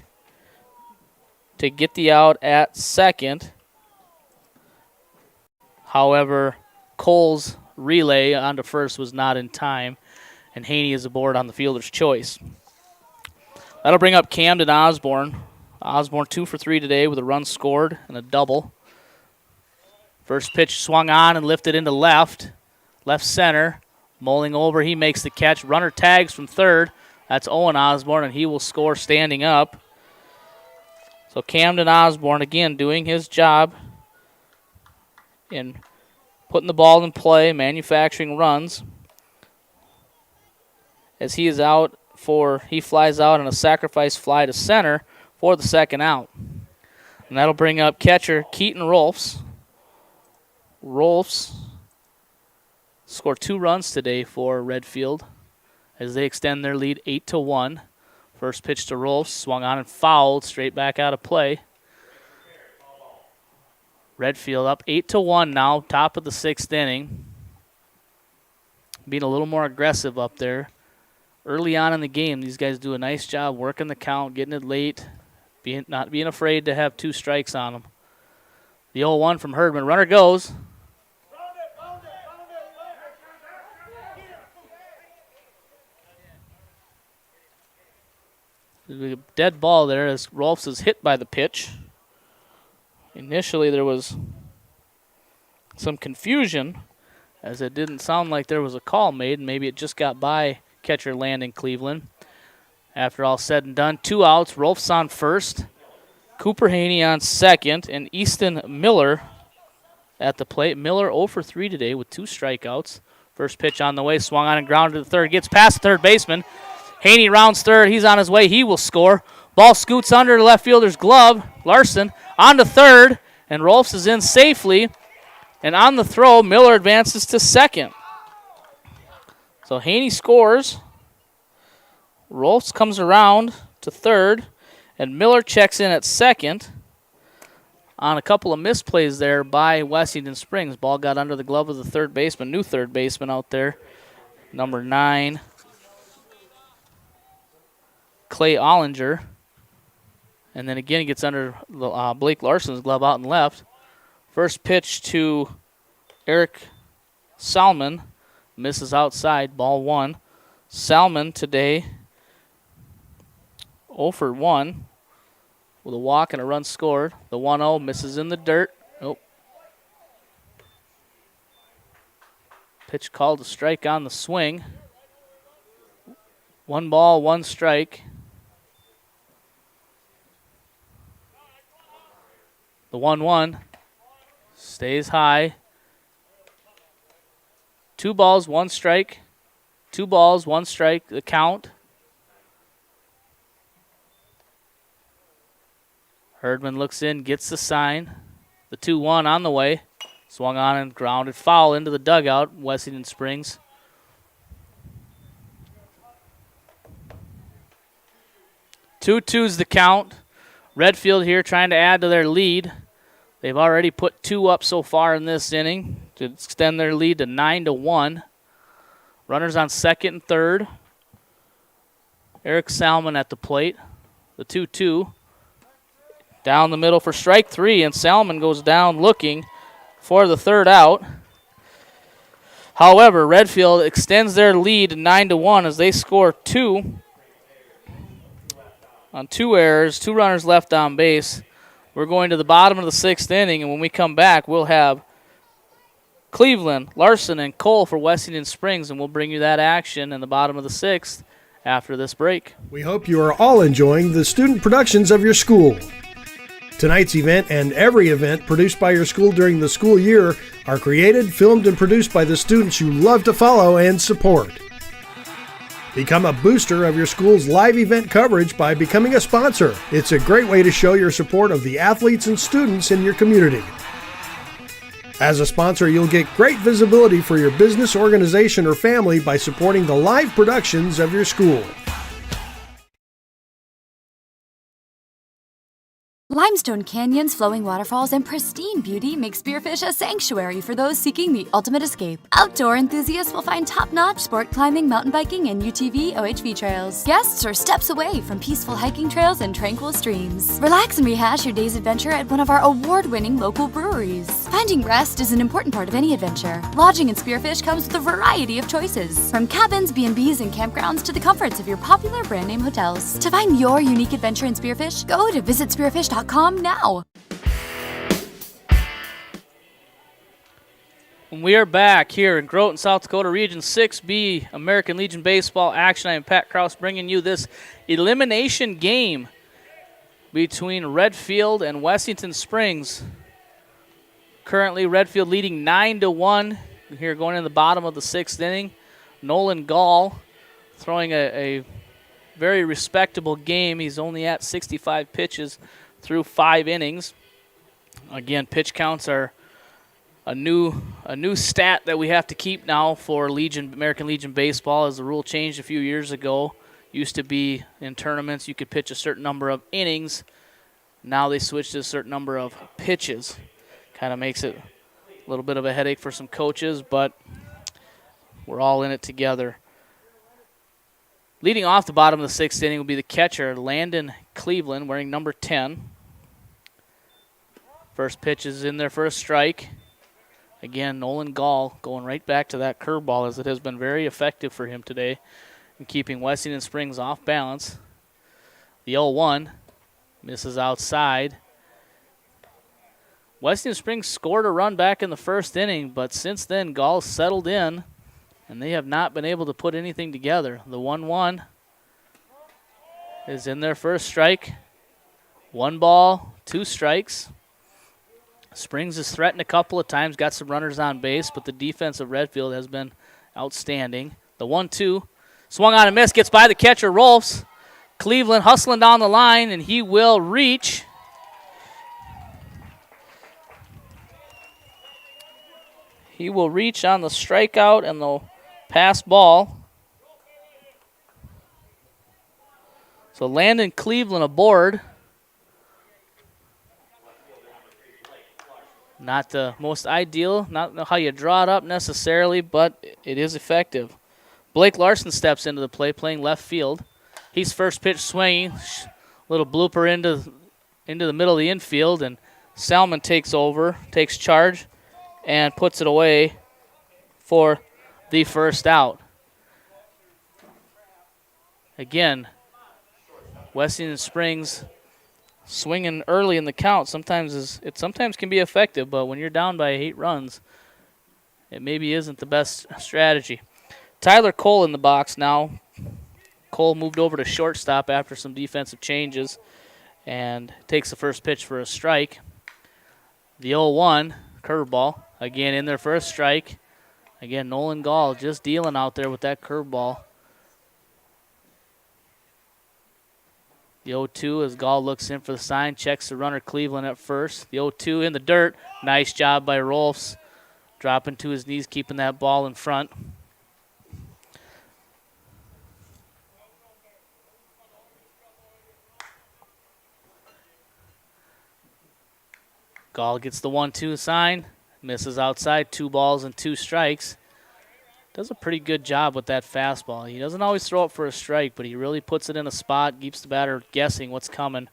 to get the out at second. However, Cole's relay onto first was not in time, and Haney is aboard on the fielder's choice. That'll bring up Camden Osborne. Osborne 2 for 3 today with a run scored and a double. First pitch swung on and lifted into left center. Mulling over, he makes the catch. Runner tags from third. That's Owen Osborne, and he will score standing up. So Camden Osborne, again, doing his job in putting the ball in play, manufacturing runs. As he flies out on a sacrifice fly to center for the second out. And that'll bring up catcher Keaton Rolfs. Rolfs scored 2 runs today for Redfield as they extend their lead 8-1. First pitch to Rolfs, swung on and fouled, straight back out of play. Redfield up 8-1 now, top of the 6th inning. Being a little more aggressive up there. Early on in the game, these guys do a nice job working the count, getting it late, not being afraid to have 2 strikes on them. The 0-1 from Herdman. Runner goes. There's a dead ball there as Rolfs is hit by the pitch. Initially, there was some confusion as it didn't sound like there was a call made. Maybe it just got by catcher Landon Cleveland. After all said and done, 2 outs. Rolfs on first. Cooper Haney on second. And Easton Miller at the plate. Miller 0 for 3 today with 2 strikeouts. First pitch on the way. Swung on and grounded to the third. Gets past the third baseman. Haney rounds third. He's on his way. He will score. Ball scoots under the left fielder's glove. Larson on to third. And Rolfs is in safely. And on the throw, Miller advances to second. So Haney scores. Rolfs comes around to third. And Miller checks in at second on a couple of misplays there by Wessington Springs. Ball got under the glove of the third baseman. New third baseman out there. Number 9. Clay Ollinger. And then again, he gets under Blake Larson's glove out and left. First pitch to Eric Salmon. Misses outside. Ball 1. Salmon today 0 for 1 with a walk and a run scored. The 1-0 misses in the dirt. Oh. Pitch called to strike on the swing. 1 ball, 1 strike. The 1-1 stays high. 2 balls, 1 strike. 2 balls, 1 strike, the count. Herdman looks in, gets the sign. The 2-1 on the way. Swung on and grounded foul into the dugout, Wessington Springs. Two-two's the count. Redfield here trying to add to their lead. They've already put 2 up so far in this inning to extend their lead to 9-1. Runners on second and third. Eric Salmon at the plate. The 2-2. Down the middle for strike 3, and Salmon goes down looking for the third out. However, Redfield extends their lead to 9-1 as they score 2 on 2 errors, 2 runners left on base. We're going to the bottom of the 6th inning, and when we come back, we'll have Cleveland, Larson, and Cole for Wessington Springs, and we'll bring you that action in the bottom of the 6th after this break. We hope you are all enjoying the student productions of your school. Tonight's event and every event produced by your school during the school year are created, filmed, and produced by the students you love to follow and support. Become a booster of your school's live event coverage by becoming a sponsor. It's a great way to show your support of the athletes and students in your community. As a sponsor, you'll get great visibility for your business, organization, or family by supporting the live productions of your school. Limestone canyons, flowing waterfalls, and pristine beauty make Spearfish a sanctuary for those seeking the ultimate escape. Outdoor enthusiasts will find top-notch sport climbing, mountain biking, and UTV OHV trails. Guests are steps away from peaceful hiking trails and tranquil streams. Relax and rehash your day's adventure at one of our award-winning local breweries. Finding rest is an important part of any adventure. Lodging in Spearfish comes with a variety of choices, from cabins, B&Bs, and campgrounds to the comforts of your popular brand-name hotels. To find your unique adventure in Spearfish, go to visitspearfish.com now. We are back here in Groton, South Dakota, Region 6B, American Legion Baseball action. I am Pat Kraus bringing you this elimination game between Redfield and Wessington Springs. Currently, Redfield leading 9-1 here going in the bottom of the 6th inning. Nolan Gall throwing a very respectable game. He's only at 65 pitches through 5 innings. Again, pitch counts are a new stat that we have to keep now for American Legion Baseball, as the rule changed a few years ago. Used to be in tournaments you could pitch a certain number of innings. Now they switched to a certain number of pitches. Kind of makes it a little bit of a headache for some coaches, but we're all in it together. Leading off the bottom of the 6th inning will be the catcher, Landon Cleveland, wearing number 10. First pitch is in there for a strike. Again, Nolan Gall going right back to that curveball, as it has been very effective for him today in keeping Wessington Springs off balance. The 0-1 misses outside. Wessington Springs scored a run back in the 1st inning, but since then Gall settled in, and they have not been able to put anything together. The 1-1 is in there for a strike. 1 ball, 2 strikes. Springs has threatened a couple of times, got some runners on base, but the defense of Redfield has been outstanding. The 1-2, swung on and missed, gets by the catcher, Rolfs. Cleveland hustling down the line, and he will reach. He will reach on the strikeout and the pass ball. So Landon Cleveland aboard. Not the most ideal, not how you draw it up necessarily, but it is effective. Blake Larson steps into the play, playing left field. He's first pitch swinging, little blooper into the middle of the infield, and Salmon takes over, takes charge, and puts it away for the first out. Again, Wessington Springs swinging early in the count sometimes can be effective, but when you're down by 8 runs, it maybe isn't the best strategy. Tyler Cole in the box now. Cole moved over to shortstop after some defensive changes and takes the first pitch for a strike. The 0-1 curveball, again in there for a strike. Again, Nolan Gall just dealing out there with that curveball. The 0-2 as Gall looks in for the sign, checks the runner Cleveland at first. The 0-2 in the dirt. Nice job by Rolfs, dropping to his knees, keeping that ball in front. Gall gets the 1-2 sign, misses outside, 2 balls and 2 strikes. Does a pretty good job with that fastball. He doesn't always throw it for a strike, but he really puts it in a spot, keeps the batter guessing what's coming.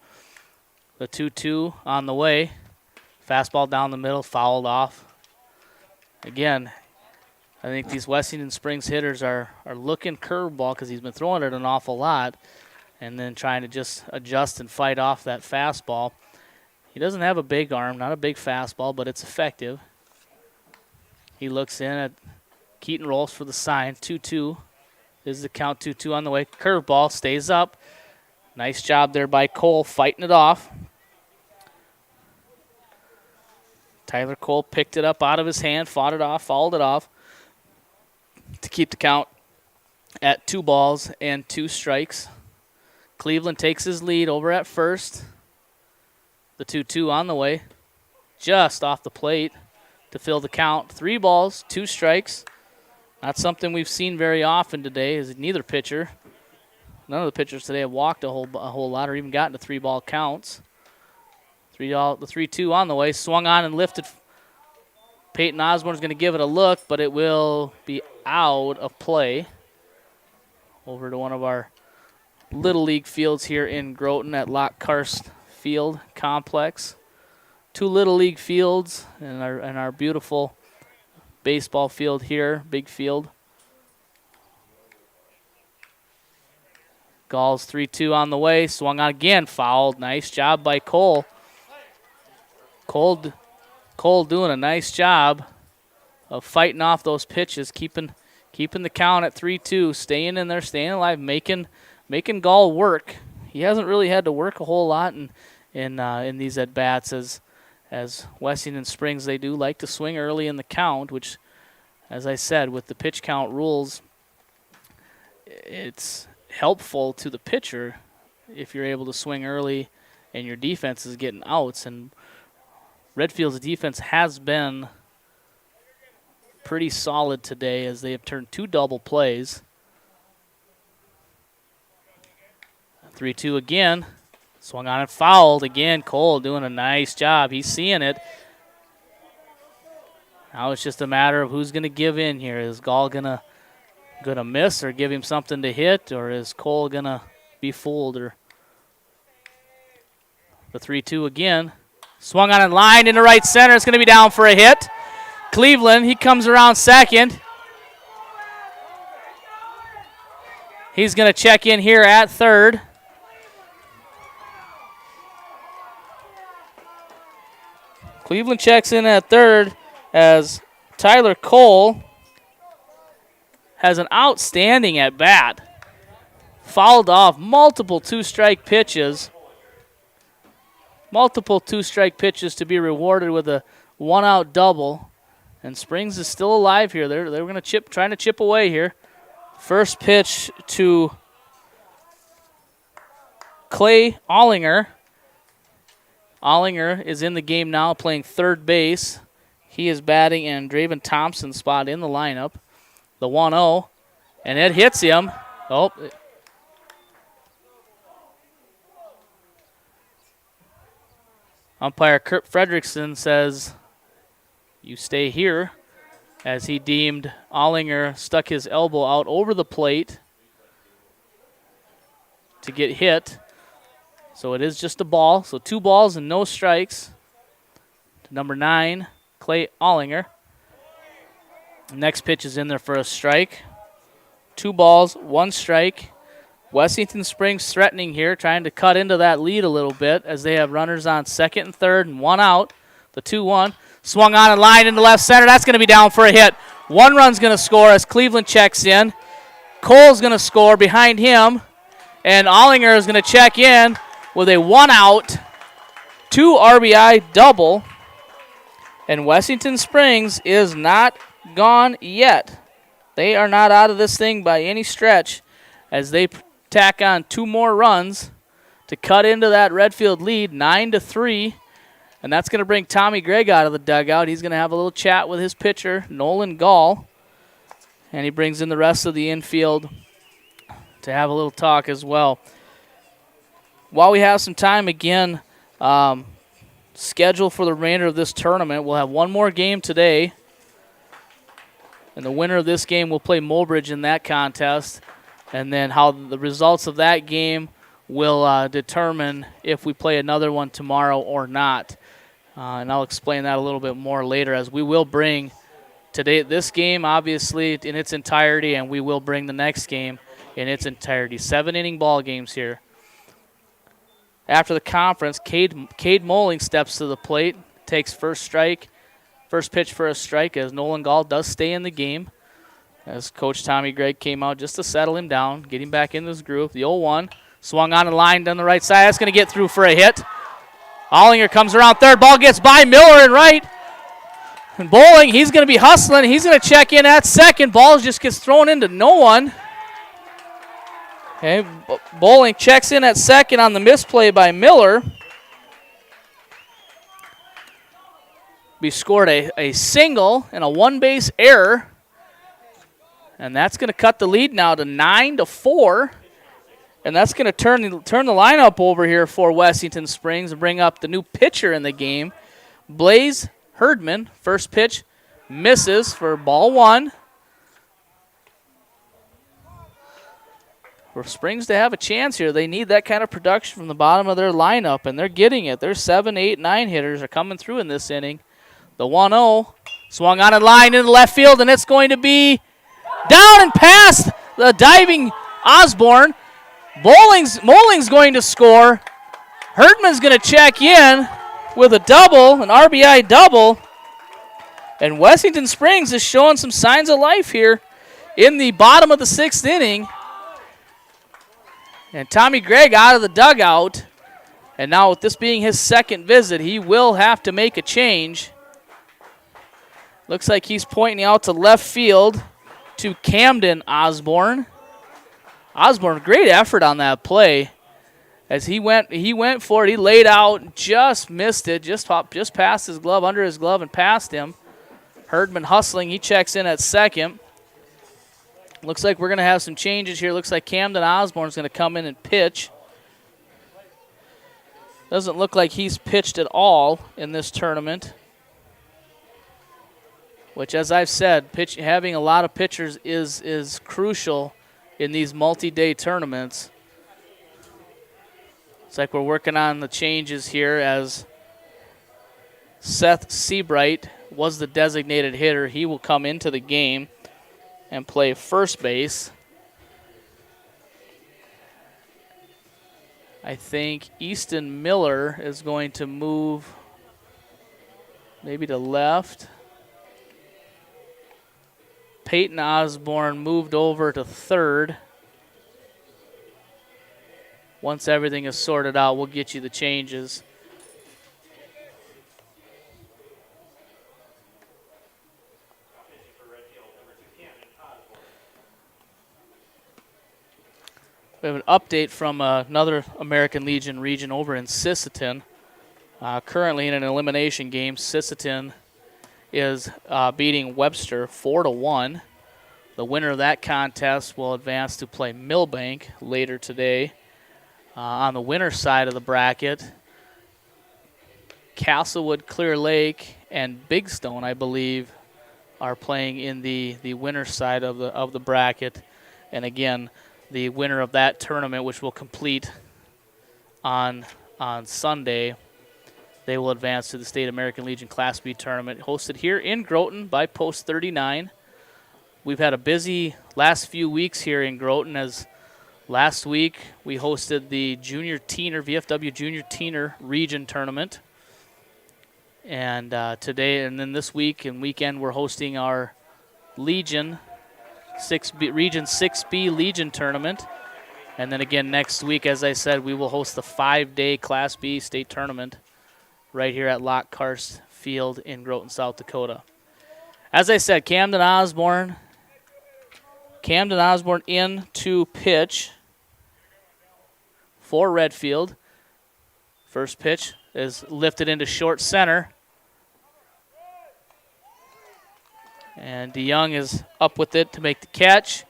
The 2-2 on the way. Fastball down the middle, fouled off. Again, I think these Wessington Springs hitters are looking curveball because he's been throwing it an awful lot. and then trying to just adjust and fight off that fastball. He doesn't have a big arm, not a big fastball, but it's effective. He looks in at Keaton, rolls for the sign. 2-2 is the count. 2-2 on the way. Curveball stays up. Nice job there by Cole fighting it off. Tyler Cole picked it up out of his hand, fought it off, fouled it off to keep the count at 2 balls and 2 strikes. Cleveland takes his lead over at first. The 2-2 on the way, just off the plate to fill the count. 3 balls, 2 strikes. Not something we've seen very often today, as none of the pitchers today have walked a whole lot or even gotten to 3-ball counts. The 3-2 on the way, swung on and lifted. Peyton Osborne's going to give it a look, but it will be out of play. Over to one of our Little League fields here in Groton at Lockkarst Field Complex. 2 Little League fields and our beautiful baseball field here, big field. Gall's 3-2 on the way, swung on again, fouled. Nice job by Cole. Cole doing a nice job of fighting off those pitches, keeping the count at 3-2, staying in there, staying alive, making Gall work. He hasn't really had to work a whole lot in these at bats, as Wessington Springs, they do like to swing early in the count, which, as I said, with the pitch count rules, it's helpful to the pitcher if you're able to swing early and your defense is getting outs. And Redfield's defense has been pretty solid today as they have turned 2 double plays. 3-2 again. Swung on and fouled again. Cole doing a nice job. He's seeing it. Now it's just a matter of who's going to give in here. Is Gall gonna miss or give him something to hit, or is Cole gonna be fooled? Or the 3-2 again. Swung on and lined into right center. It's going to be down for a hit. Cleveland, he comes around second. He's going to check in here at third. Cleveland checks in at third as Tyler Cole has an outstanding at bat. Fouled off multiple 2-strike pitches. Multiple 2-strike pitches to be rewarded with a 1-out double. And Springs is still alive here. They're going to trying to chip away here. First pitch to Clay Ollinger. Ollinger is in the game now, playing third base. He is batting in Draven Thompson's spot in the lineup. The 1-0, and it hits him. Oh. Umpire Kurt Fredrickson says, you stay here, as he deemed Ollinger stuck his elbow out over the plate to get hit. So it is just a ball. So 2 balls and no strikes to number 9, Clay Ollinger. Next pitch is in there for a strike. 2 balls, 1 strike. Wessington Springs threatening here, trying to cut into that lead a little bit as they have runners on second and third and 1 out. The 2-1. Swung on and lined into left center. That's going to be down for a hit. 1 run's going to score as Cleveland checks in. Cole's going to score behind him. And Ollinger is going to check in with a 1-out, 2 RBI double. And Wessington Springs is not gone yet. They are not out of this thing by any stretch as they tack on 2 more runs to cut into that Redfield lead, 9-3. And that's going to bring Tommy Gregg out of the dugout. He's going to have a little chat with his pitcher, Nolan Gall. And he brings in the rest of the infield to have a little talk as well. While we have some time, again, scheduled for the remainder of this tournament, we'll have 1 more game today. And the winner of this game will play Mulbridge in that contest. And then how the results of that game will determine if we play another one tomorrow or not. And I'll explain that a little bit more later, as we will bring this game, obviously, in its entirety, and we will bring the next game in its entirety. 7-inning ball games here after the conference, Cade Moling steps to the plate, takes first pitch for a strike as Nolan Gall does stay in the game. As Coach Tommy Gregg came out just to settle him down, get him back in this groove. The 0-1 swung on and lined down the right side. That's going to get through for a hit. Ollinger comes around third. Ball gets by Miller in right. And Bowling, he's going to be hustling. He's going to check in at second. Ball just gets thrown into no one. Okay, Bowling checks in at second on the misplay by Miller. We scored a single and a one-base error. And that's going to cut the lead now to 9-4. And that's going to turn the lineup over here for Wessington Springs and bring up the new pitcher in the game, Blaze Herdman. First pitch misses for ball one. For Springs to have a chance here, they need that kind of production from the bottom of their lineup, and they're getting it. Their 7, 8, 9 hitters are coming through in this inning. The 1-0 swung on and lined into left field, and it's going to be down and past the diving Osborne. Molling's going to score. Herdman's going to check in with a double, an RBI double. And Wessington Springs is showing some signs of life here in the bottom of the 6th inning. And Tommy Gregg out of the dugout. And now with this being his second visit, he will have to make a change. Looks like he's pointing out to left field to Camden Osborne. Osborne, great effort on that play. As he went for it, he laid out, just missed it, just past his glove, under his glove, and past him. Herdman hustling, he checks in at second. Looks like we're going to have some changes here. Looks like Camden Osborne's going to come in and pitch. Doesn't look like he's pitched at all in this tournament, which, as I've said, having a lot of pitchers is crucial in these multi-day tournaments. It's like we're working on the changes here as Seth Seabright was the designated hitter. He will come into the game and play first base. I think Easton Miller is going to move maybe to left. Peyton Osborne moved over to third. Once everything is sorted out, we'll get you the changes. We have an update from another American Legion region over in Sisseton. Currently in an elimination game, Sisseton is beating Webster 4-1. The winner of that contest will advance to play Millbank later today. On the winner's side of the bracket, Castlewood, Clear Lake, and Big Stone, I believe, are playing in the winner's side of the bracket. And again, the winner of that tournament, which will complete on Sunday, they will advance to the State American Legion Class B tournament, hosted here in Groton by Post 39. We've had a busy last few weeks here in Groton, as last week we hosted the Junior Teener, VFW Junior Teener Region Tournament. And today, and then this week and weekend, we're hosting our Legion 6B, Region 6B Legion Tournament. And then again next week, as I said, we will host the 5-day Class B state tournament right here at Lockhart Field in Groton, South Dakota. As I said, Camden Osborne in to pitch for Redfield. First pitch is lifted into short center. And DeYoung is up with it to make the catch.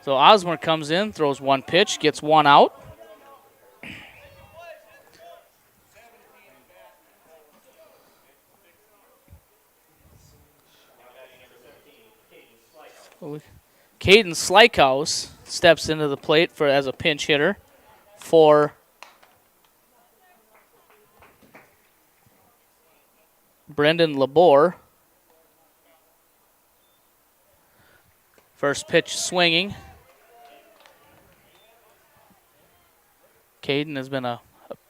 So Osborne comes in, throws one pitch, gets one out. Caden Slykehouse steps into the plate as a pinch hitter for Brendan Labor. First pitch swinging. Caden has been a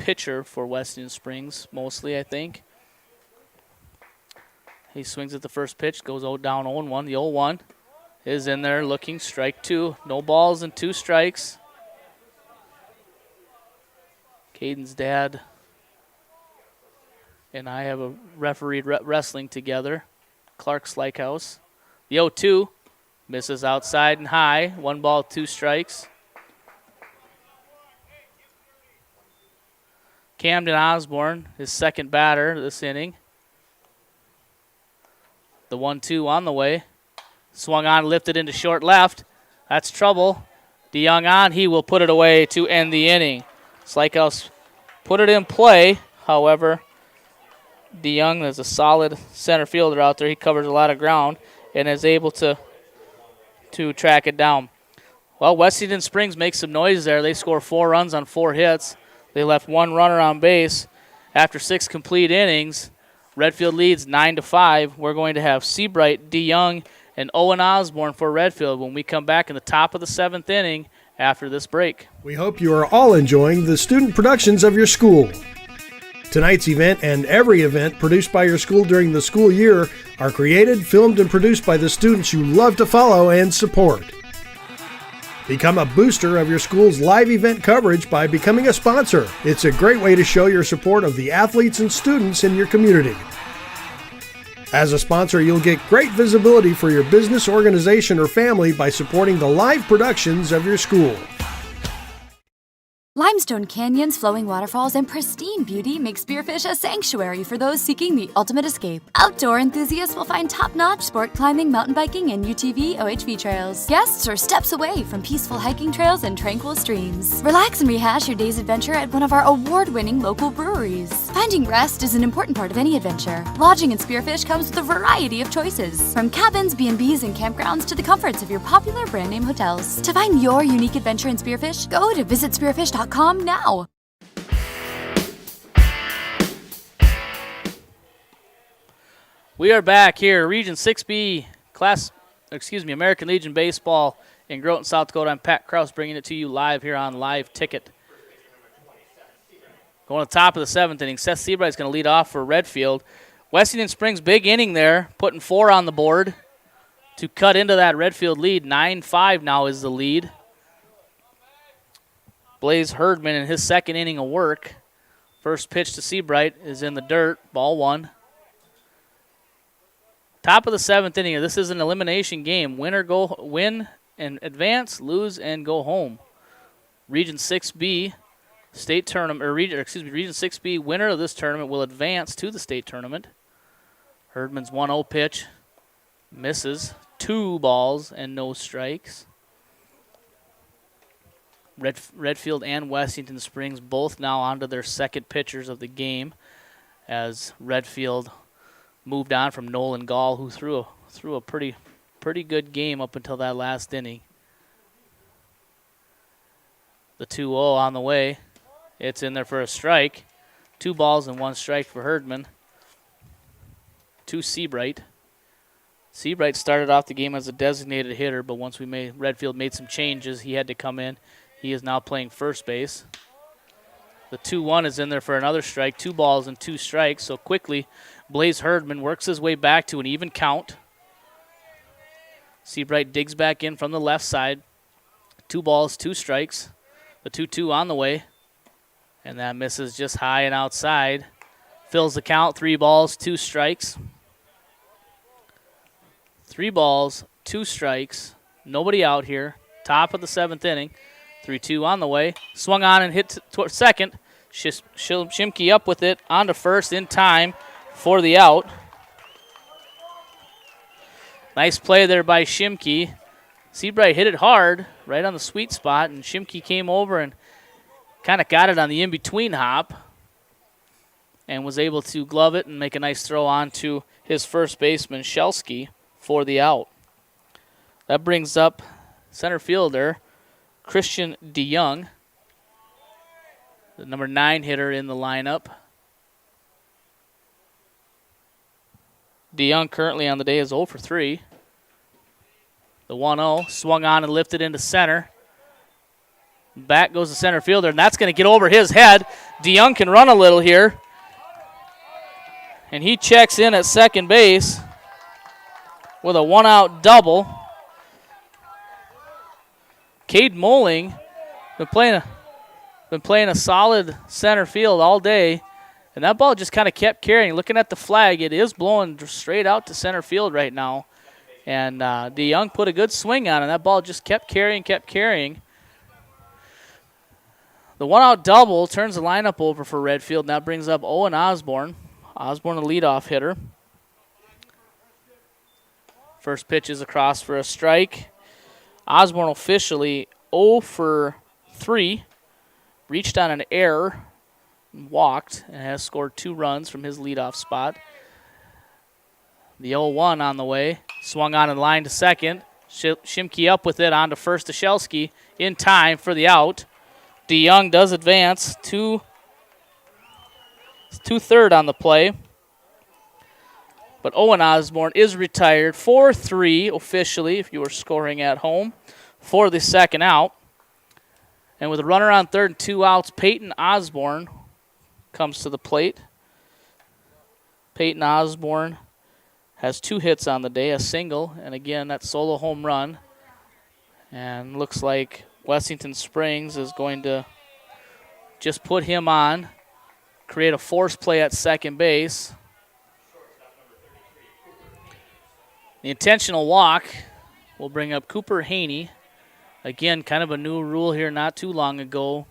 pitcher for Wessington Springs, mostly, I think. He swings at the first pitch, goes down 0-1. The 0-1 is in there looking, strike two. No balls and 2 strikes. Caden's dad and I have a refereed wrestling together. Clark Slykehouse. The 0-2 misses outside and high. 1 ball, 2 strikes. Camden Osborne, his second batter this inning. The 1-2 on the way. Swung on, lifted into short left. That's trouble. DeYoung on, he will put it away to end the inning. Slykehouse put it in play. However, DeYoung is a solid center fielder out there. He covers a lot of ground and is able to track it down. Well, Wessington Springs makes some noise there. They score 4 runs on 4 hits. They left 1 runner on base. After 6 complete innings, Redfield leads 9-5. We're going to have Seabright, DeYoung, and Owen Osborne for Redfield when we come back in the top of the 7th inning after this break. We hope you are all enjoying the student productions of your school. Tonight's event and every event produced by your school during the school year are created, filmed, and produced by the students you love to follow and support. Become a booster of your school's live event coverage by becoming a sponsor. It's a great way to show your support of the athletes and students in your community. As a sponsor, you'll get great visibility for your business, organization, or family by supporting the live productions of your school. Limestone canyons, flowing waterfalls, and pristine beauty make Spearfish a sanctuary for those seeking the ultimate escape. Outdoor enthusiasts will find top-notch sport climbing, mountain biking, and UTV OHV trails. Guests are steps away from peaceful hiking trails and tranquil streams. Relax and rehash your day's adventure at one of our award-winning local breweries. Finding rest is an important part of any adventure. Lodging in Spearfish comes with a variety of choices, from cabins, B&Bs, and campgrounds to the comforts of your popular brand-name hotels. To find your unique adventure in Spearfish, go to visitspearfish.com now. We are back here, Region 6B American Legion Baseball in Groton, South Dakota. I'm Pat Kraus bringing it to you live here on Live Ticket. Going to the top of the 7th inning, Seth Seabright is going to lead off for Redfield. Wessington Springs, big inning there, putting 4 on the board to cut into that Redfield lead. 9-5 now is the lead. Blaze Herdman in his second inning of work. First pitch to Seabright is in the dirt, ball 1. Top of the 7th inning. This is an elimination game. Win and advance, lose and go home. Region 6B state tournament, or Region 6B winner of this tournament will advance to the state tournament. Herdman's 1-0 pitch misses. 2 balls and no strikes. Redfield and Wessington Springs both now onto their second pitchers of the game, as Redfield moved on from Nolan Gall, who threw a pretty good game up until that last inning. The 2-0 on the way. It's in there for a strike. 2 balls and 1 strike for Herdman. To Seabright. Seabright started off the game as a designated hitter, but once Redfield made some changes, he had to come in. He is now playing first base. The 2-1 is in there for another strike. 2 balls and 2 strikes. So quickly, Blaze Herdman works his way back to an even count. Seabright digs back in from the left side. 2 balls, 2 strikes. The 2-2 on the way. And that misses just high and outside. Fills the count. 3 balls, 2 strikes. 3 balls, 2 strikes. Nobody out here. Top of the 7th inning. 3-2 on the way. Swung on and hit towards second. Shimke up with it onto first in time for the out. Nice play there by Shimke. Seabright hit it hard right on the sweet spot, and Shimke came over and kind of got it on the in-between hop and was able to glove it and make a nice throw on to his first baseman, Shelsky, for the out. That brings up center fielder Christian DeYoung, the number 9 hitter in the lineup. DeYoung currently on the day is 0 for 3. The 1-0 swung on and lifted into center. Back goes the center fielder, and that's going to get over his head. DeYoung can run a little here. And he checks in at second base with a one-out double. Cade Moling been playing a solid center field all day, and that ball just kind of kept carrying. Looking at the flag, it is blowing straight out to center field right now. And DeYoung put a good swing on it, and that ball just kept carrying, The one-out double turns the lineup over for Redfield, and that brings up Owen Osborne. Osborne, the leadoff hitter. First pitch is across for a strike. Osborne officially 0 for 3. Reached on an error, walked, and has scored 2 runs from his leadoff spot. The 0-1 on the way. Swung on and line to second. Shimke up with it on to first to Shelsky in time for the out. DeYoung does advance to third on the play. But Owen Osborne is retired 4-3 officially, if you were scoring at home, for the second out. And with a runner on third and 2 outs, Peyton Osborne comes to the plate. Peyton Osborne has 2 hits on the day, a single, and again, that solo home run. And looks like Wessington Springs is going to just put him on, create a force play at second base. The intentional walk will bring up Cooper Haney. Again, kind of a new rule here not too long ago.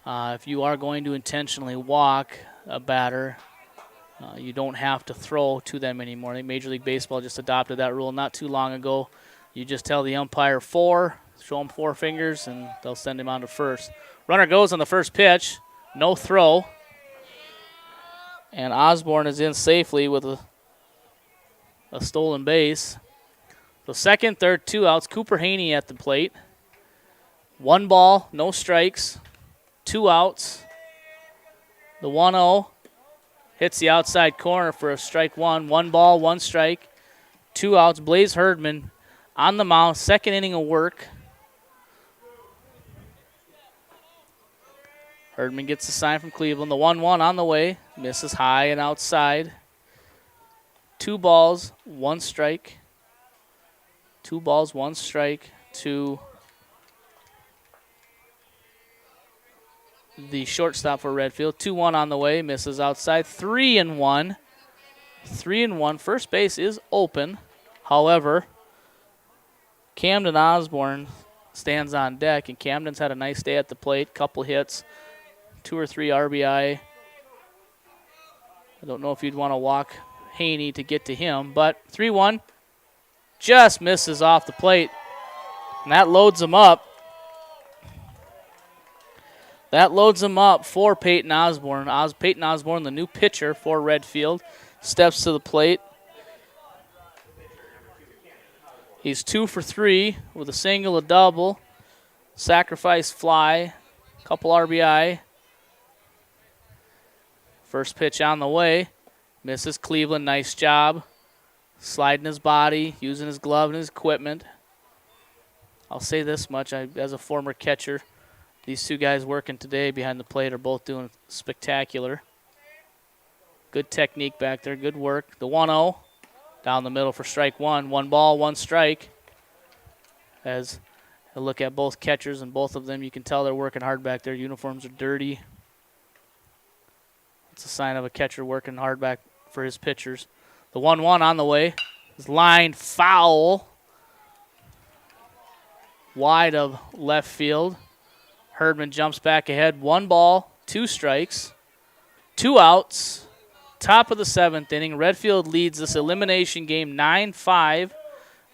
If you are going to intentionally walk a batter, you don't have to throw to them anymore. I think Major League Baseball just adopted that rule not too long ago. You just tell the umpire 4, show him 4 fingers, and they'll send him on to first. Runner goes on the first pitch, no throw. And Osborne is in safely with a stolen base. So second, third, 2 outs. Cooper Haney at the plate. 1 ball, no strikes, 2 outs. The 1-0 hits the outside corner for a strike 1. 1 ball, 1 strike, 2 outs. Blaze Herdman on the mound, second inning of work. Herdman gets the sign from Cleveland. The 1-1 on the way, misses high and outside. 2 balls, 1 strike. 2 balls, 1 strike to the shortstop for Redfield. 2-1 on the way, misses outside. 3-1. 3-1. First base is open. However, Camden Osborne stands on deck, and Camden's had a nice day at the plate. Couple hits, 2 or 3 RBI. I don't know if you'd want to walk Haney to get to him, but 3-1 just misses off the plate, and that loads him up. That loads him up for Peyton Osborne. Peyton Osborne, the new pitcher for Redfield, steps to the plate. He's 2 for 3 with a single, a double, sacrifice fly, couple RBI. First pitch on the way. Misses Cleveland. Nice job. Sliding his body, using his glove and his equipment. I'll say this much. As a former catcher, these 2 guys working today behind the plate are both doing spectacular. Good technique back there. Good work. The 1-0 down the middle for strike 1. 1 ball, 1 strike. As I look at both catchers and both of them, you can tell they're working hard back there. Uniforms are dirty. It's a sign of a catcher working hard back for his pitchers. The 1-1 on the way is lined foul. Wide of left field. Herdman jumps back ahead. 1 ball, 2 strikes, 2 outs. Top of the 7th inning. Redfield leads this elimination game 9-5.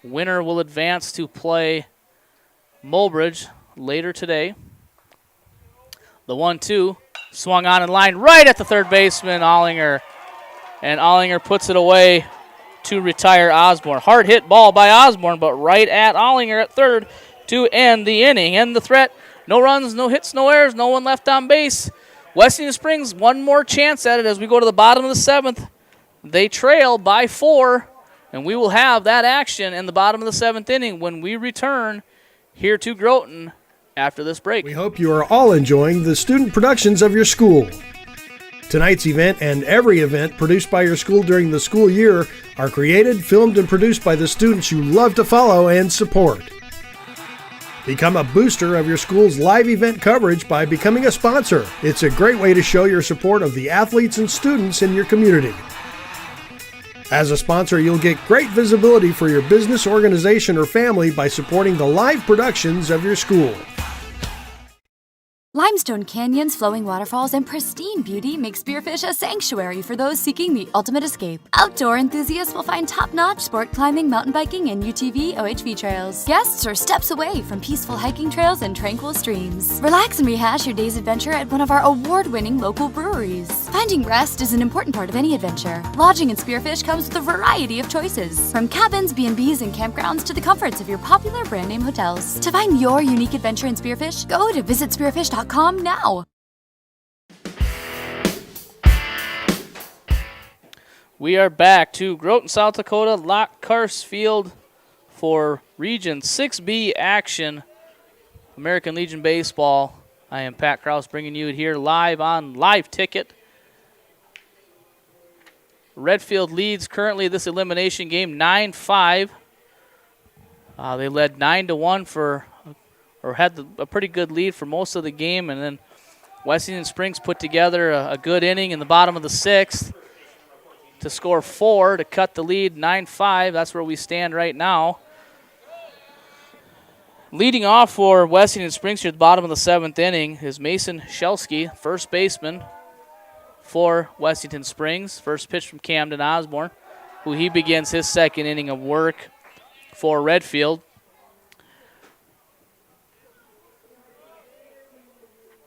Winner will advance to play Mulbridge later today. The 1-2 swung on and line right at the third baseman, Ollinger. And Ollinger puts it away to retire Osborne. Hard hit ball by Osborne, but right at Ollinger at third to end the inning. And the threat, no runs, no hits, no errors, no one left on base. Wessington Springs, 1 more chance at it as we go to the bottom of the 7th. They trail by 4, and we will have that action in the bottom of the 7th inning when we return here to Groton after this break. We hope you are all enjoying the student productions of your school. Tonight's event and every event produced by your school during the school year are created, filmed, and produced by the students you love to follow and support. Become a booster of your school's live event coverage by becoming a sponsor. It's a great way to show your support of the athletes and students in your community. As a sponsor, you'll get great visibility for your business, organization, or family by supporting the live productions of your school. Limestone canyons, flowing waterfalls, and pristine beauty make Spearfish a sanctuary for those seeking the ultimate escape. Outdoor enthusiasts will find top-notch sport climbing, mountain biking, and UTV OHV trails. Guests are steps away from peaceful hiking trails and tranquil streams. Relax and rehash your day's adventure at one of our award-winning local breweries. Finding rest is an important part of any adventure. Lodging in Spearfish comes with a variety of choices, from cabins, B&Bs, and campgrounds to the comforts of your popular brand-name hotels. To find your unique adventure in Spearfish, go to visitspearfish.com now. We are back to Groton, South Dakota, Lockhurst for Region 6B action, American Legion Baseball. I am Pat Krause bringing you here live on Live Ticket. Redfield leads currently this elimination game 9-5. They led 9-1 had a pretty good lead for most of the game, and then Wessington Springs put together a good inning in the bottom of the sixth to score 4 to cut the lead 9-5. That's where we stand right now. Leading off for Wessington Springs here at the bottom of the seventh inning is Mason Shelsky, first baseman for Wessington Springs. First pitch from Camden Osborne, who he begins his second inning of work for Redfield.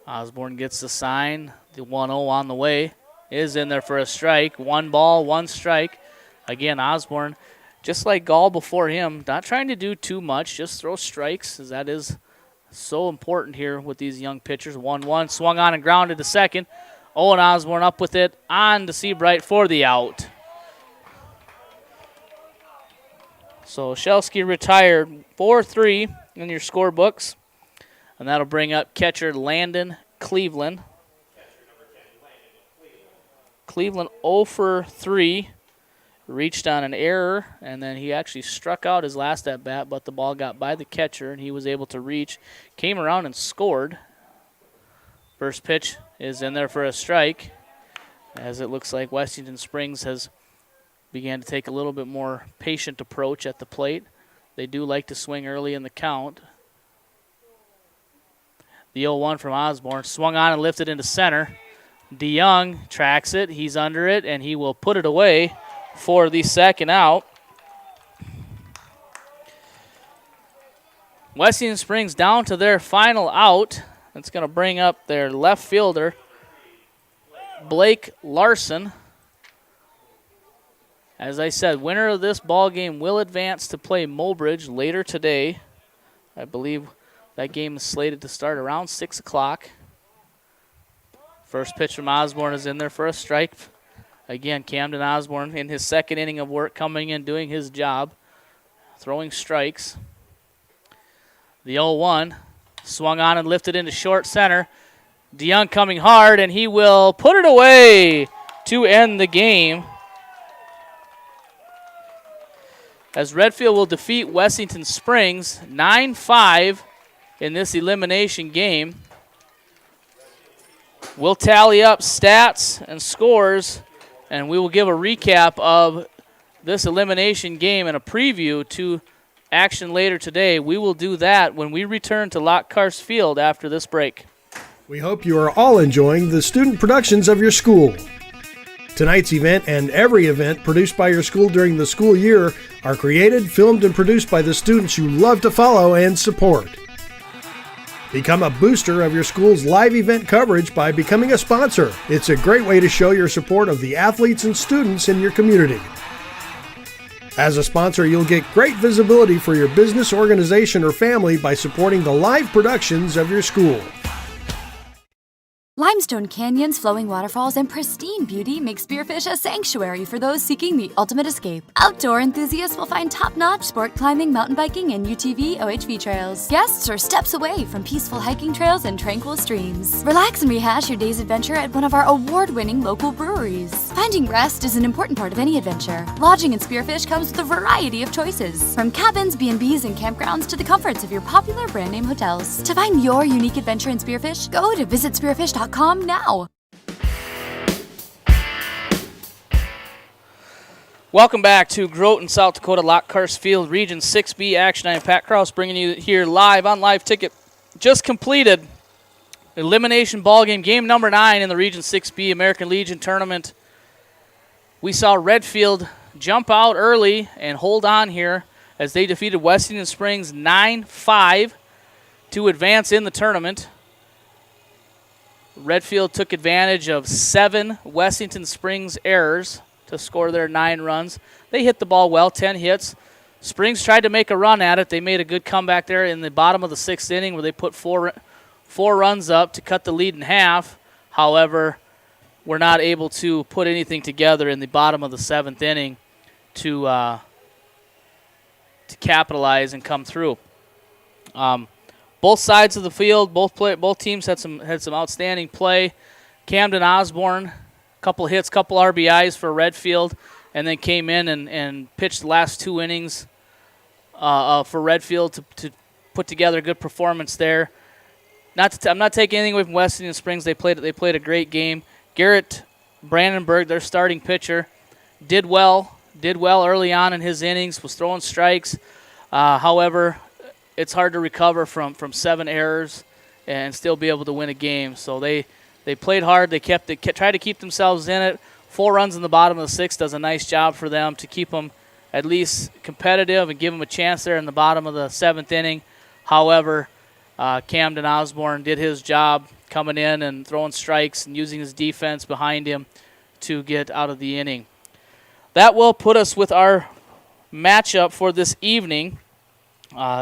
Osborne gets the sign. The 1-0 on the way is in there for a strike. 1 ball, 1 strike. Again, Osborne, just like Gall before him, not trying to do too much, just throw strikes, as that is so important here with these young pitchers. 1-1, swung on and grounded to second. Owen Osborne up with it on to Seabright for the out. So Shelsky retired 4-3 in your scorebooks. And that'll bring up catcher Landon Cleveland. Cleveland 0 for 3. Reached on an error, and then he actually struck out his last at-bat, but the ball got by the catcher, and he was able to reach. Came around and scored. First pitch is in there for a strike, as it looks like Wessington Springs has began to take a little bit more patient approach at the plate. They do like to swing early in the count. The 0-1 from Osborne, swung on and lifted into center. DeYoung tracks it, he's under it, and he will put it away for the second out. Wessington Springs down to their final out. That's going to bring up their left fielder, Blake Larson. As I said, winner of this ball game will advance to play Mobridge later today. I believe that game is slated to start around 6 o'clock. First pitch from Osborne is in there for a strike. Again, Camden Osborne in his second inning of work, coming in, doing his job, throwing strikes. The 0-1, swung on and lifted into short center. DeYoung coming hard, and he will put it away to end the game. As Redfield will defeat Wessington Springs 9-5 in this elimination game. We'll tally up stats and scores, and we will give a recap of this elimination game and a preview to action later today. We will do that when we return to Lockhurst Field after this break. We hope you are all enjoying the student productions of your school. Tonight's event and every event produced by your school during the school year are created, filmed, and produced by the students you love to follow and support. Become a booster of your school's live event coverage by becoming a sponsor. It's a great way to show your support of the athletes and students in your community. As a sponsor, you'll get great visibility for your business, organization, or family by supporting the live productions of your school. Limestone canyons, flowing waterfalls, and pristine beauty make Spearfish a sanctuary for those seeking the ultimate escape. Outdoor enthusiasts will find top-notch sport climbing, mountain biking, and UTV OHV trails. Guests are steps away from peaceful hiking trails and tranquil streams. Relax and rehash your day's adventure at one of our award-winning local breweries. Finding rest is an important part of any adventure. Lodging in Spearfish comes with a variety of choices, from cabins, B&Bs, and campgrounds to the comforts of your popular brand-name hotels. To find your unique adventure in Spearfish, go to visitspearfish.com now. Welcome back to Groton, South Dakota, Lockhurst Field, Region 6B action. I am Pat Krause bringing you here live on Live Ticket. Just completed elimination ball game number 9 in the Region 6B American Legion tournament. We saw Redfield jump out early and hold on here as they defeated Wessington Springs 9-5 to advance in the tournament. Redfield took advantage of 7 Wessington Springs errors to score their 9 runs. They hit the ball well, 10 hits. Springs tried to make a run at it. They made a good comeback there in the bottom of the 6th inning where they put four runs up to cut the lead in half. However, were not able to put anything together in the bottom of the 7th inning to capitalize and come through. Both sides of the field, both teams had some outstanding play. Camden Osborne, couple hits, couple RBIs for Redfield, and then came in and pitched the last 2 innings for Redfield to put together a good performance there. I'm not taking anything away from Wessington Springs. They played a great game. Garrett Brandenburg, their starting pitcher, did well early on in his innings, was throwing strikes. However, it's hard to recover from 7 errors and still be able to win a game. So they played hard. They tried to keep themselves in it. 4 runs in the bottom of the 6th does a nice job for them to keep them at least competitive and give them a chance there in the bottom of the 7th inning. However, Camden Osborne did his job coming in and throwing strikes and using his defense behind him to get out of the inning. That will put us with our matchup for this evening.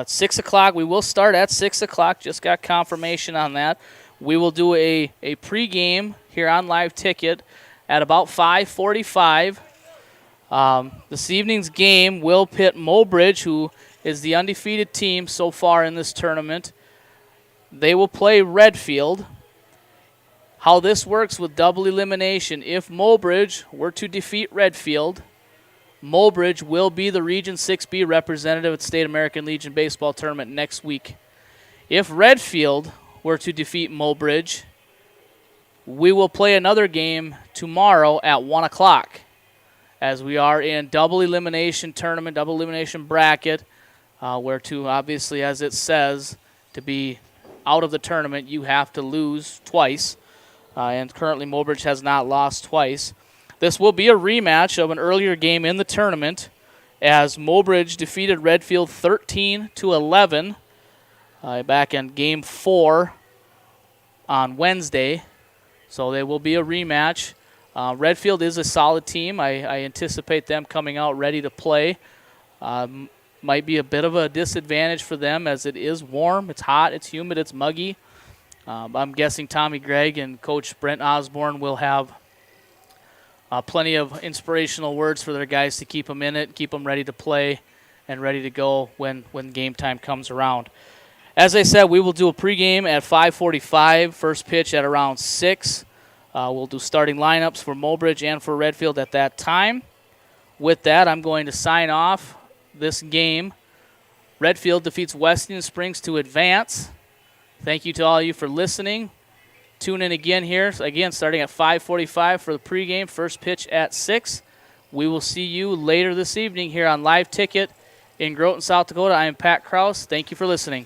6 o'clock. We will start at 6 o'clock. Just got confirmation on that. We will do a pregame here on Live Ticket at about 5:45. This evening's game will pit Mobridge, who is the undefeated team so far in this tournament. They will play Redfield. How this works with double elimination, if Mobridge were to defeat Redfield, Mobridge will be the Region 6B representative at the State American Legion Baseball Tournament next week. If Redfield were to defeat Mobridge, we will play another game tomorrow at 1 o'clock as we are in double elimination tournament, double elimination bracket, where to, obviously, as it says, to be out of the tournament, you have to lose twice. And currently Mobridge has not lost twice. This will be a rematch of an earlier game in the tournament as Mobridge defeated Redfield 13-11 back in Game 4 on Wednesday. So they will be a rematch. Redfield is a solid team. I anticipate them coming out ready to play. Might be a bit of a disadvantage for them as it is warm, it's hot, it's humid, it's muggy. I'm guessing Tommy Gregg and Coach Brent Osborne will have plenty of inspirational words for their guys to keep them in it, keep them ready to play and ready to go when game time comes around. As I said, we will do a pregame at 5:45, first pitch at around 6. We'll do starting lineups for Mobridge and for Redfield at that time. With that, I'm going to sign off this game. Redfield defeats Wessington Springs to advance. Thank you to all of you for listening. Tune in again here, again starting at 5:45 for the pregame, first pitch at 6. We will see you later this evening here on Live Ticket in Groton, South Dakota. I am Pat Krause. Thank you for listening.